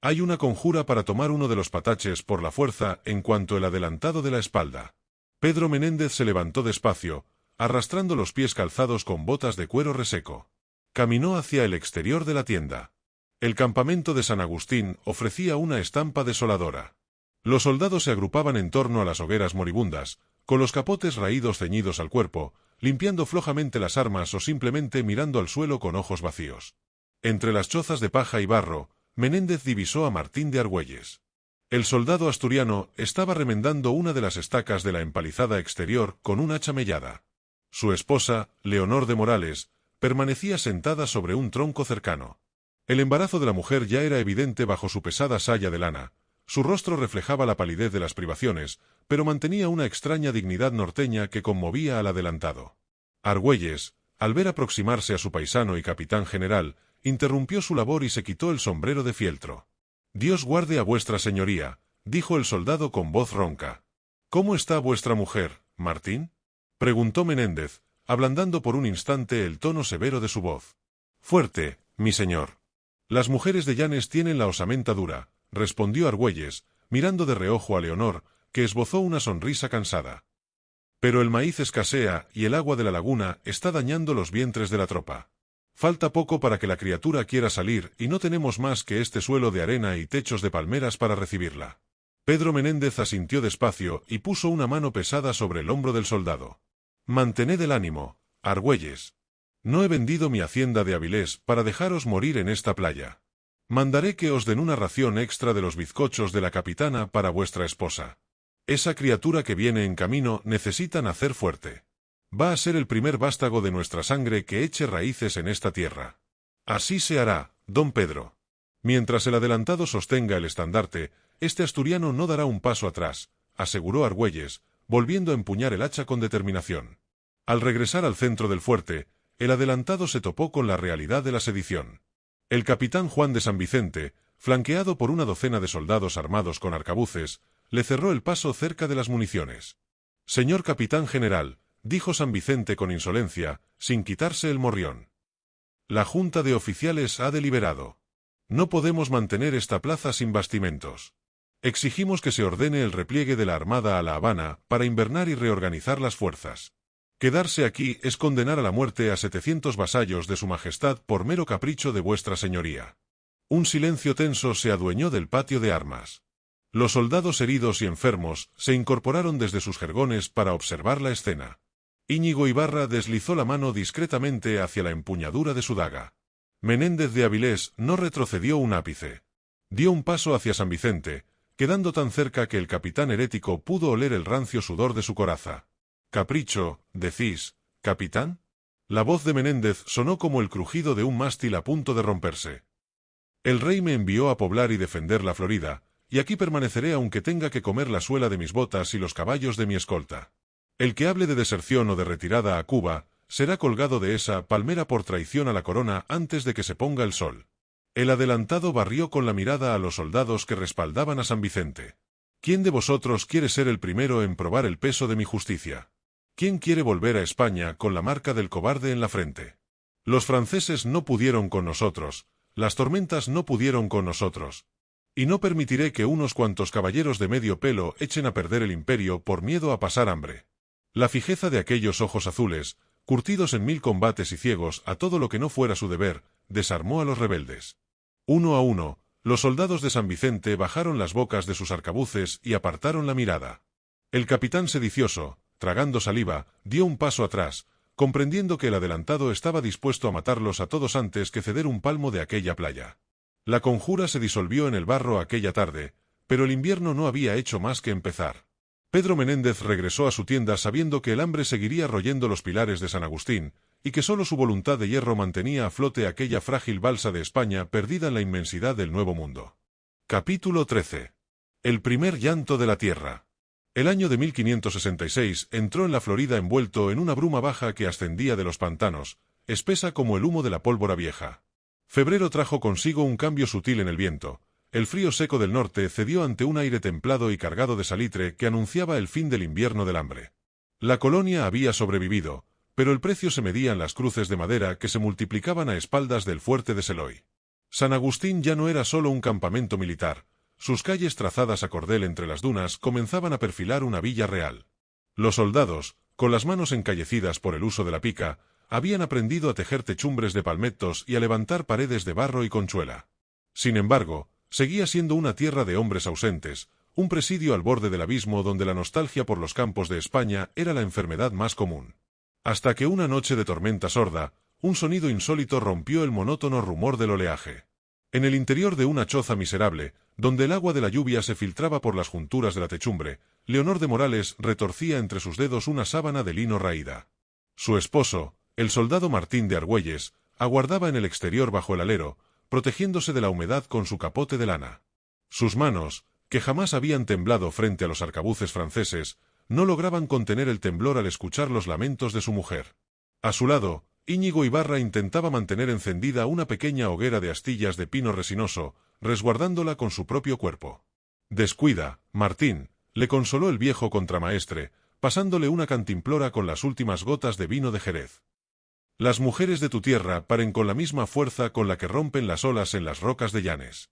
Hay una conjura para tomar uno de los pataches por la fuerza en cuanto el adelantado de la espalda». Pedro Menéndez se levantó despacio, arrastrando los pies calzados con botas de cuero reseco. Caminó hacia el exterior de la tienda. El campamento de San Agustín ofrecía una estampa desoladora. Los soldados se agrupaban en torno a las hogueras moribundas, con los capotes raídos ceñidos al cuerpo, limpiando flojamente las armas o simplemente mirando al suelo con ojos vacíos. Entre las chozas de paja y barro, Menéndez divisó a Martín de Argüelles. El soldado asturiano estaba remendando una de las estacas de la empalizada exterior con un hacha mellada. Su esposa, Leonor de Morales, permanecía sentada sobre un tronco cercano. El embarazo de la mujer ya era evidente bajo su pesada saya de lana. Su rostro reflejaba la palidez de las privaciones, pero mantenía una extraña dignidad norteña que conmovía al adelantado. Argüelles, al ver aproximarse a su paisano y capitán general, interrumpió su labor y se quitó el sombrero de fieltro. «Dios guarde a vuestra señoría», dijo el soldado con voz ronca. «¿Cómo está vuestra mujer, Martín?», preguntó Menéndez, ablandando por un instante el tono severo de su voz. «Fuerte, mi señor. Las mujeres de Llanes tienen la osamenta dura», respondió Argüelles, mirando de reojo a Leonor, que esbozó una sonrisa cansada. «Pero el maíz escasea y el agua de la laguna está dañando los vientres de la tropa. Falta poco para que la criatura quiera salir y no tenemos más que este suelo de arena y techos de palmeras para recibirla». Pedro Menéndez asintió despacio y puso una mano pesada sobre el hombro del soldado. «Mantened el ánimo, Argüelles. No he vendido mi hacienda de Avilés para dejaros morir en esta playa. Mandaré que os den una ración extra de los bizcochos de la capitana para vuestra esposa. Esa criatura que viene en camino necesita nacer fuerte. Va a ser el primer vástago de nuestra sangre que eche raíces en esta tierra. Así se hará, don Pedro. Mientras el adelantado sostenga el estandarte, este asturiano no dará un paso atrás», aseguró Argüelles, volviendo a empuñar el hacha con determinación. Al regresar al centro del fuerte, el adelantado se topó con la realidad de la sedición. El capitán Juan de San Vicente, flanqueado por una docena de soldados armados con arcabuces, le cerró el paso cerca de las municiones. «Señor capitán general», dijo San Vicente con insolencia, sin quitarse el morrión. «La junta de oficiales ha deliberado. No podemos mantener esta plaza sin bastimentos. Exigimos que se ordene el repliegue de la armada a La Habana para invernar y reorganizar las fuerzas. Quedarse aquí es condenar a la muerte a 700 vasallos de su majestad por mero capricho de vuestra señoría». Un silencio tenso se adueñó del patio de armas. Los soldados heridos y enfermos se incorporaron desde sus jergones para observar la escena. Íñigo Ibarra deslizó la mano discretamente hacia la empuñadura de su daga. Menéndez de Avilés no retrocedió un ápice. Dio un paso hacia San Vicente, quedando tan cerca que el capitán herético pudo oler el rancio sudor de su coraza. «¿Capricho, decís, capitán?». La voz de Menéndez sonó como el crujido de un mástil a punto de romperse. «El rey me envió a poblar y defender la Florida, y aquí permaneceré aunque tenga que comer la suela de mis botas y los caballos de mi escolta. El que hable de deserción o de retirada a Cuba, será colgado de esa palmera por traición a la corona antes de que se ponga el sol». El adelantado barrió con la mirada a los soldados que respaldaban a San Vicente. «¿Quién de vosotros quiere ser el primero en probar el peso de mi justicia? ¿Quién quiere volver a España con la marca del cobarde en la frente? Los franceses no pudieron con nosotros, las tormentas no pudieron con nosotros. Y no permitiré que unos cuantos caballeros de medio pelo echen a perder el imperio por miedo a pasar hambre». La fijeza de aquellos ojos azules, curtidos en 1000 combates y ciegos a todo lo que no fuera su deber, desarmó a los rebeldes. Uno a uno, los soldados de San Vicente bajaron las bocas de sus arcabuces y apartaron la mirada. El capitán sedicioso, tragando saliva, dio un paso atrás, comprendiendo que el adelantado estaba dispuesto a matarlos a todos antes que ceder un palmo de aquella playa. La conjura se disolvió en el barro aquella tarde, pero el invierno no había hecho más que empezar. Pedro Menéndez regresó a su tienda sabiendo que el hambre seguiría royendo los pilares de San Agustín, y que sólo su voluntad de hierro mantenía a flote aquella frágil balsa de España perdida en la inmensidad del Nuevo Mundo. Capítulo 13. El primer llanto de la tierra. El año de 1566 entró en la Florida envuelto en una bruma baja que ascendía de los pantanos, espesa como el humo de la pólvora vieja. Febrero trajo consigo un cambio sutil en el viento. El frío seco del norte cedió ante un aire templado y cargado de salitre que anunciaba el fin del invierno del hambre. La colonia había sobrevivido, pero el precio se medía en las cruces de madera que se multiplicaban a espaldas del fuerte de Seloy. San Agustín ya no era solo un campamento militar, sus calles trazadas a cordel entre las dunas comenzaban a perfilar una villa real. Los soldados, con las manos encallecidas por el uso de la pica, habían aprendido a tejer techumbres de palmetos y a levantar paredes de barro y conchuela. Sin embargo, seguía siendo una tierra de hombres ausentes, un presidio al borde del abismo donde la nostalgia por los campos de España era la enfermedad más común. Hasta que una noche de tormenta sorda, un sonido insólito rompió el monótono rumor del oleaje. En el interior de una choza miserable, donde el agua de la lluvia se filtraba por las junturas de la techumbre, Leonor de Morales retorcía entre sus dedos una sábana de lino raída. Su esposo, el soldado Martín de Argüelles, aguardaba en el exterior bajo el alero, protegiéndose de la humedad con su capote de lana. Sus manos, que jamás habían temblado frente a los arcabuces franceses, no lograban contener el temblor al escuchar los lamentos de su mujer. A su lado, Íñigo Ibarra intentaba mantener encendida una pequeña hoguera de astillas de pino resinoso, resguardándola con su propio cuerpo. «Descuida, Martín», le consoló el viejo contramaestre, pasándole una cantimplora con las últimas gotas de vino de Jerez. «Las mujeres de tu tierra paren con la misma fuerza con la que rompen las olas en las rocas de Llanes.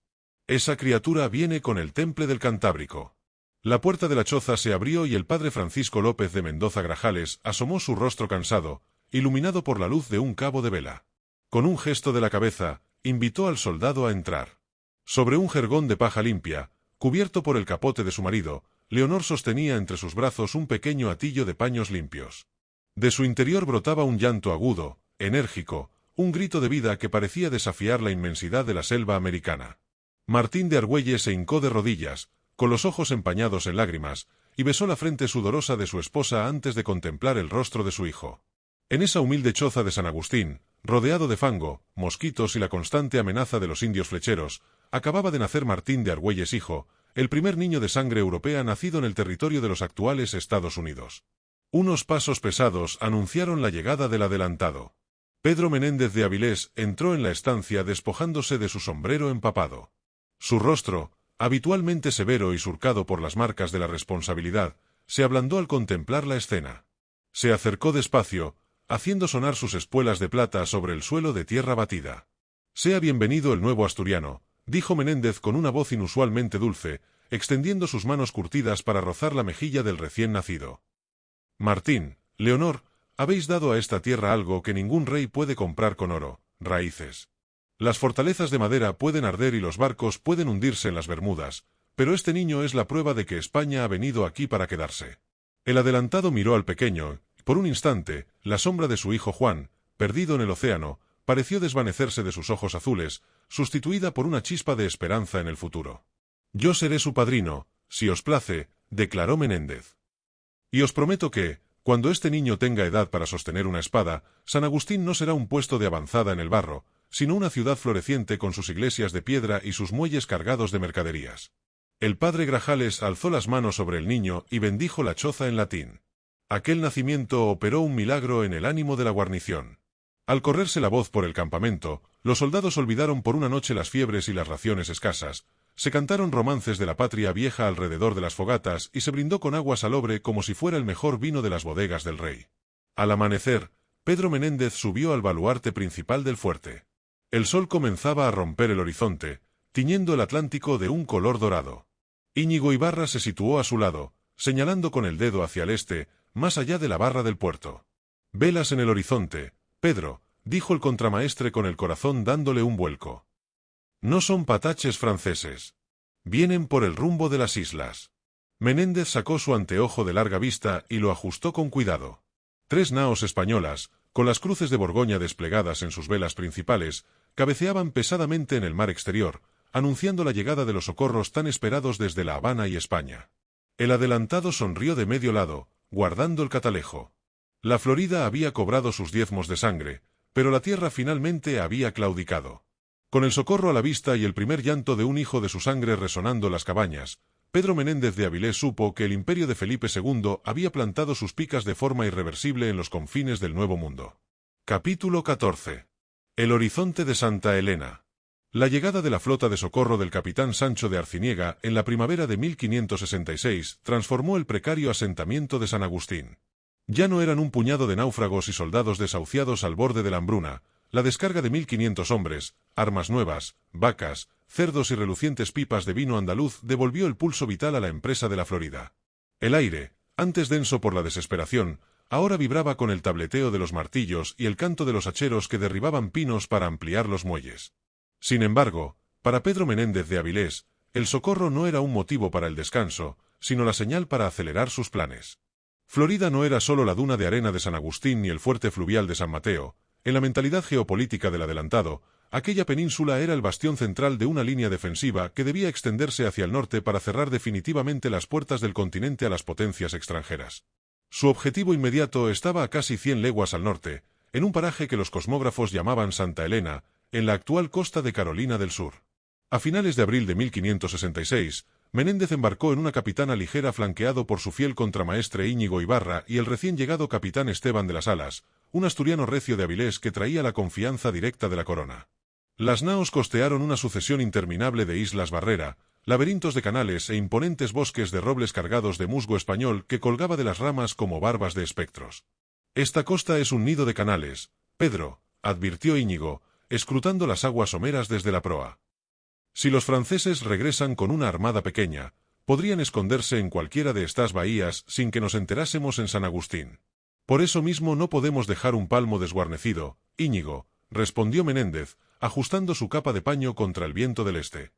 Esa criatura viene con el temple del Cantábrico». La puerta de la choza se abrió y el padre Francisco López de Mendoza Grajales asomó su rostro cansado, iluminado por la luz de un cabo de vela. Con un gesto de la cabeza, invitó al soldado a entrar. Sobre un jergón de paja limpia, cubierto por el capote de su marido, Leonor sostenía entre sus brazos un pequeño hatillo de paños limpios. De su interior brotaba un llanto agudo, enérgico, un grito de vida que parecía desafiar la inmensidad de la selva americana. Martín de Argüelles se hincó de rodillas, con los ojos empañados en lágrimas, y besó la frente sudorosa de su esposa antes de contemplar el rostro de su hijo. En esa humilde choza de San Agustín, rodeado de fango, mosquitos y la constante amenaza de los indios flecheros, acababa de nacer Martín de Argüelles hijo, el primer niño de sangre europea nacido en el territorio de los actuales Estados Unidos. Unos pasos pesados anunciaron la llegada del adelantado. Pedro Menéndez de Avilés entró en la estancia despojándose de su sombrero empapado. Su rostro, habitualmente severo y surcado por las marcas de la responsabilidad, se ablandó al contemplar la escena. Se acercó despacio, haciendo sonar sus espuelas de plata sobre el suelo de tierra batida. «Sea bienvenido el nuevo asturiano», dijo Menéndez con una voz inusualmente dulce, extendiendo sus manos curtidas para rozar la mejilla del recién nacido. «Martín, Leonor, habéis dado a esta tierra algo que ningún rey puede comprar con oro, raíces. Las fortalezas de madera pueden arder y los barcos pueden hundirse en las Bermudas, pero este niño es la prueba de que España ha venido aquí para quedarse». El adelantado miró al pequeño. Por un instante, la sombra de su hijo Juan, perdido en el océano, pareció desvanecerse de sus ojos azules, sustituida por una chispa de esperanza en el futuro. «Yo seré su padrino, si os place», declaró Menéndez. «Y os prometo que, cuando este niño tenga edad para sostener una espada, San Agustín no será un puesto de avanzada en el barro, sino una ciudad floreciente con sus iglesias de piedra y sus muelles cargados de mercaderías». El padre Grajales alzó las manos sobre el niño y bendijo la choza en latín. Aquel nacimiento operó un milagro en el ánimo de la guarnición. Al correrse la voz por el campamento, los soldados olvidaron por una noche las fiebres y las raciones escasas, se cantaron romances de la patria vieja alrededor de las fogatas y se brindó con agua salobre como si fuera el mejor vino de las bodegas del rey. Al amanecer, Pedro Menéndez subió al baluarte principal del fuerte. El sol comenzaba a romper el horizonte, tiñendo el Atlántico de un color dorado. Íñigo Ibarra se situó a su lado, señalando con el dedo hacia el este, más allá de la barra del puerto. «Velas en el horizonte, Pedro», dijo el contramaestre con el corazón dándole un vuelco. «No son pataches franceses. Vienen por el rumbo de las islas». Menéndez sacó su anteojo de larga vista y lo ajustó con cuidado. 3 naos españolas, con las cruces de Borgoña desplegadas en sus velas principales, cabeceaban pesadamente en el mar exterior, anunciando la llegada de los socorros tan esperados desde La Habana y España. El adelantado sonrió de medio lado, guardando el catalejo. La Florida había cobrado sus diezmos de sangre, pero la tierra finalmente había claudicado. Con el socorro a la vista y el primer llanto de un hijo de su sangre resonando las cabañas, Pedro Menéndez de Avilés supo que el imperio de Felipe II había plantado sus picas de forma irreversible en los confines del Nuevo Mundo. Capítulo 14. El horizonte de Santa Elena. La llegada de la flota de socorro del capitán Sancho de Arciniega en la primavera de 1566 transformó el precario asentamiento de San Agustín. Ya no eran un puñado de náufragos y soldados desahuciados al borde de la hambruna, la descarga de 1500 hombres, armas nuevas, vacas, cerdos y relucientes pipas de vino andaluz devolvió el pulso vital a la empresa de la Florida. El aire, antes denso por la desesperación, ahora vibraba con el tableteo de los martillos y el canto de los hacheros que derribaban pinos para ampliar los muelles. Sin embargo, Para Pedro Menéndez de Avilés, el socorro no era un motivo para el descanso, sino la señal para acelerar sus planes. Florida no era solo la duna de arena de San Agustín ni el fuerte fluvial de San Mateo. En la mentalidad geopolítica del adelantado, aquella península era el bastión central de una línea defensiva que debía extenderse hacia el norte para cerrar definitivamente las puertas del continente a las potencias extranjeras. Su objetivo inmediato estaba a casi 100 leguas al norte, en un paraje que los cosmógrafos llamaban Santa Elena, en la actual costa de Carolina del Sur. A finales de abril de 1566, Menéndez embarcó en una capitana ligera flanqueado por su fiel contramaestre Íñigo Ibarra y el recién llegado capitán Esteban de las Alas, un asturiano recio de Avilés que traía la confianza directa de la corona. Las naos costearon una sucesión interminable de islas barrera, laberintos de canales e imponentes bosques de robles cargados de musgo español que colgaba de las ramas como barbas de espectros. «Esta costa es un nido de canales, Pedro», advirtió Íñigo, escrutando las aguas someras desde la proa. «Si los franceses regresan con una armada pequeña, podrían esconderse en cualquiera de estas bahías sin que nos enterásemos en San Agustín. Por eso mismo no podemos dejar un palmo desguarnecido, Íñigo», respondió Menéndez, ajustando su capa de paño contra el viento del este.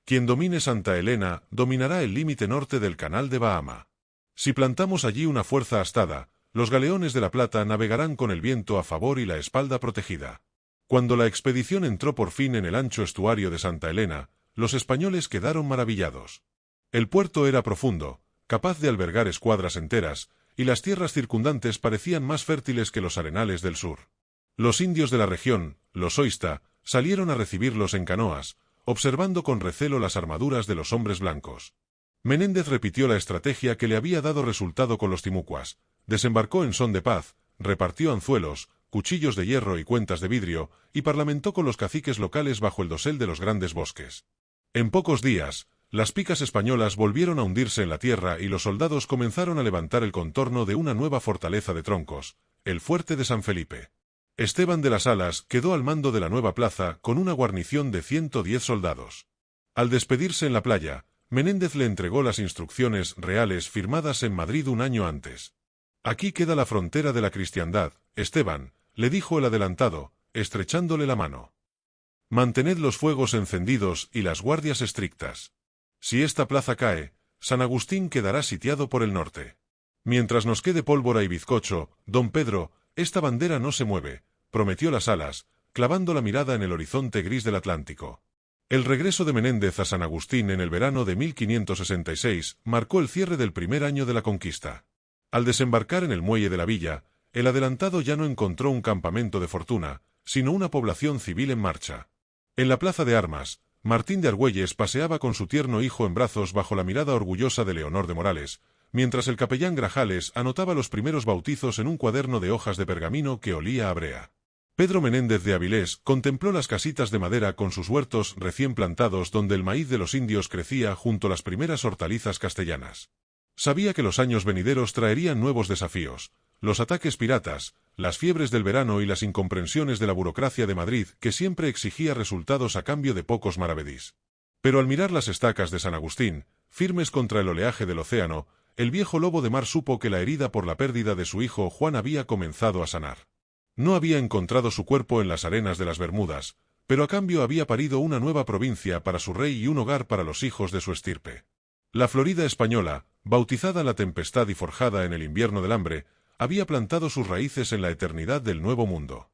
«Quien domine Santa Elena dominará el límite norte del canal de Bahama. Si plantamos allí una fuerza astada, los galeones de la Plata navegarán con el viento a favor y la espalda protegida». Cuando la expedición entró por fin en el ancho estuario de Santa Elena, los españoles quedaron maravillados. El puerto era profundo, capaz de albergar escuadras enteras, y las tierras circundantes parecían más fértiles que los arenales del sur. Los indios de la región, los Oista, salieron a recibirlos en canoas, observando con recelo las armaduras de los hombres blancos. Menéndez repitió la estrategia que le había dado resultado con los timucuas, desembarcó en son de paz, repartió anzuelos, cuchillos de hierro y cuentas de vidrio, y parlamentó con los caciques locales bajo el dosel de los grandes bosques. En pocos días, las picas españolas volvieron a hundirse en la tierra y los soldados comenzaron a levantar el contorno de una nueva fortaleza de troncos, el fuerte de San Felipe. Esteban de las Alas quedó al mando de la nueva plaza con una guarnición de 110 soldados. Al despedirse en la playa, Menéndez le entregó las instrucciones reales firmadas en Madrid un año antes. «Aquí queda la frontera de la cristiandad, Esteban», le dijo el adelantado, estrechándole la mano. «Mantened los fuegos encendidos y las guardias estrictas. Si esta plaza cae, San Agustín quedará sitiado por el norte. Mientras nos quede pólvora y bizcocho, don Pedro, esta bandera no se mueve», prometió las Alas, clavando la mirada en el horizonte gris del Atlántico. El regreso de Menéndez a San Agustín en el verano de 1566 marcó el cierre del primer año de la conquista. Al desembarcar en el muelle de la villa, el adelantado ya no encontró un campamento de fortuna, sino una población civil en marcha. En la plaza de armas, Martín de Argüelles paseaba con su tierno hijo en brazos bajo la mirada orgullosa de Leonor de Morales, mientras el capellán Grajales anotaba los primeros bautizos en un cuaderno de hojas de pergamino que olía a brea. Pedro Menéndez de Avilés contempló las casitas de madera con sus huertos recién plantados donde el maíz de los indios crecía junto a las primeras hortalizas castellanas. Sabía que los años venideros traerían nuevos desafíos, los ataques piratas, las fiebres del verano y las incomprensiones de la burocracia de Madrid que siempre exigía resultados a cambio de pocos maravedís. Pero al mirar las estacas de San Agustín, firmes contra el oleaje del océano, el viejo lobo de mar supo que la herida por la pérdida de su hijo Juan había comenzado a sanar. No había encontrado su cuerpo en las arenas de las Bermudas, pero a cambio había parido una nueva provincia para su rey y un hogar para los hijos de su estirpe. La Florida española, bautizada la tempestad y forjada en el invierno del hambre, había plantado sus raíces en la eternidad del Nuevo Mundo.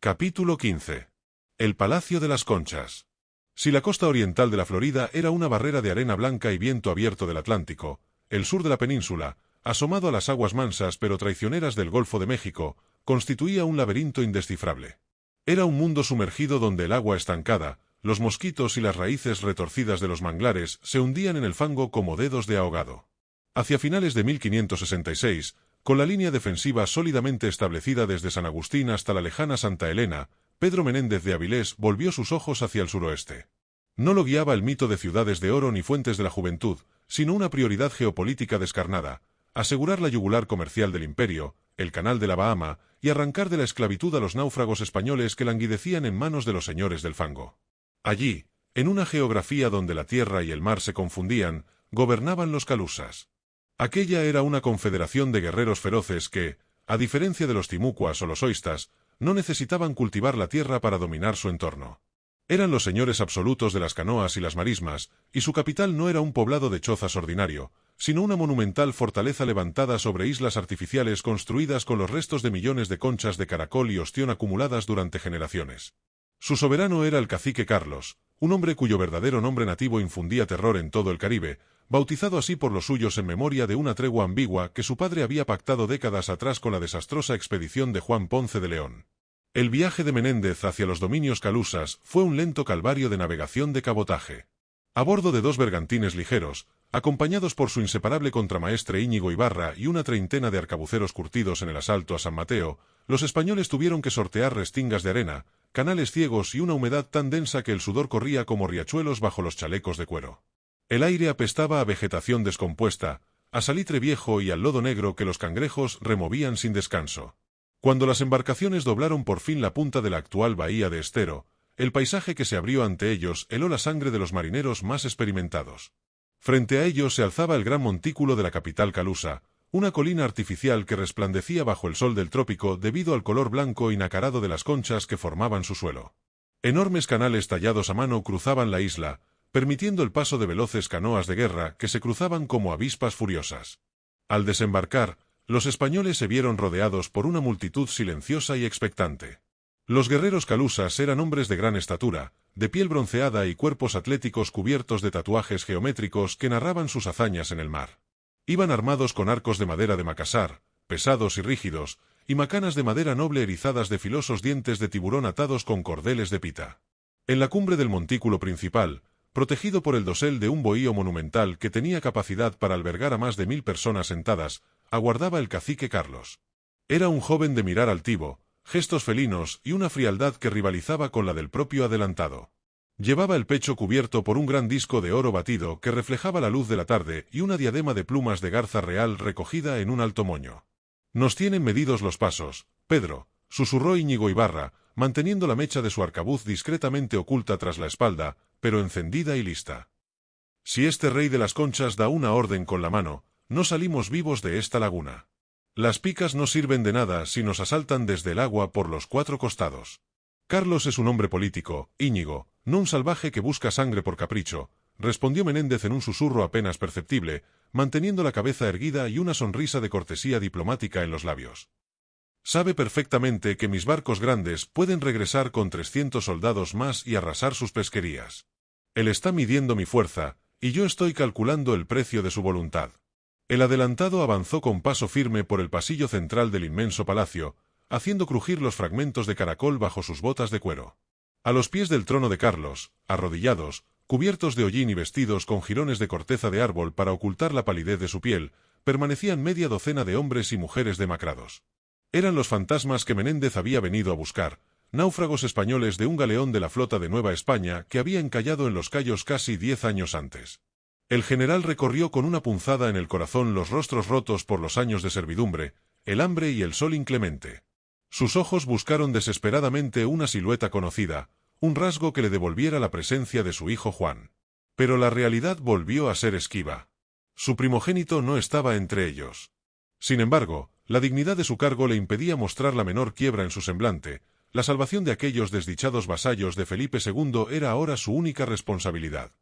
Capítulo 15. El Palacio de las Conchas. Si la costa oriental de la Florida era una barrera de arena blanca y viento abierto del Atlántico, el sur de la península, asomado a las aguas mansas pero traicioneras del Golfo de México, constituía un laberinto indescifrable. Era un mundo sumergido donde el agua estancada, los mosquitos y las raíces retorcidas de los manglares se hundían en el fango como dedos de ahogado. Hacia finales de 1566, con la línea defensiva sólidamente establecida desde San Agustín hasta la lejana Santa Elena, Pedro Menéndez de Avilés volvió sus ojos hacia el suroeste. No lo guiaba el mito de ciudades de oro ni fuentes de la juventud, sino una prioridad geopolítica descarnada: asegurar la yugular comercial del imperio, el canal de la Bahama, y arrancar de la esclavitud a los náufragos españoles que languidecían en manos de los señores del fango. Allí, en una geografía donde la tierra y el mar se confundían, gobernaban los calusas. Aquella era una confederación de guerreros feroces que, a diferencia de los timucuas o los oistas, no necesitaban cultivar la tierra para dominar su entorno. Eran los señores absolutos de las canoas y las marismas, y su capital no era un poblado de chozas ordinario, sino una monumental fortaleza levantada sobre islas artificiales construidas con los restos de millones de conchas de caracol y ostión acumuladas durante generaciones. Su soberano era el cacique Carlos, un hombre cuyo verdadero nombre nativo infundía terror en todo el Caribe, bautizado así por los suyos en memoria de una tregua ambigua que su padre había pactado décadas atrás con la desastrosa expedición de Juan Ponce de León. El viaje de Menéndez hacia los dominios calusas fue un lento calvario de navegación de cabotaje. A bordo de 2 bergantines ligeros, acompañados por su inseparable contramaestre Íñigo Ibarra y una treintena de arcabuceros curtidos en el asalto a San Mateo, los españoles tuvieron que sortear restingas de arena, canales ciegos y una humedad tan densa que el sudor corría como riachuelos bajo los chalecos de cuero. El aire apestaba a vegetación descompuesta, a salitre viejo y al lodo negro que los cangrejos removían sin descanso. Cuando las embarcaciones doblaron por fin la punta de la actual bahía de Estero, el paisaje que se abrió ante ellos heló la sangre de los marineros más experimentados. Frente a ellos se alzaba el gran montículo de la capital calusa, una colina artificial que resplandecía bajo el sol del trópico debido al color blanco y nacarado de las conchas que formaban su suelo. Enormes canales tallados a mano cruzaban la isla, permitiendo el paso de veloces canoas de guerra que se cruzaban como avispas furiosas. Al desembarcar, los españoles se vieron rodeados por una multitud silenciosa y expectante. Los guerreros calusas eran hombres de gran estatura, de piel bronceada y cuerpos atléticos cubiertos de tatuajes geométricos que narraban sus hazañas en el mar. Iban armados con arcos de madera de macassar, pesados y rígidos, y macanas de madera noble erizadas de filosos dientes de tiburón atados con cordeles de pita. En la cumbre del montículo principal, protegido por el dosel de un bohío monumental que tenía capacidad para albergar a más de 1000 personas sentadas, aguardaba el cacique Carlos. Era un joven de mirar altivo, gestos felinos y una frialdad que rivalizaba con la del propio adelantado. Llevaba el pecho cubierto por un gran disco de oro batido que reflejaba la luz de la tarde y una diadema de plumas de garza real recogida en un alto moño. «Nos tienen medidos los pasos, Pedro», susurró Íñigo Ibarra, manteniendo la mecha de su arcabuz discretamente oculta tras la espalda, pero encendida y lista. «Si este rey de las conchas da una orden con la mano, no salimos vivos de esta laguna. Las picas no sirven de nada si nos asaltan desde el agua por los 4 costados. Carlos es un hombre político, Íñigo, no un salvaje que busca sangre por capricho», respondió Menéndez en un susurro apenas perceptible, manteniendo la cabeza erguida y una sonrisa de cortesía diplomática en los labios. «Sabe perfectamente que mis barcos grandes pueden regresar con 300 soldados más y arrasar sus pesquerías. Él está midiendo mi fuerza, y yo estoy calculando el precio de su voluntad». El adelantado avanzó con paso firme por el pasillo central del inmenso palacio, haciendo crujir los fragmentos de caracol bajo sus botas de cuero. A los pies del trono de Carlos, arrodillados, cubiertos de hollín y vestidos con jirones de corteza de árbol para ocultar la palidez de su piel, permanecían media docena de hombres y mujeres demacrados. Eran los fantasmas que Menéndez había venido a buscar, náufragos españoles de un galeón de la flota de Nueva España que había encallado en los Cayos casi 10 años antes. El general recorrió con una punzada en el corazón los rostros rotos por los años de servidumbre, el hambre y el sol inclemente. Sus ojos buscaron desesperadamente una silueta conocida, un rasgo que le devolviera la presencia de su hijo Juan. Pero la realidad volvió a ser esquiva. Su primogénito no estaba entre ellos. Sin embargo, la dignidad de su cargo le impedía mostrar la menor quiebra en su semblante. La salvación de aquellos desdichados vasallos de Felipe II era ahora su única responsabilidad.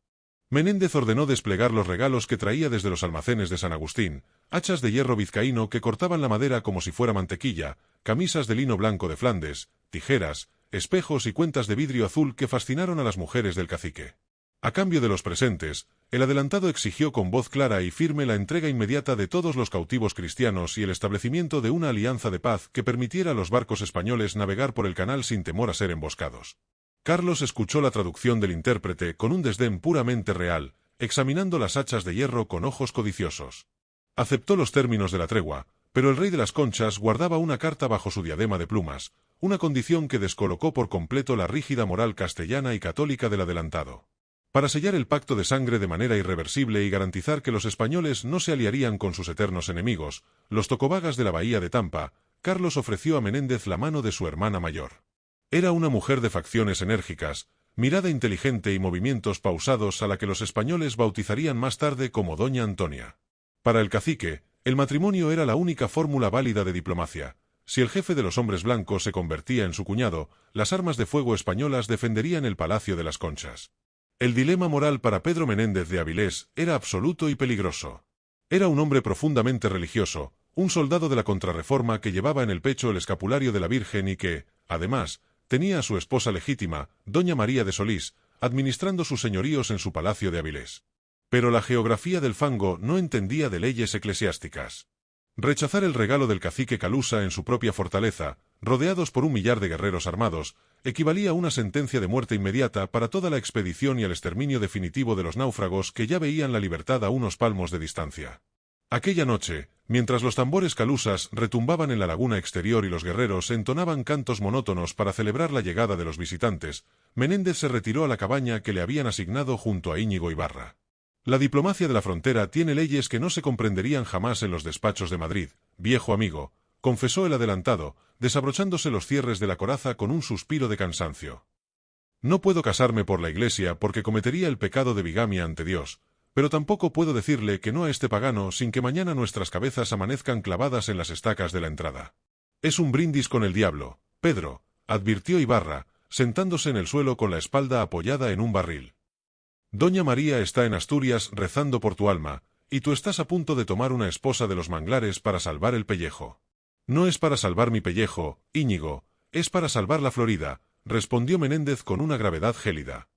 Menéndez ordenó desplegar los regalos que traía desde los almacenes de San Agustín, hachas de hierro vizcaíno que cortaban la madera como si fuera mantequilla, camisas de lino blanco de Flandes, tijeras, espejos y cuentas de vidrio azul que fascinaron a las mujeres del cacique. A cambio de los presentes, el adelantado exigió con voz clara y firme la entrega inmediata de todos los cautivos cristianos y el establecimiento de una alianza de paz que permitiera a los barcos españoles navegar por el canal sin temor a ser emboscados. Carlos escuchó la traducción del intérprete con un desdén puramente real, examinando las hachas de hierro con ojos codiciosos. Aceptó los términos de la tregua, pero el rey de las conchas guardaba una carta bajo su diadema de plumas, una condición que descolocó por completo la rígida moral castellana y católica del adelantado. Para sellar el pacto de sangre de manera irreversible y garantizar que los españoles no se aliarían con sus eternos enemigos, los tocobagas de la bahía de Tampa, Carlos ofreció a Menéndez la mano de su hermana mayor. Era una mujer de facciones enérgicas, mirada inteligente y movimientos pausados a la que los españoles bautizarían más tarde como Doña Antonia. Para el cacique, el matrimonio era la única fórmula válida de diplomacia. Si el jefe de los hombres blancos se convertía en su cuñado, las armas de fuego españolas defenderían el Palacio de las Conchas. El dilema moral para Pedro Menéndez de Avilés era absoluto y peligroso. Era un hombre profundamente religioso, un soldado de la Contrarreforma que llevaba en el pecho el escapulario de la Virgen y que, además, tenía a su esposa legítima, doña María de Solís, administrando sus señoríos en su palacio de Avilés. Pero la geografía del fango no entendía de leyes eclesiásticas. Rechazar el regalo del cacique Calusa en su propia fortaleza, rodeados por 1 millar de guerreros armados, equivalía a una sentencia de muerte inmediata para toda la expedición y al exterminio definitivo de los náufragos que ya veían la libertad a unos palmos de distancia. Aquella noche, mientras los tambores calusas retumbaban en la laguna exterior y los guerreros entonaban cantos monótonos para celebrar la llegada de los visitantes, Menéndez se retiró a la cabaña que le habían asignado junto a Íñigo Ibarra. La diplomacia de la frontera tiene leyes que no se comprenderían jamás en los despachos de Madrid, viejo amigo, confesó el adelantado, desabrochándose los cierres de la coraza con un suspiro de cansancio. No puedo casarme por la Iglesia porque cometería el pecado de bigamia ante Dios, pero tampoco puedo decirle que no a este pagano sin que mañana nuestras cabezas amanezcan clavadas en las estacas de la entrada. Es un brindis con el diablo, Pedro, advirtió Ibarra, sentándose en el suelo con la espalda apoyada en un barril. Doña María está en Asturias rezando por tu alma, y tú estás a punto de tomar una esposa de los manglares para salvar el pellejo. No es para salvar mi pellejo, Íñigo, es para salvar la Florida, respondió Menéndez con una gravedad gélida.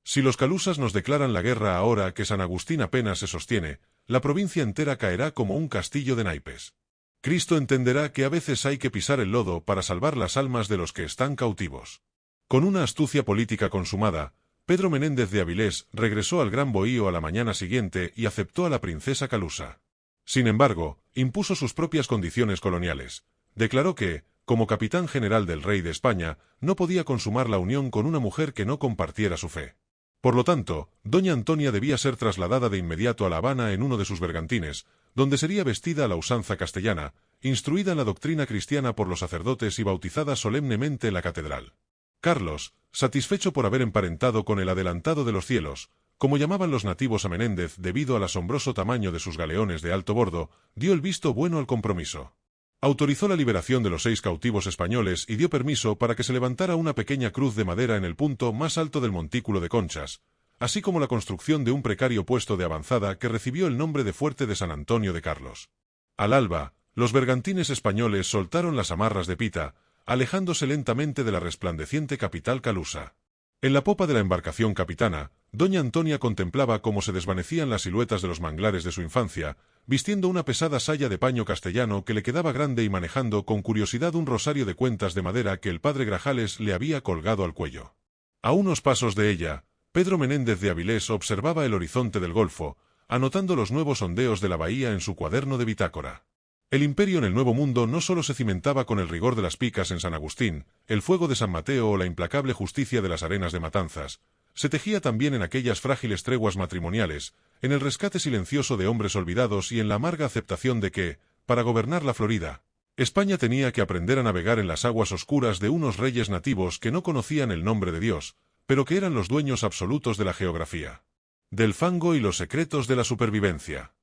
Si los calusas nos declaran la guerra ahora que San Agustín apenas se sostiene, la provincia entera caerá como un castillo de naipes. Cristo entenderá que a veces hay que pisar el lodo para salvar las almas de los que están cautivos. Con una astucia política consumada, Pedro Menéndez de Avilés regresó al Gran Bohío a la mañana siguiente y aceptó a la princesa calusa. Sin embargo, impuso sus propias condiciones coloniales. Declaró que, como capitán general del rey de España, no podía consumar la unión con una mujer que no compartiera su fe. Por lo tanto, doña Antonia debía ser trasladada de inmediato a La Habana en uno de sus bergantines, donde sería vestida a la usanza castellana, instruida en la doctrina cristiana por los sacerdotes y bautizada solemnemente en la catedral. Carlos, satisfecho por haber emparentado con el adelantado de los cielos, como llamaban los nativos a Menéndez debido al asombroso tamaño de sus galeones de alto bordo, dio el visto bueno al compromiso. Autorizó la liberación de los 6 cautivos españoles y dio permiso para que se levantara una pequeña cruz de madera en el punto más alto del montículo de Conchas, así como la construcción de un precario puesto de avanzada que recibió el nombre de Fuerte de San Antonio de Carlos. Al alba, los bergantines españoles soltaron las amarras de pita, alejándose lentamente de la resplandeciente capital calusa. En la popa de la embarcación capitana, doña Antonia contemplaba cómo se desvanecían las siluetas de los manglares de su infancia, vistiendo una pesada saya de paño castellano que le quedaba grande y manejando con curiosidad un rosario de cuentas de madera que el padre Grajales le había colgado al cuello. A unos pasos de ella, Pedro Menéndez de Avilés observaba el horizonte del Golfo, anotando los nuevos sondeos de la bahía en su cuaderno de bitácora. El imperio en el Nuevo Mundo no solo se cimentaba con el rigor de las picas en San Agustín, el fuego de San Mateo o la implacable justicia de las arenas de Matanzas, se tejía también en aquellas frágiles treguas matrimoniales, en el rescate silencioso de hombres olvidados y en la amarga aceptación de que, para gobernar la Florida, España tenía que aprender a navegar en las aguas oscuras de unos reyes nativos que no conocían el nombre de Dios, pero que eran los dueños absolutos de la geografía. Del fango y los secretos de la supervivencia.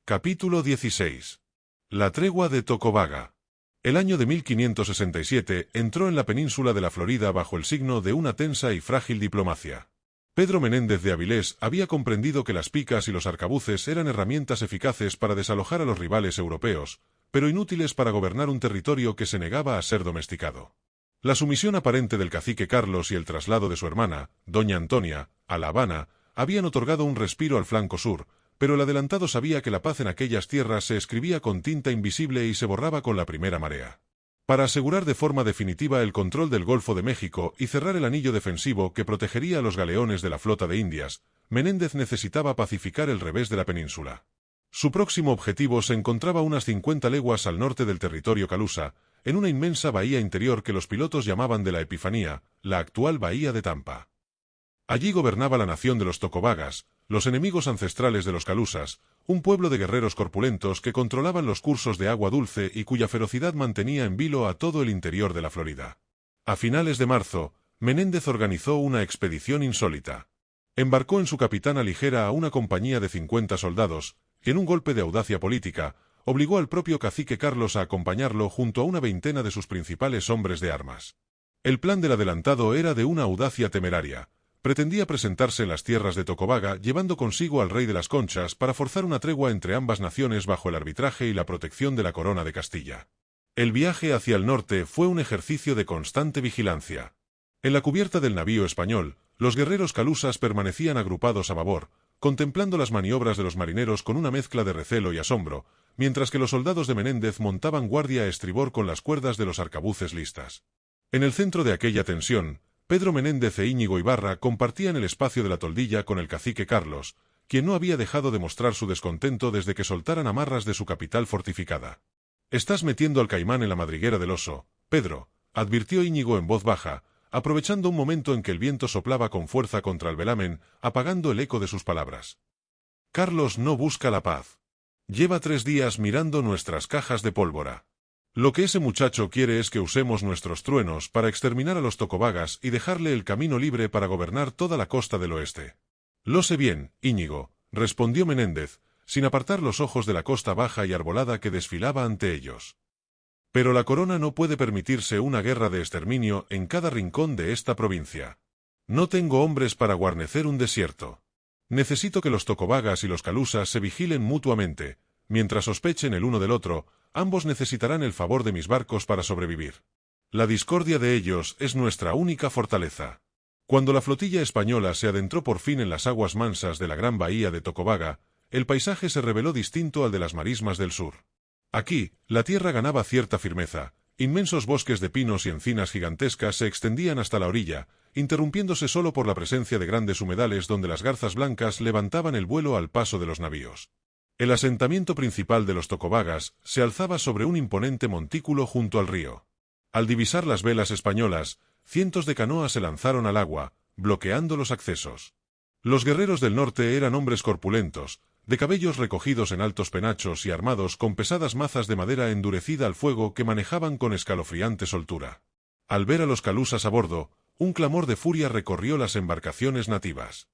Capítulo 16. La tregua de Tocobaga. El año de 1567 entró en la península de la Florida bajo el signo de una tensa y frágil diplomacia. Pedro Menéndez de Avilés había comprendido que las picas y los arcabuces eran herramientas eficaces para desalojar a los rivales europeos, pero inútiles para gobernar un territorio que se negaba a ser domesticado. La sumisión aparente del cacique Carlos y el traslado de su hermana, doña Antonia, a La Habana, habían otorgado un respiro al flanco sur, pero el adelantado sabía que la paz en aquellas tierras se escribía con tinta invisible y se borraba con la primera marea. Para asegurar de forma definitiva el control del Golfo de México y cerrar el anillo defensivo que protegería a los galeones de la flota de Indias, Menéndez necesitaba pacificar el revés de la península. Su próximo objetivo se encontraba unas 50 leguas al norte del territorio calusa, en una inmensa bahía interior que los pilotos llamaban de la Epifanía, la actual bahía de Tampa. Allí gobernaba la nación de los Tocobagas, los enemigos ancestrales de los calusas, un pueblo de guerreros corpulentos que controlaban los cursos de agua dulce y cuya ferocidad mantenía en vilo a todo el interior de la Florida. A finales de marzo, Menéndez organizó una expedición insólita. Embarcó en su capitana ligera a una compañía de 50 soldados, que en un golpe de audacia política, obligó al propio cacique Carlos a acompañarlo junto a una veintena de sus principales hombres de armas. El plan del adelantado era de una audacia temeraria. Pretendía presentarse en las tierras de Tocobaga llevando consigo al rey de las Conchas para forzar una tregua entre ambas naciones bajo el arbitraje y la protección de la corona de Castilla. El viaje hacia el norte fue un ejercicio de constante vigilancia. En la cubierta del navío español, los guerreros calusas permanecían agrupados a babor, contemplando las maniobras de los marineros con una mezcla de recelo y asombro, mientras que los soldados de Menéndez montaban guardia a estribor con las cuerdas de los arcabuces listas. En el centro de aquella tensión, Pedro Menéndez e Íñigo Ibarra compartían el espacio de la toldilla con el cacique Carlos, quien no había dejado de mostrar su descontento desde que soltaran amarras de su capital fortificada. «Estás metiendo al caimán en la madriguera del oso, Pedro», advirtió Íñigo en voz baja, aprovechando un momento en que el viento soplaba con fuerza contra el velamen, apagando el eco de sus palabras. «Carlos no busca la paz. Lleva 3 días mirando nuestras cajas de pólvora. Lo que ese muchacho quiere es que usemos nuestros truenos para exterminar a los tocobagas y dejarle el camino libre para gobernar toda la costa del oeste». «Lo sé bien, Íñigo», respondió Menéndez, sin apartar los ojos de la costa baja y arbolada que desfilaba ante ellos. «Pero la corona no puede permitirse una guerra de exterminio en cada rincón de esta provincia. No tengo hombres para guarnecer un desierto. Necesito que los tocobagas y los calusas se vigilen mutuamente. Mientras sospechen el uno del otro, ambos necesitarán el favor de mis barcos para sobrevivir. La discordia de ellos es nuestra única fortaleza». Cuando la flotilla española se adentró por fin en las aguas mansas de la gran bahía de Tocobaga, el paisaje se reveló distinto al de las marismas del sur. Aquí, la tierra ganaba cierta firmeza, inmensos bosques de pinos y encinas gigantescas se extendían hasta la orilla, interrumpiéndose solo por la presencia de grandes humedales donde las garzas blancas levantaban el vuelo al paso de los navíos. El asentamiento principal de los tocobagas se alzaba sobre un imponente montículo junto al río. Al divisar las velas españolas, cientos de canoas se lanzaron al agua, bloqueando los accesos. Los guerreros del norte eran hombres corpulentos, de cabellos recogidos en altos penachos y armados con pesadas mazas de madera endurecida al fuego que manejaban con escalofriante soltura. Al ver a los calusas a bordo, un clamor de furia recorrió las embarcaciones nativas.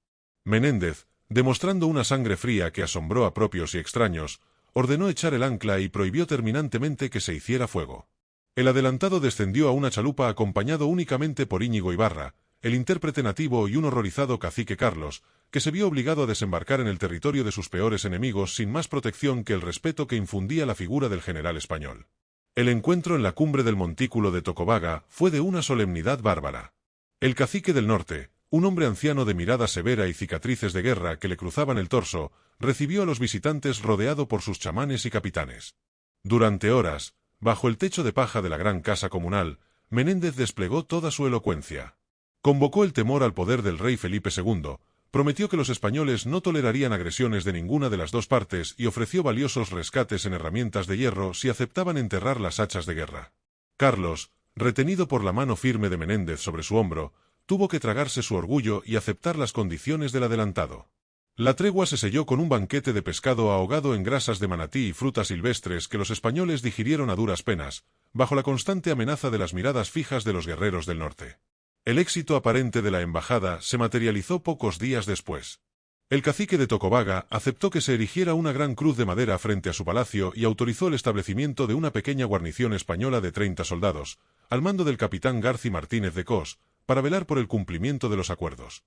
Menéndez, demostrando una sangre fría que asombró a propios y extraños, ordenó echar el ancla y prohibió terminantemente que se hiciera fuego. El adelantado descendió a una chalupa acompañado únicamente por Íñigo Ibarra, el intérprete nativo y un horrorizado cacique Carlos, que se vio obligado a desembarcar en el territorio de sus peores enemigos sin más protección que el respeto que infundía la figura del general español. El encuentro en la cumbre del montículo de Tocobaga fue de una solemnidad bárbara. El cacique del norte, un hombre anciano de mirada severa y cicatrices de guerra que le cruzaban el torso, recibió a los visitantes rodeado por sus chamanes y capitanes. Durante horas, bajo el techo de paja de la gran casa comunal, Menéndez desplegó toda su elocuencia. Convocó el temor al poder del rey Felipe II, prometió que los españoles no tolerarían agresiones de ninguna de las dos partes y ofreció valiosos rescates en herramientas de hierro si aceptaban enterrar las hachas de guerra. Carlos, retenido por la mano firme de Menéndez sobre su hombro, tuvo que tragarse su orgullo y aceptar las condiciones del adelantado. La tregua se selló con un banquete de pescado ahogado en grasas de manatí y frutas silvestres que los españoles digirieron a duras penas, bajo la constante amenaza de las miradas fijas de los guerreros del norte. El éxito aparente de la embajada se materializó pocos días después. El cacique de Tocobaga aceptó que se erigiera una gran cruz de madera frente a su palacio y autorizó el establecimiento de una pequeña guarnición española de 30 soldados, al mando del capitán Garci Martínez de Cos, para velar por el cumplimiento de los acuerdos.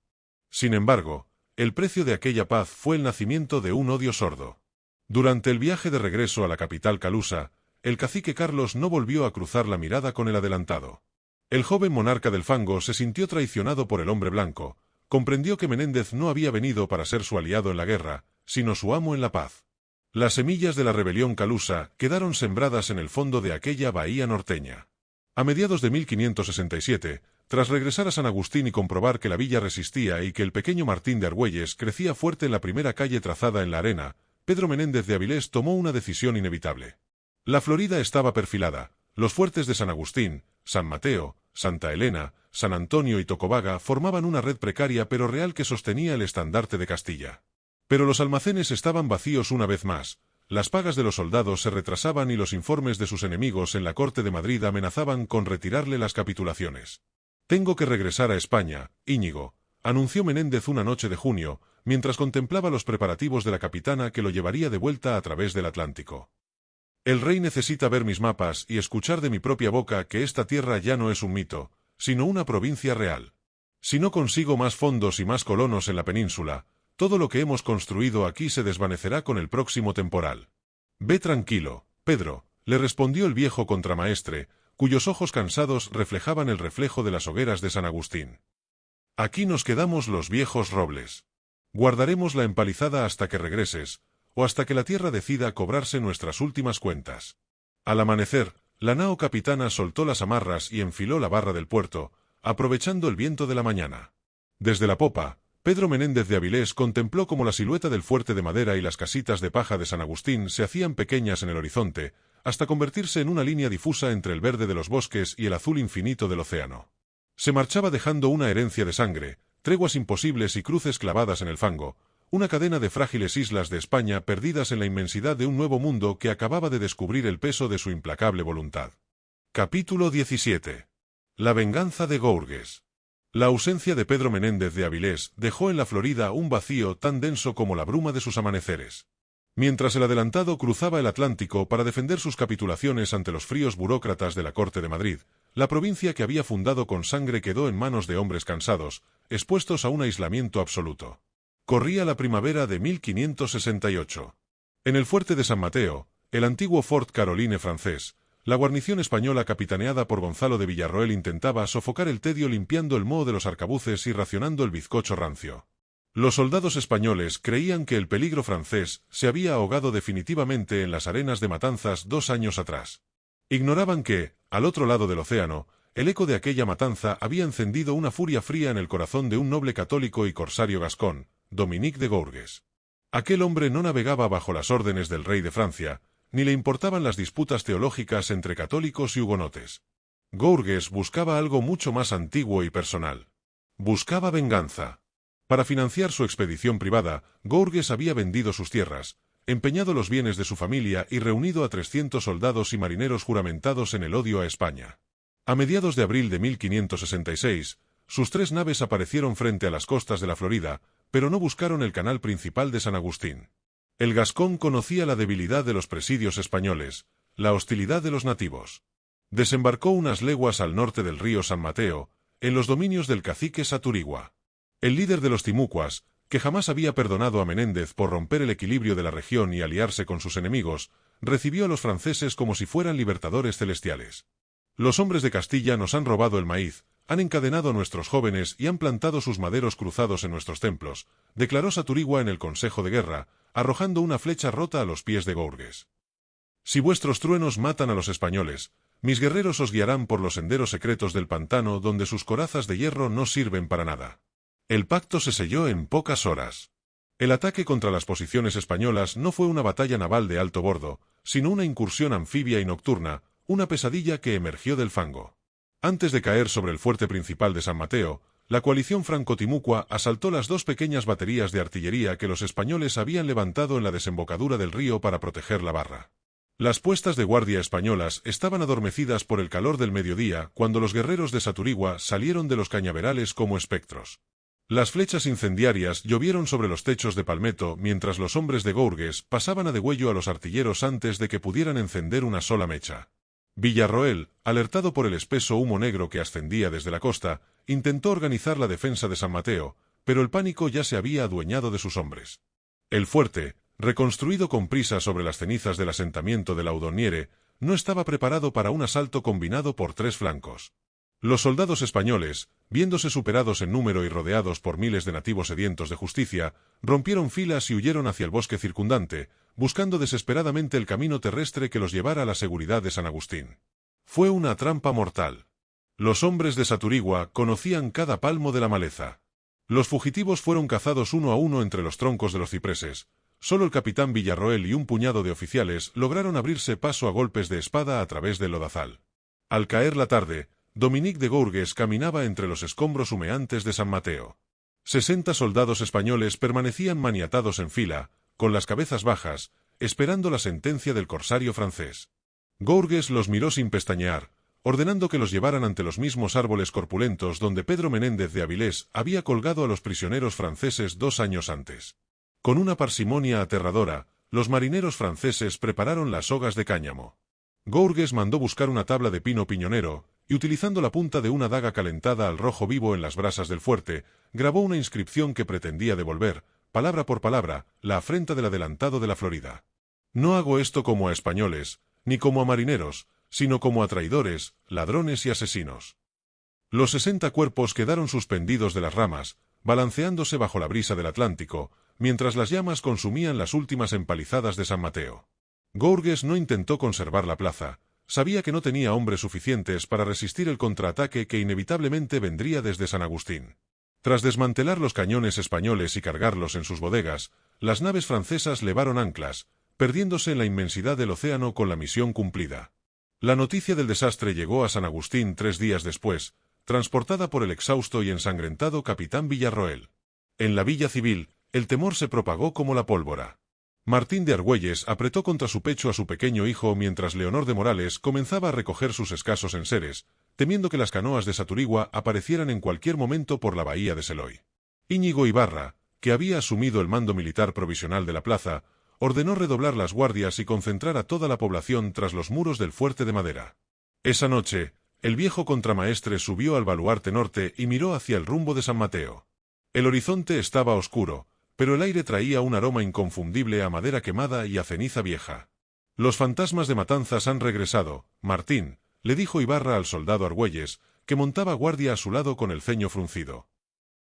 Sin embargo, el precio de aquella paz fue el nacimiento de un odio sordo. Durante el viaje de regreso a la capital calusa, el cacique Carlos no volvió a cruzar la mirada con el adelantado. El joven monarca del fango se sintió traicionado por el hombre blanco, comprendió que Menéndez no había venido para ser su aliado en la guerra, sino su amo en la paz. Las semillas de la rebelión calusa quedaron sembradas en el fondo de aquella bahía norteña. A mediados de 1567, tras regresar a San Agustín y comprobar que la villa resistía y que el pequeño Martín de Argüelles crecía fuerte en la primera calle trazada en la arena, Pedro Menéndez de Avilés tomó una decisión inevitable. La Florida estaba perfilada. Los fuertes de San Agustín, San Mateo, Santa Elena, San Antonio y Tocobaga formaban una red precaria pero real que sostenía el estandarte de Castilla. Pero los almacenes estaban vacíos una vez más, las pagas de los soldados se retrasaban y los informes de sus enemigos en la corte de Madrid amenazaban con retirarle las capitulaciones. «Tengo que regresar a España, Íñigo», anunció Menéndez una noche de junio, mientras contemplaba los preparativos de la capitana que lo llevaría de vuelta a través del Atlántico. El rey necesita ver mis mapas y escuchar de mi propia boca que esta tierra ya no es un mito, sino una provincia real. Si no consigo más fondos y más colonos en la península, todo lo que hemos construido aquí se desvanecerá con el próximo temporal. Ve tranquilo, Pedro, le respondió el viejo contramaestre, cuyos ojos cansados reflejaban el reflejo de las hogueras de San Agustín. Aquí nos quedamos los viejos robles. Guardaremos la empalizada hasta que regreses, o hasta que la tierra decida cobrarse nuestras últimas cuentas. Al amanecer, la nao capitana soltó las amarras y enfiló la barra del puerto, aprovechando el viento de la mañana. Desde la popa, Pedro Menéndez de Avilés contempló cómo la silueta del fuerte de madera y las casitas de paja de San Agustín se hacían pequeñas en el horizonte, hasta convertirse en una línea difusa entre el verde de los bosques y el azul infinito del océano. Se marchaba dejando una herencia de sangre, treguas imposibles y cruces clavadas en el fango, una cadena de frágiles islas de España perdidas en la inmensidad de un nuevo mundo que acababa de descubrir el peso de su implacable voluntad. Capítulo 17. La venganza de Gourges. La ausencia de Pedro Menéndez de Avilés dejó en la Florida un vacío tan denso como la bruma de sus amaneceres. Mientras el adelantado cruzaba el Atlántico para defender sus capitulaciones ante los fríos burócratas de la corte de Madrid, la provincia que había fundado con sangre quedó en manos de hombres cansados, expuestos a un aislamiento absoluto. Corría la primavera de 1568. En el fuerte de San Mateo, el antiguo Fort Caroline francés, la guarnición española capitaneada por Gonzalo de Villarroel intentaba sofocar el tedio limpiando el moho de los arcabuces y racionando el bizcocho rancio. Los soldados españoles creían que el peligro francés se había ahogado definitivamente en las arenas de Matanzas 2 años atrás. Ignoraban que, al otro lado del océano, el eco de aquella matanza había encendido una furia fría en el corazón de un noble católico y corsario gascón, Dominique de Gourges. Aquel hombre no navegaba bajo las órdenes del rey de Francia, ni le importaban las disputas teológicas entre católicos y hugonotes. Gourges buscaba algo mucho más antiguo y personal. Buscaba venganza. Para financiar su expedición privada, Gourges había vendido sus tierras, empeñado los bienes de su familia y reunido a 300 soldados y marineros juramentados en el odio a España. A mediados de abril de 1566, sus 3 naves aparecieron frente a las costas de la Florida, pero no buscaron el canal principal de San Agustín. El gascón conocía la debilidad de los presidios españoles, la hostilidad de los nativos. Desembarcó unas leguas al norte del río San Mateo, en los dominios del cacique Saturigua. El líder de los timucuas, que jamás había perdonado a Menéndez por romper el equilibrio de la región y aliarse con sus enemigos, recibió a los franceses como si fueran libertadores celestiales. Los hombres de Castilla nos han robado el maíz, han encadenado a nuestros jóvenes y han plantado sus maderos cruzados en nuestros templos, declaró Saturigua en el Consejo de Guerra, arrojando una flecha rota a los pies de Gourges. Si vuestros truenos matan a los españoles, mis guerreros os guiarán por los senderos secretos del pantano donde sus corazas de hierro no sirven para nada. El pacto se selló en pocas horas. El ataque contra las posiciones españolas no fue una batalla naval de alto bordo, sino una incursión anfibia y nocturna, una pesadilla que emergió del fango. Antes de caer sobre el fuerte principal de San Mateo, la coalición franco-timucua asaltó las 2 pequeñas baterías de artillería que los españoles habían levantado en la desembocadura del río para proteger la barra. Las puestas de guardia españolas estaban adormecidas por el calor del mediodía cuando los guerreros de Saturigua salieron de los cañaverales como espectros. Las flechas incendiarias llovieron sobre los techos de palmeto mientras los hombres de Gourges pasaban a degüello a los artilleros antes de que pudieran encender una sola mecha. Villarroel, alertado por el espeso humo negro que ascendía desde la costa, intentó organizar la defensa de San Mateo, pero el pánico ya se había adueñado de sus hombres. El fuerte, reconstruido con prisa sobre las cenizas del asentamiento de Laudonnière, no estaba preparado para un asalto combinado por 3 flancos. Los soldados españoles, viéndose superados en número y rodeados por miles de nativos sedientos de justicia, rompieron filas y huyeron hacia el bosque circundante, buscando desesperadamente el camino terrestre que los llevara a la seguridad de San Agustín. Fue una trampa mortal. Los hombres de Saturigua conocían cada palmo de la maleza. Los fugitivos fueron cazados uno a uno entre los troncos de los cipreses. Solo el capitán Villarroel y un puñado de oficiales lograron abrirse paso a golpes de espada a través del lodazal. Al caer la tarde, Dominique de Gourges caminaba entre los escombros humeantes de San Mateo. 60 soldados españoles permanecían maniatados en fila, con las cabezas bajas, esperando la sentencia del corsario francés. Gourges los miró sin pestañear, ordenando que los llevaran ante los mismos árboles corpulentos donde Pedro Menéndez de Avilés había colgado a los prisioneros franceses 2 años antes. Con una parsimonia aterradora, los marineros franceses prepararon las sogas de cáñamo. Gourges mandó buscar una tabla de pino piñonero, y utilizando la punta de una daga calentada al rojo vivo en las brasas del fuerte, grabó una inscripción que pretendía devolver, palabra por palabra, la afrenta del adelantado de la Florida. No hago esto como a españoles, ni como a marineros, sino como a traidores, ladrones y asesinos. Los 60 cuerpos quedaron suspendidos de las ramas, balanceándose bajo la brisa del Atlántico, mientras las llamas consumían las últimas empalizadas de San Mateo. Gourges no intentó conservar la plaza, sabía que no tenía hombres suficientes para resistir el contraataque que inevitablemente vendría desde San Agustín. Tras desmantelar los cañones españoles y cargarlos en sus bodegas, las naves francesas levaron anclas, perdiéndose en la inmensidad del océano con la misión cumplida. La noticia del desastre llegó a San Agustín 3 días después, transportada por el exhausto y ensangrentado capitán Villarroel. En la villa civil, el temor se propagó como la pólvora. Martín de Argüelles apretó contra su pecho a su pequeño hijo mientras Leonor de Morales comenzaba a recoger sus escasos enseres, temiendo que las canoas de Saturigua aparecieran en cualquier momento por la bahía de Seloy. Íñigo Ibarra, que había asumido el mando militar provisional de la plaza, ordenó redoblar las guardias y concentrar a toda la población tras los muros del fuerte de madera. Esa noche, el viejo contramaestre subió al baluarte norte y miró hacia el rumbo de San Mateo. El horizonte estaba oscuro, pero el aire traía un aroma inconfundible a madera quemada y a ceniza vieja. Los fantasmas de Matanzas han regresado, Martín, le dijo Ibarra al soldado Argüelles, que montaba guardia a su lado con el ceño fruncido.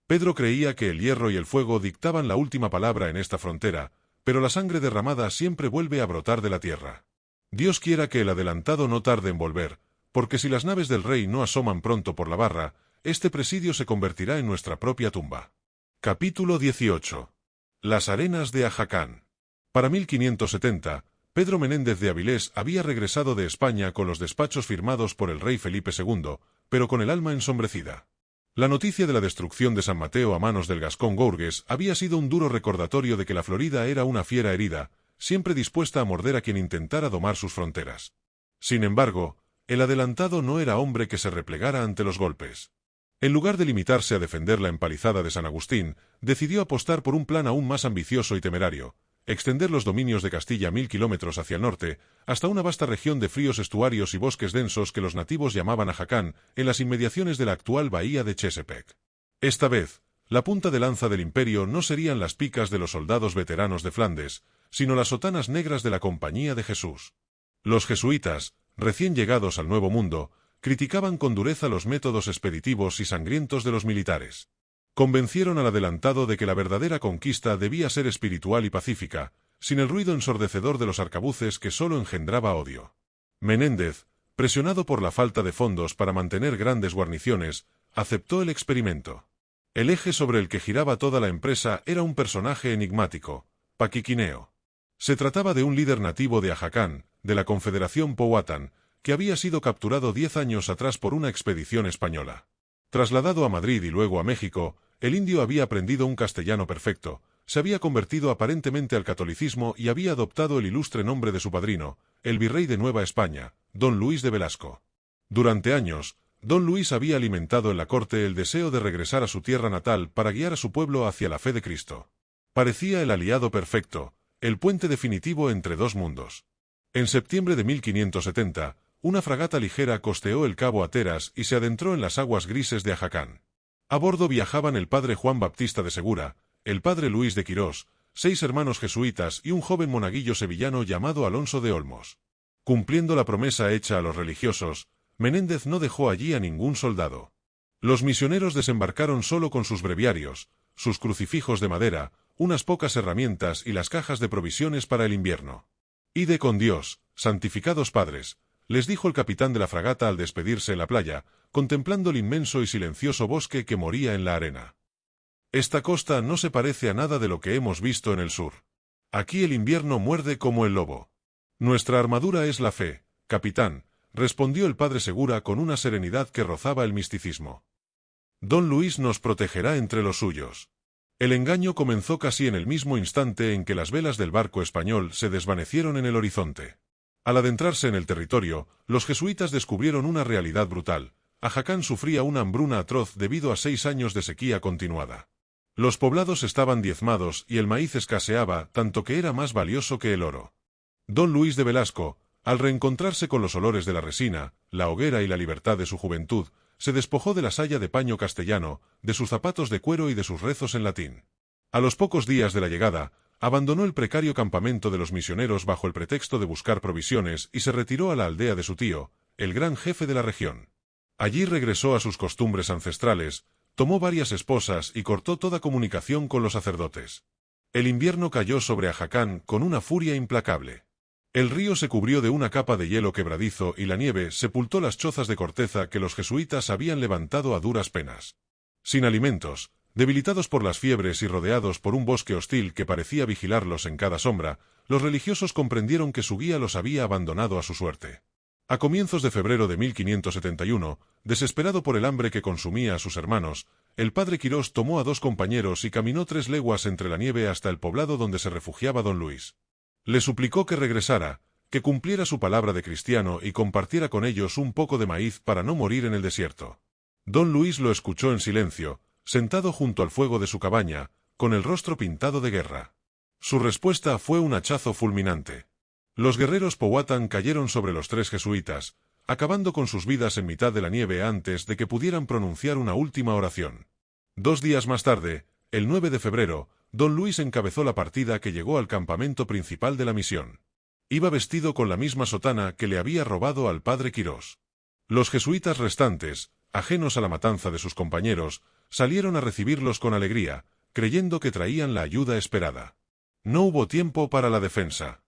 Pedro creía que el hierro y el fuego dictaban la última palabra en esta frontera, pero la sangre derramada siempre vuelve a brotar de la tierra. Dios quiera que el adelantado no tarde en volver, porque si las naves del rey no asoman pronto por la barra, este presidio se convertirá en nuestra propia tumba. Capítulo 18. Las arenas de Ajacán. Para 1570, Pedro Menéndez de Avilés había regresado de España con los despachos firmados por el rey Felipe II, pero con el alma ensombrecida. La noticia de la destrucción de San Mateo a manos del gascón Gourges había sido un duro recordatorio de que la Florida era una fiera herida, siempre dispuesta a morder a quien intentara domar sus fronteras. Sin embargo, el adelantado no era hombre que se replegara ante los golpes. En lugar de limitarse a defender la empalizada de San Agustín, decidió apostar por un plan aún más ambicioso y temerario: extender los dominios de Castilla 1000 kilómetros hacia el norte, hasta una vasta región de fríos estuarios y bosques densos que los nativos llamaban Ajacán, en las inmediaciones de la actual bahía de Chesapeake. Esta vez, la punta de lanza del imperio no serían las picas de los soldados veteranos de Flandes, sino las sotanas negras de la Compañía de Jesús. Los jesuitas, recién llegados al Nuevo Mundo, criticaban con dureza los métodos expeditivos y sangrientos de los militares. Convencieron al adelantado de que la verdadera conquista debía ser espiritual y pacífica, sin el ruido ensordecedor de los arcabuces que sólo engendraba odio. Menéndez, presionado por la falta de fondos para mantener grandes guarniciones, aceptó el experimento. El eje sobre el que giraba toda la empresa era un personaje enigmático: Paquiquineo. Se trataba de un líder nativo de Ajacán, de la Confederación Powhatan, que había sido capturado 10 años atrás por una expedición española. Trasladado a Madrid y luego a México, el indio había aprendido un castellano perfecto, se había convertido aparentemente al catolicismo y había adoptado el ilustre nombre de su padrino, el virrey de Nueva España, don Luis de Velasco. Durante años, don Luis había alimentado en la corte el deseo de regresar a su tierra natal para guiar a su pueblo hacia la fe de Cristo. Parecía el aliado perfecto, el puente definitivo entre dos mundos. En septiembre de 1570, una fragata ligera costeó el cabo Ateras y se adentró en las aguas grises de Ajacán. A bordo viajaban el padre Juan Baptista de Segura, el padre Luis de Quirós, 6 hermanos jesuitas y un joven monaguillo sevillano llamado Alonso de Olmos. Cumpliendo la promesa hecha a los religiosos, Menéndez no dejó allí a ningún soldado. Los misioneros desembarcaron solo con sus breviarios, sus crucifijos de madera, unas pocas herramientas y las cajas de provisiones para el invierno. «Ide con Dios, santificados padres», les dijo el capitán de la fragata al despedirse en la playa, contemplando el inmenso y silencioso bosque que moría en la arena. «Esta costa no se parece a nada de lo que hemos visto en el sur. Aquí el invierno muerde como el lobo». «Nuestra armadura es la fe, capitán», respondió el padre Segura con una serenidad que rozaba el misticismo. «Don Luis nos protegerá entre los suyos». El engaño comenzó casi en el mismo instante en que las velas del barco español se desvanecieron en el horizonte. Al adentrarse en el territorio, los jesuitas descubrieron una realidad brutal: Ajacán sufría una hambruna atroz debido a 6 años de sequía continuada. Los poblados estaban diezmados y el maíz escaseaba tanto que era más valioso que el oro. Don Luis de Velasco, al reencontrarse con los olores de la resina, la hoguera y la libertad de su juventud, se despojó de la saya de paño castellano, de sus zapatos de cuero y de sus rezos en latín. A los pocos días de la llegada, abandonó el precario campamento de los misioneros bajo el pretexto de buscar provisiones y se retiró a la aldea de su tío, el gran jefe de la región. Allí regresó a sus costumbres ancestrales, tomó varias esposas y cortó toda comunicación con los sacerdotes. El invierno cayó sobre Ajacán con una furia implacable. El río se cubrió de una capa de hielo quebradizo y la nieve sepultó las chozas de corteza que los jesuitas habían levantado a duras penas. Sin alimentos, debilitados por las fiebres y rodeados por un bosque hostil que parecía vigilarlos en cada sombra, los religiosos comprendieron que su guía los había abandonado a su suerte. A comienzos de febrero de 1571, desesperado por el hambre que consumía a sus hermanos, el padre Quirós tomó a 2 compañeros y caminó 3 leguas entre la nieve hasta el poblado donde se refugiaba don Luis. Le suplicó que regresara, que cumpliera su palabra de cristiano y compartiera con ellos un poco de maíz para no morir en el desierto. Don Luis lo escuchó en silencio, sentado junto al fuego de su cabaña, con el rostro pintado de guerra. Su respuesta fue un hachazo fulminante. Los guerreros Powhatan cayeron sobre los 3 jesuitas, acabando con sus vidas en mitad de la nieve antes de que pudieran pronunciar una última oración. 2 días más tarde, el 9 de febrero, don Luis encabezó la partida que llegó al campamento principal de la misión. Iba vestido con la misma sotana que le había robado al padre Quirós. Los jesuitas restantes, ajenos a la matanza de sus compañeros, salieron a recibirlos con alegría, creyendo que traían la ayuda esperada. No hubo tiempo para la defensa.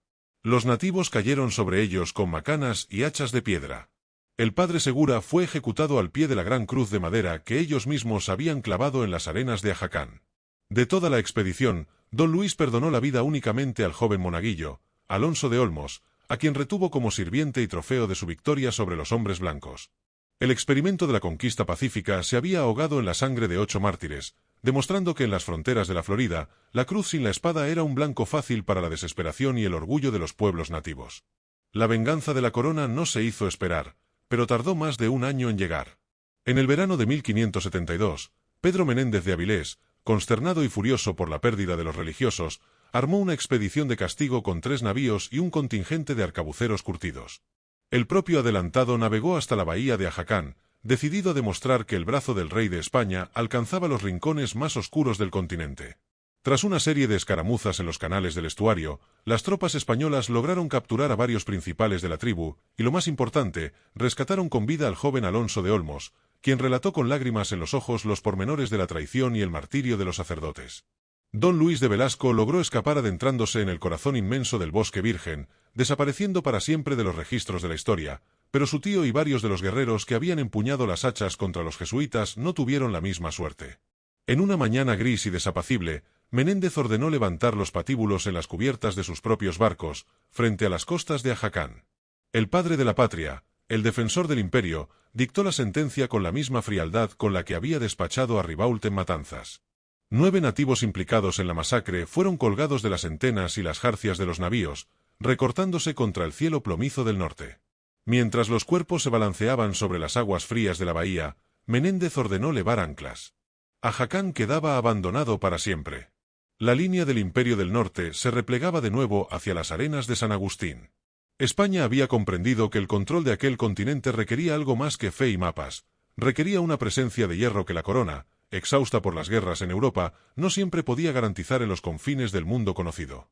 Los nativos cayeron sobre ellos con macanas y hachas de piedra. El padre Segura fue ejecutado al pie de la gran cruz de madera que ellos mismos habían clavado en las arenas de Ajacán. De toda la expedición, don Luis perdonó la vida únicamente al joven monaguillo, Alonso de Olmos, a quien retuvo como sirviente y trofeo de su victoria sobre los hombres blancos. El experimento de la conquista pacífica se había ahogado en la sangre de 8 mártires, demostrando que en las fronteras de la Florida, la cruz sin la espada era un blanco fácil para la desesperación y el orgullo de los pueblos nativos. La venganza de la corona no se hizo esperar, pero tardó más de un año en llegar. En el verano de 1572, Pedro Menéndez de Avilés, consternado y furioso por la pérdida de los religiosos, armó una expedición de castigo con 3 navíos y un contingente de arcabuceros curtidos. El propio adelantado navegó hasta la bahía de Ajacán, decidido a demostrar que el brazo del rey de España alcanzaba los rincones más oscuros del continente. Tras una serie de escaramuzas en los canales del estuario, las tropas españolas lograron capturar a varios principales de la tribu, y lo más importante, rescataron con vida al joven Alonso de Olmos, quien relató con lágrimas en los ojos los pormenores de la traición y el martirio de los sacerdotes. Don Luis de Velasco logró escapar adentrándose en el corazón inmenso del bosque virgen, desapareciendo para siempre de los registros de la historia, pero su tío y varios de los guerreros que habían empuñado las hachas contra los jesuitas no tuvieron la misma suerte. En una mañana gris y desapacible, Menéndez ordenó levantar los patíbulos en las cubiertas de sus propios barcos, frente a las costas de Ajacán. El padre de la patria, el defensor del imperio, dictó la sentencia con la misma frialdad con la que había despachado a Ribault en Matanzas. 9 nativos implicados en la masacre fueron colgados de las entenas y las jarcias de los navíos, recortándose contra el cielo plomizo del norte. Mientras los cuerpos se balanceaban sobre las aguas frías de la bahía, Menéndez ordenó levar anclas. Ajacán quedaba abandonado para siempre. La línea del Imperio del Norte se replegaba de nuevo hacia las arenas de San Agustín. España había comprendido que el control de aquel continente requería algo más que fe y mapas, requería una presencia de hierro que la corona, exhausta por las guerras en Europa, no siempre podía garantizar en los confines del mundo conocido.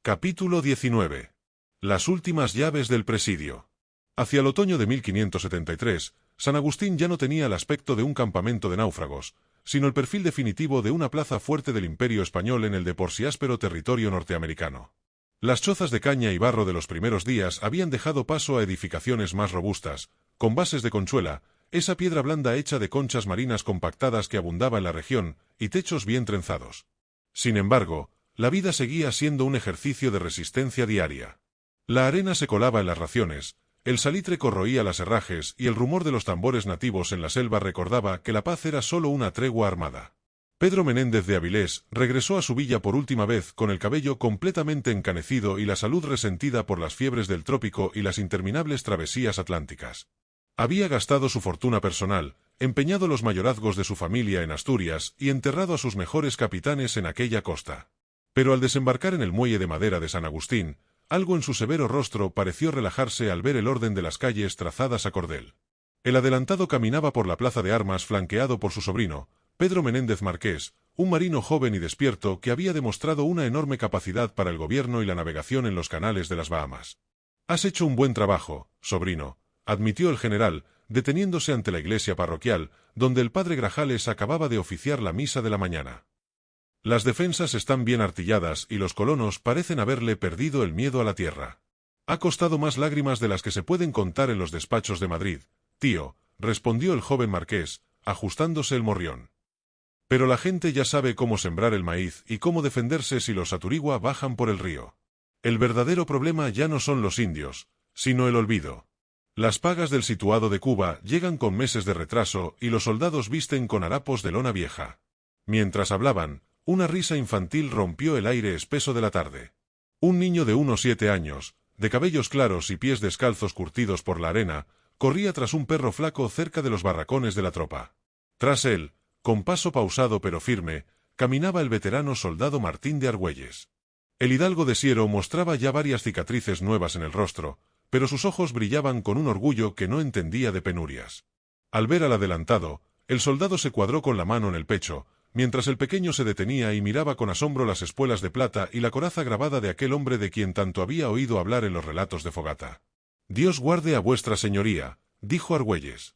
Capítulo 19. Las últimas llaves del presidio. Hacia el otoño de 1573, San Agustín ya no tenía el aspecto de un campamento de náufragos, sino el perfil definitivo de una plaza fuerte del Imperio español en el de por sí áspero territorio norteamericano. Las chozas de caña y barro de los primeros días habían dejado paso a edificaciones más robustas, con bases de conchuela, esa piedra blanda hecha de conchas marinas compactadas que abundaba en la región, y techos bien trenzados. Sin embargo, la vida seguía siendo un ejercicio de resistencia diaria. La arena se colaba en las raciones, el salitre corroía las herrajes y el rumor de los tambores nativos en la selva recordaba que la paz era solo una tregua armada. Pedro Menéndez de Avilés regresó a su villa por última vez con el cabello completamente encanecido y la salud resentida por las fiebres del trópico y las interminables travesías atlánticas. Había gastado su fortuna personal, empeñado los mayorazgos de su familia en Asturias y enterrado a sus mejores capitanes en aquella costa. Pero al desembarcar en el muelle de madera de San Agustín, algo en su severo rostro pareció relajarse al ver el orden de las calles trazadas a cordel. El adelantado caminaba por la plaza de armas flanqueado por su sobrino, Pedro Menéndez Marqués, un marino joven y despierto que había demostrado una enorme capacidad para el gobierno y la navegación en los canales de las Bahamas. «Has hecho un buen trabajo, sobrino», admitió el general, deteniéndose ante la iglesia parroquial, donde el padre Grajales acababa de oficiar la misa de la mañana. Las defensas están bien artilladas y los colonos parecen haberle perdido el miedo a la tierra. Ha costado más lágrimas de las que se pueden contar en los despachos de Madrid, tío, respondió el joven marqués, ajustándose el morrión. Pero la gente ya sabe cómo sembrar el maíz y cómo defenderse si los aturigua bajan por el río. El verdadero problema ya no son los indios, sino el olvido. Las pagas del situado de Cuba llegan con meses de retraso y los soldados visten con harapos de lona vieja. Mientras hablaban, una risa infantil rompió el aire espeso de la tarde. Un niño de unos 7 años, de cabellos claros y pies descalzos curtidos por la arena, corría tras un perro flaco cerca de los barracones de la tropa. Tras él, con paso pausado pero firme, caminaba el veterano soldado Martín de Argüelles. El hidalgo de Siero mostraba ya varias cicatrices nuevas en el rostro, pero sus ojos brillaban con un orgullo que no entendía de penurias. Al ver al adelantado, el soldado se cuadró con la mano en el pecho, mientras el pequeño se detenía y miraba con asombro las espuelas de plata y la coraza grabada de aquel hombre de quien tanto había oído hablar en los relatos de Fogata. «Dios guarde a vuestra señoría», dijo Argüelles.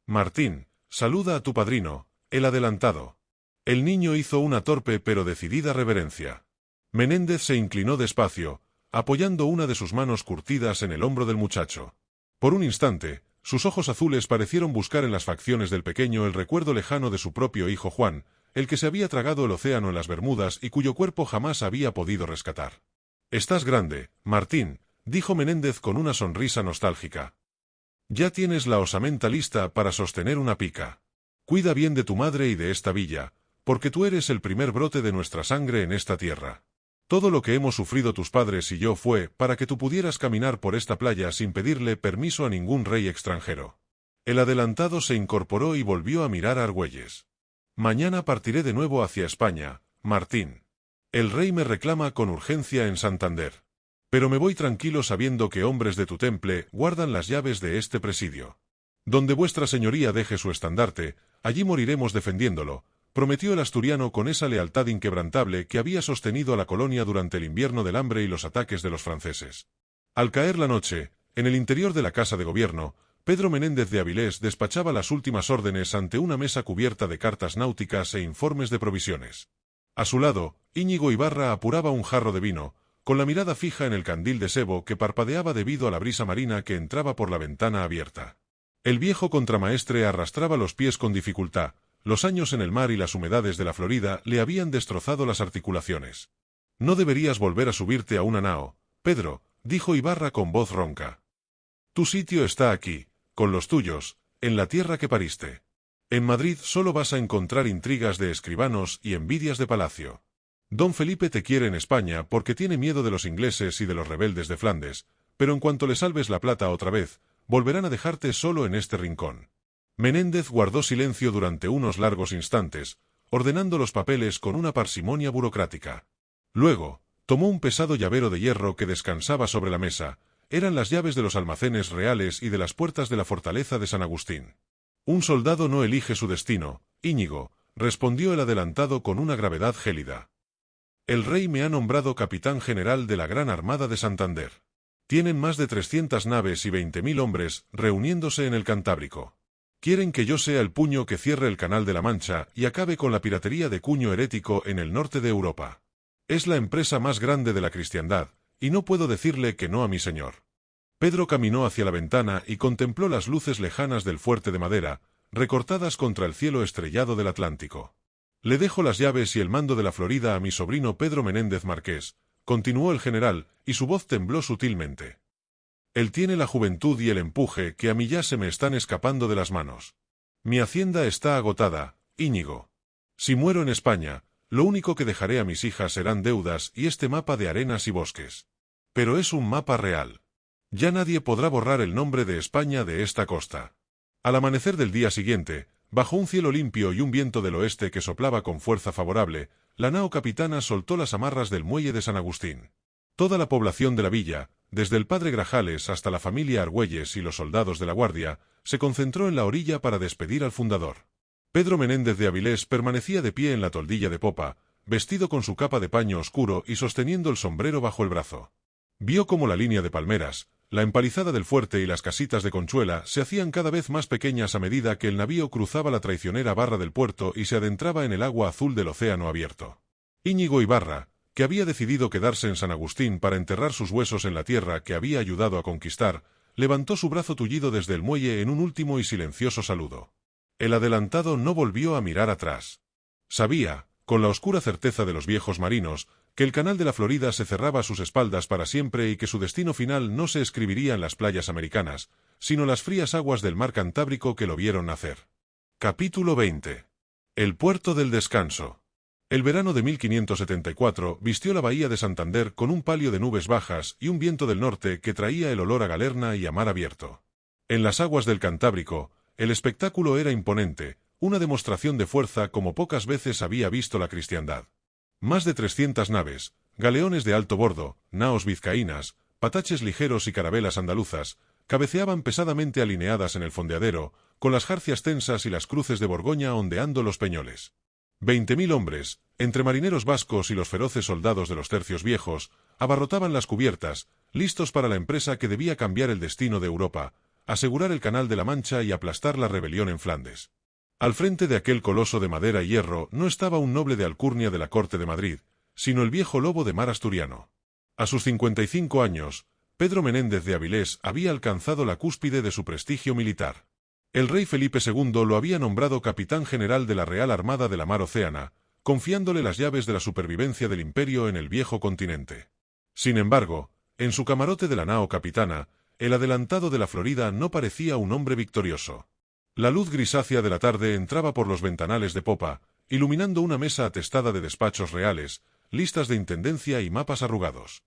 «Martín, saluda a tu padrino, el adelantado». El niño hizo una torpe pero decidida reverencia. Menéndez se inclinó despacio, apoyando una de sus manos curtidas en el hombro del muchacho. Por un instante, sus ojos azules parecieron buscar en las facciones del pequeño el recuerdo lejano de su propio hijo Juan, el que se había tragado el océano en las Bermudas y cuyo cuerpo jamás había podido rescatar. «Estás grande, Martín», dijo Menéndez con una sonrisa nostálgica. «Ya tienes la osamenta lista para sostener una pica. Cuida bien de tu madre y de esta villa, porque tú eres el primer brote de nuestra sangre en esta tierra. Todo lo que hemos sufrido tus padres y yo fue para que tú pudieras caminar por esta playa sin pedirle permiso a ningún rey extranjero». El adelantado se incorporó y volvió a mirar a Argüelles. «Mañana partiré de nuevo hacia España, Martín. El rey me reclama con urgencia en Santander. Pero me voy tranquilo sabiendo que hombres de tu temple guardan las llaves de este presidio. Donde vuestra señoría deje su estandarte, allí moriremos defendiéndolo», prometió el asturiano con esa lealtad inquebrantable que había sostenido a la colonia durante el invierno del hambre y los ataques de los franceses. Al caer la noche, en el interior de la casa de gobierno, Pedro Menéndez de Avilés despachaba las últimas órdenes ante una mesa cubierta de cartas náuticas e informes de provisiones. A su lado, Íñigo Ibarra apuraba un jarro de vino, con la mirada fija en el candil de sebo que parpadeaba debido a la brisa marina que entraba por la ventana abierta. El viejo contramaestre arrastraba los pies con dificultad. Los años en el mar y las humedades de la Florida le habían destrozado las articulaciones. «No deberías volver a subirte a una nao, Pedro», dijo Ibarra con voz ronca. «Tu sitio está aquí, con los tuyos, en la tierra que pariste. En Madrid solo vas a encontrar intrigas de escribanos y envidias de palacio. Don Felipe te quiere en España porque tiene miedo de los ingleses y de los rebeldes de Flandes, pero en cuanto le salves la plata otra vez, volverán a dejarte solo en este rincón». Menéndez guardó silencio durante unos largos instantes, ordenando los papeles con una parsimonia burocrática. Luego, tomó un pesado llavero de hierro que descansaba sobre la mesa. Eran las llaves de los almacenes reales y de las puertas de la fortaleza de San Agustín. «Un soldado no elige su destino, Íñigo», respondió el adelantado con una gravedad gélida. «El rey me ha nombrado capitán general de la Gran Armada de Santander. Tienen más de 300 naves y 20.000 hombres reuniéndose en el Cantábrico. Quieren que yo sea el puño que cierre el Canal de la Mancha y acabe con la piratería de cuño herético en el norte de Europa. Es la empresa más grande de la cristiandad, y no puedo decirle que no a mi señor». Pedro caminó hacia la ventana y contempló las luces lejanas del fuerte de madera, recortadas contra el cielo estrellado del Atlántico. «Le dejo las llaves y el mando de la Florida a mi sobrino Pedro Menéndez Marqués», continuó el general, y su voz tembló sutilmente. «Él tiene la juventud y el empuje que a mí ya se me están escapando de las manos. Mi hacienda está agotada, Íñigo. Si muero en España, lo único que dejaré a mis hijas serán deudas y este mapa de arenas y bosques. Pero es un mapa real. Ya nadie podrá borrar el nombre de España de esta costa. Al amanecer del día siguiente, bajo un cielo limpio y un viento del oeste que soplaba con fuerza favorable, la nao capitana soltó las amarras del muelle de San Agustín. Toda la población de la villa, desde el padre Grajales hasta la familia Argüelles y los soldados de la guardia, se concentró en la orilla para despedir al fundador. Pedro Menéndez de Avilés permanecía de pie en la toldilla de popa, vestido con su capa de paño oscuro y sosteniendo el sombrero bajo el brazo. Vio cómo la línea de palmeras, la empalizada del fuerte y las casitas de Conchuela se hacían cada vez más pequeñas a medida que el navío cruzaba la traicionera barra del puerto y se adentraba en el agua azul del océano abierto. Íñigo Ibarra, que había decidido quedarse en San Agustín para enterrar sus huesos en la tierra que había ayudado a conquistar, levantó su brazo tullido desde el muelle en un último y silencioso saludo. El adelantado no volvió a mirar atrás. Sabía, con la oscura certeza de los viejos marinos, que el canal de la Florida se cerraba a sus espaldas para siempre y que su destino final no se escribiría en las playas americanas, sino las frías aguas del mar Cantábrico que lo vieron nacer. Capítulo 20. El puerto del descanso. El verano de 1574 vistió la bahía de Santander con un palio de nubes bajas y un viento del norte que traía el olor a galerna y a mar abierto. En las aguas del Cantábrico, el espectáculo era imponente, una demostración de fuerza como pocas veces había visto la cristiandad. Más de 300 naves, galeones de alto bordo, naos vizcaínas, pataches ligeros y carabelas andaluzas, cabeceaban pesadamente alineadas en el fondeadero, con las jarcias tensas y las cruces de Borgoña ondeando los peñoles. 20.000 hombres, entre marineros vascos y los feroces soldados de los tercios viejos, abarrotaban las cubiertas, listos para la empresa que debía cambiar el destino de Europa, asegurar el Canal de la Mancha y aplastar la rebelión en Flandes. Al frente de aquel coloso de madera y hierro no estaba un noble de alcurnia de la corte de Madrid, sino el viejo lobo de mar asturiano. A sus 55 años, Pedro Menéndez de Avilés había alcanzado la cúspide de su prestigio militar. El rey Felipe II lo había nombrado capitán general de la Real Armada de la Mar Océana, confiándole las llaves de la supervivencia del imperio en el viejo continente. Sin embargo, en su camarote de la nao capitana, el adelantado de la Florida no parecía un hombre victorioso. La luz grisácea de la tarde entraba por los ventanales de popa, iluminando una mesa atestada de despachos reales, listas de intendencia y mapas arrugados.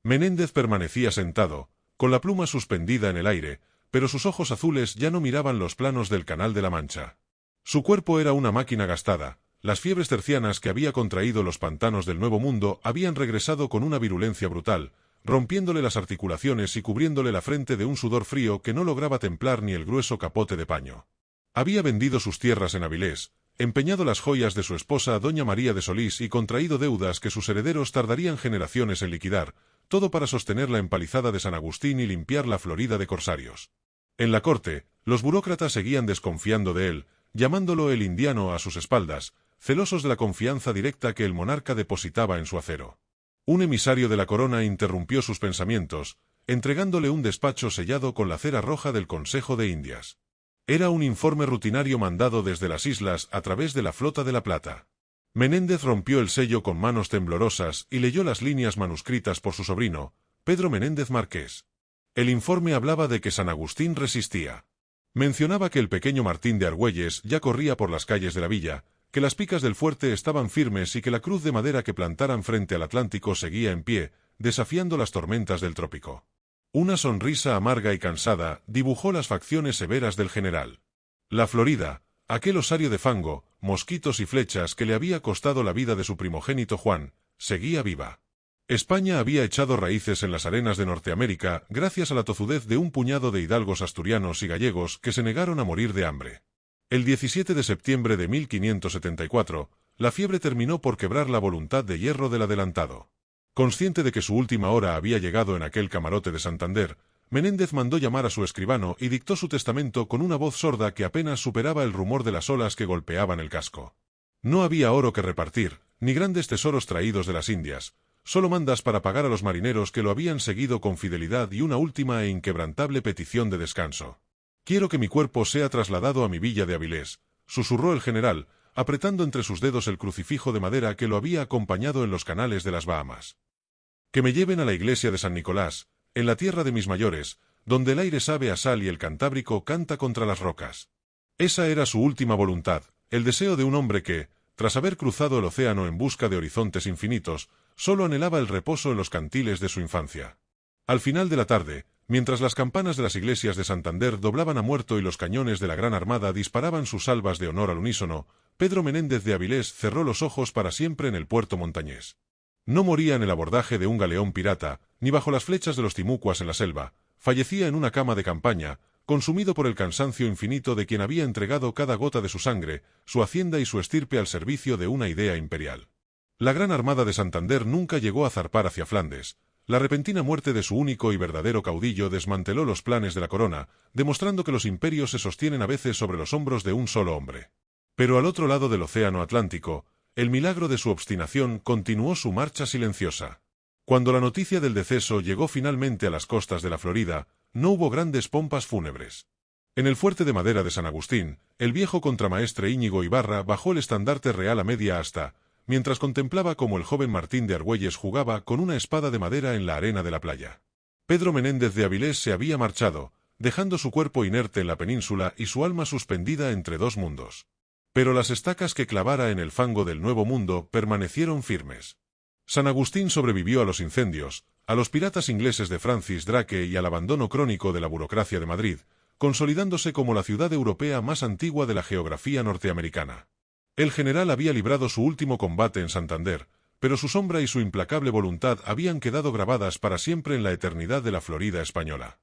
Menéndez permanecía sentado, con la pluma suspendida en el aire, pero sus ojos azules ya no miraban los planos del Canal de la Mancha. Su cuerpo era una máquina gastada, las fiebres tercianas que había contraído los pantanos del Nuevo Mundo habían regresado con una virulencia brutal, rompiéndole las articulaciones y cubriéndole la frente de un sudor frío que no lograba templar ni el grueso capote de paño. Había vendido sus tierras en Avilés, empeñado las joyas de su esposa doña María de Solís y contraído deudas que sus herederos tardarían generaciones en liquidar, todo para sostener la empalizada de San Agustín y limpiar la Florida de corsarios. En la corte, los burócratas seguían desconfiando de él, llamándolo el indiano a sus espaldas, celosos de la confianza directa que el monarca depositaba en su acero. Un emisario de la corona interrumpió sus pensamientos, entregándole un despacho sellado con la cera roja del Consejo de Indias. Era un informe rutinario mandado desde las islas a través de la Flota de la Plata. Menéndez rompió el sello con manos temblorosas y leyó las líneas manuscritas por su sobrino, Pedro Menéndez Marqués. El informe hablaba de que San Agustín resistía. Mencionaba que el pequeño Martín de Argüelles ya corría por las calles de la villa, que las picas del fuerte estaban firmes y que la cruz de madera que plantaran frente al Atlántico seguía en pie, desafiando las tormentas del trópico. Una sonrisa amarga y cansada dibujó las facciones severas del general. La Florida, aquel osario de fango, mosquitos y flechas que le había costado la vida de su primogénito Juan, seguía viva. España había echado raíces en las arenas de Norteamérica gracias a la tozudez de un puñado de hidalgos asturianos y gallegos que se negaron a morir de hambre. El 17 de septiembre de 1574, la fiebre terminó por quebrar la voluntad de hierro del adelantado. Consciente de que su última hora había llegado en aquel camarote de Santander, Menéndez mandó llamar a su escribano y dictó su testamento con una voz sorda que apenas superaba el rumor de las olas que golpeaban el casco. No había oro que repartir, ni grandes tesoros traídos de las Indias, solo mandas para pagar a los marineros que lo habían seguido con fidelidad y una última e inquebrantable petición de descanso. «Quiero que mi cuerpo sea trasladado a mi villa de Avilés», susurró el general, apretando entre sus dedos el crucifijo de madera que lo había acompañado en los canales de las Bahamas. «Que me lleven a la iglesia de San Nicolás, en la tierra de mis mayores, donde el aire sabe a sal y el Cantábrico canta contra las rocas». Esa era su última voluntad, el deseo de un hombre que, tras haber cruzado el océano en busca de horizontes infinitos, solo anhelaba el reposo en los cantiles de su infancia. Al final de la tarde, Mientras las campanas de las iglesias de Santander doblaban a muerto y los cañones de la Gran Armada disparaban sus salvas de honor al unísono, Pedro Menéndez de Avilés cerró los ojos para siempre en el puerto montañés. No moría en el abordaje de un galeón pirata, ni bajo las flechas de los timucuas en la selva, fallecía en una cama de campaña, consumido por el cansancio infinito de quien había entregado cada gota de su sangre, su hacienda y su estirpe al servicio de una idea imperial. La Gran Armada de Santander nunca llegó a zarpar hacia Flandes. La repentina muerte de su único y verdadero caudillo desmanteló los planes de la corona, demostrando que los imperios se sostienen a veces sobre los hombros de un solo hombre. Pero al otro lado del océano Atlántico, el milagro de su obstinación continuó su marcha silenciosa. Cuando la noticia del deceso llegó finalmente a las costas de la Florida, no hubo grandes pompas fúnebres. En el fuerte de madera de San Agustín, el viejo contramaestre Íñigo Ibarra bajó el estandarte real a media asta, mientras contemplaba cómo el joven Martín de Argüelles jugaba con una espada de madera en la arena de la playa. Pedro Menéndez de Avilés se había marchado, dejando su cuerpo inerte en la península y su alma suspendida entre dos mundos. Pero las estacas que clavara en el fango del Nuevo Mundo permanecieron firmes. San Agustín sobrevivió a los incendios, a los piratas ingleses de Francis Drake y al abandono crónico de la burocracia de Madrid, consolidándose como la ciudad europea más antigua de la geografía norteamericana. El general había librado su último combate en Santander, pero su sombra y su implacable voluntad habían quedado grabadas para siempre en la eternidad de la Florida española.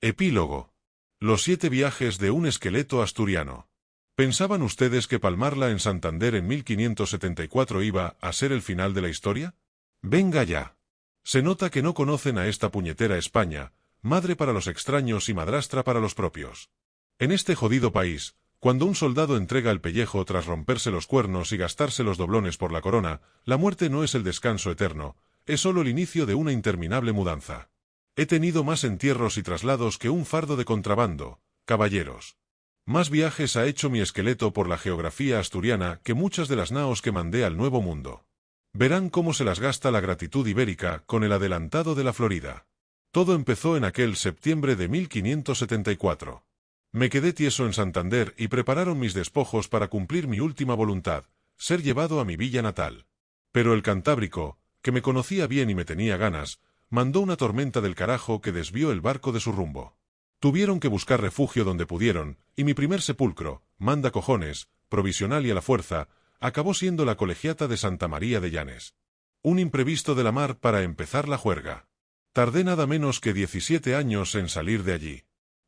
Epílogo. Los 7 viajes de un esqueleto asturiano. ¿Pensaban ustedes que palmarla en Santander en 1574 iba a ser el final de la historia? Venga ya. Se nota que no conocen a esta puñetera España, madre para los extraños y madrastra para los propios. En este jodido país, cuando un soldado entrega el pellejo tras romperse los cuernos y gastarse los doblones por la corona, la muerte no es el descanso eterno, es solo el inicio de una interminable mudanza. He tenido más entierros y traslados que un fardo de contrabando, caballeros. Más viajes ha hecho mi esqueleto por la geografía asturiana que muchas de las naos que mandé al Nuevo Mundo. Verán cómo se las gasta la gratitud ibérica con el adelantado de la Florida. Todo empezó en aquel septiembre de 1574. Me quedé tieso en Santander y prepararon mis despojos para cumplir mi última voluntad, ser llevado a mi villa natal. Pero el Cantábrico, que me conocía bien y me tenía ganas, mandó una tormenta del carajo que desvió el barco de su rumbo. Tuvieron que buscar refugio donde pudieron, y mi primer sepulcro, manda cojones, provisional y a la fuerza, acabó siendo la colegiata de Santa María de Llanes. Un imprevisto de la mar para empezar la juerga. Tardé nada menos que 17 años en salir de allí.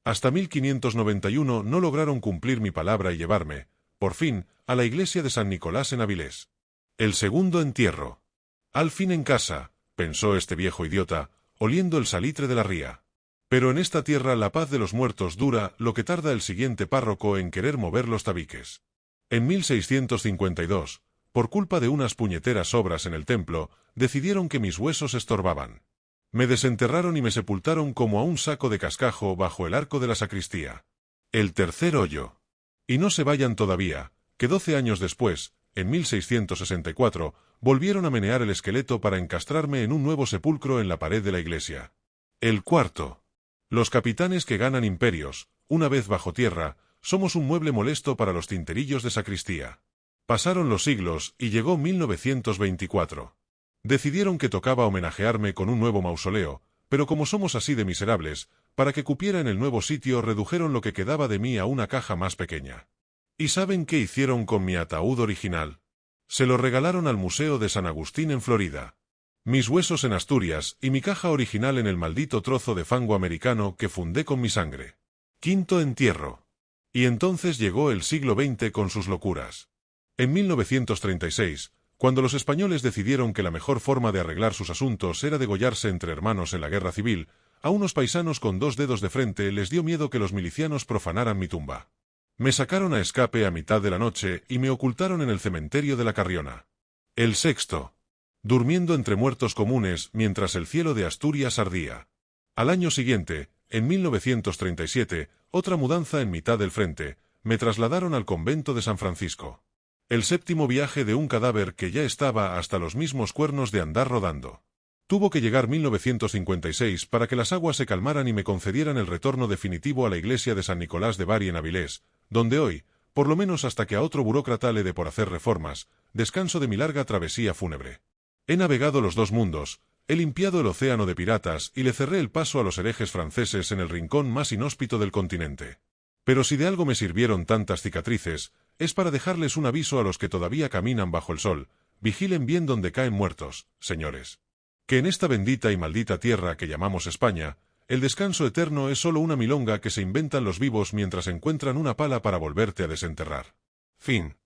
Hasta 1591 no lograron cumplir mi palabra y llevarme, por fin, a la iglesia de San Nicolás en Avilés. El segundo entierro. Al fin en casa, pensó este viejo idiota, oliendo el salitre de la ría. Pero en esta tierra la paz de los muertos dura lo que tarda el siguiente párroco en querer mover los tabiques. En 1652, por culpa de unas puñeteras obras en el templo, decidieron que mis huesos estorbaban. Me desenterraron y me sepultaron como a un saco de cascajo bajo el arco de la sacristía. El tercer hoyo. Y no se vayan todavía, que 12 años después, en 1664, volvieron a menear el esqueleto para encastrarme en un nuevo sepulcro en la pared de la iglesia. El cuarto. Los capitanes que ganan imperios, una vez bajo tierra, somos un mueble molesto para los tinterillos de sacristía. Pasaron los siglos y llegó 1924. Decidieron que tocaba homenajearme con un nuevo mausoleo, pero como somos así de miserables, para que cupiera en el nuevo sitio redujeron lo que quedaba de mí a una caja más pequeña. ¿Y saben qué hicieron con mi ataúd original? Se lo regalaron al Museo de San Agustín en Florida. Mis huesos en Asturias y mi caja original en el maldito trozo de fango americano que fundé con mi sangre. Quinto entierro. Y entonces llegó el siglo XX con sus locuras. En 1936, cuando los españoles decidieron que la mejor forma de arreglar sus asuntos era degollarse entre hermanos en la guerra civil, a unos paisanos con 2 dedos de frente les dio miedo que los milicianos profanaran mi tumba. Me sacaron a escape a mitad de la noche y me ocultaron en el cementerio de la Carriona. El sexto. Durmiendo entre muertos comunes mientras el cielo de Asturias ardía. Al año siguiente, en 1937, otra mudanza en mitad del frente, me trasladaron al convento de San Francisco. El séptimo viaje de un cadáver que ya estaba hasta los mismos cuernos de andar rodando. Tuvo que llegar 1956 para que las aguas se calmaran y me concedieran el retorno definitivo a la iglesia de San Nicolás de Bari en Avilés, donde hoy, por lo menos hasta que a otro burócrata le dé por hacer reformas, descanso de mi larga travesía fúnebre. He navegado los 2 mundos, He limpiado el océano de piratas y le cerré el paso a los herejes franceses en el rincón más inhóspito del continente. Pero si de algo me sirvieron tantas cicatrices, es para dejarles un aviso a los que todavía caminan bajo el sol: vigilen bien donde caen muertos, señores. Que en esta bendita y maldita tierra que llamamos España, el descanso eterno es solo una milonga que se inventan los vivos mientras encuentran una pala para volverte a desenterrar. Fin.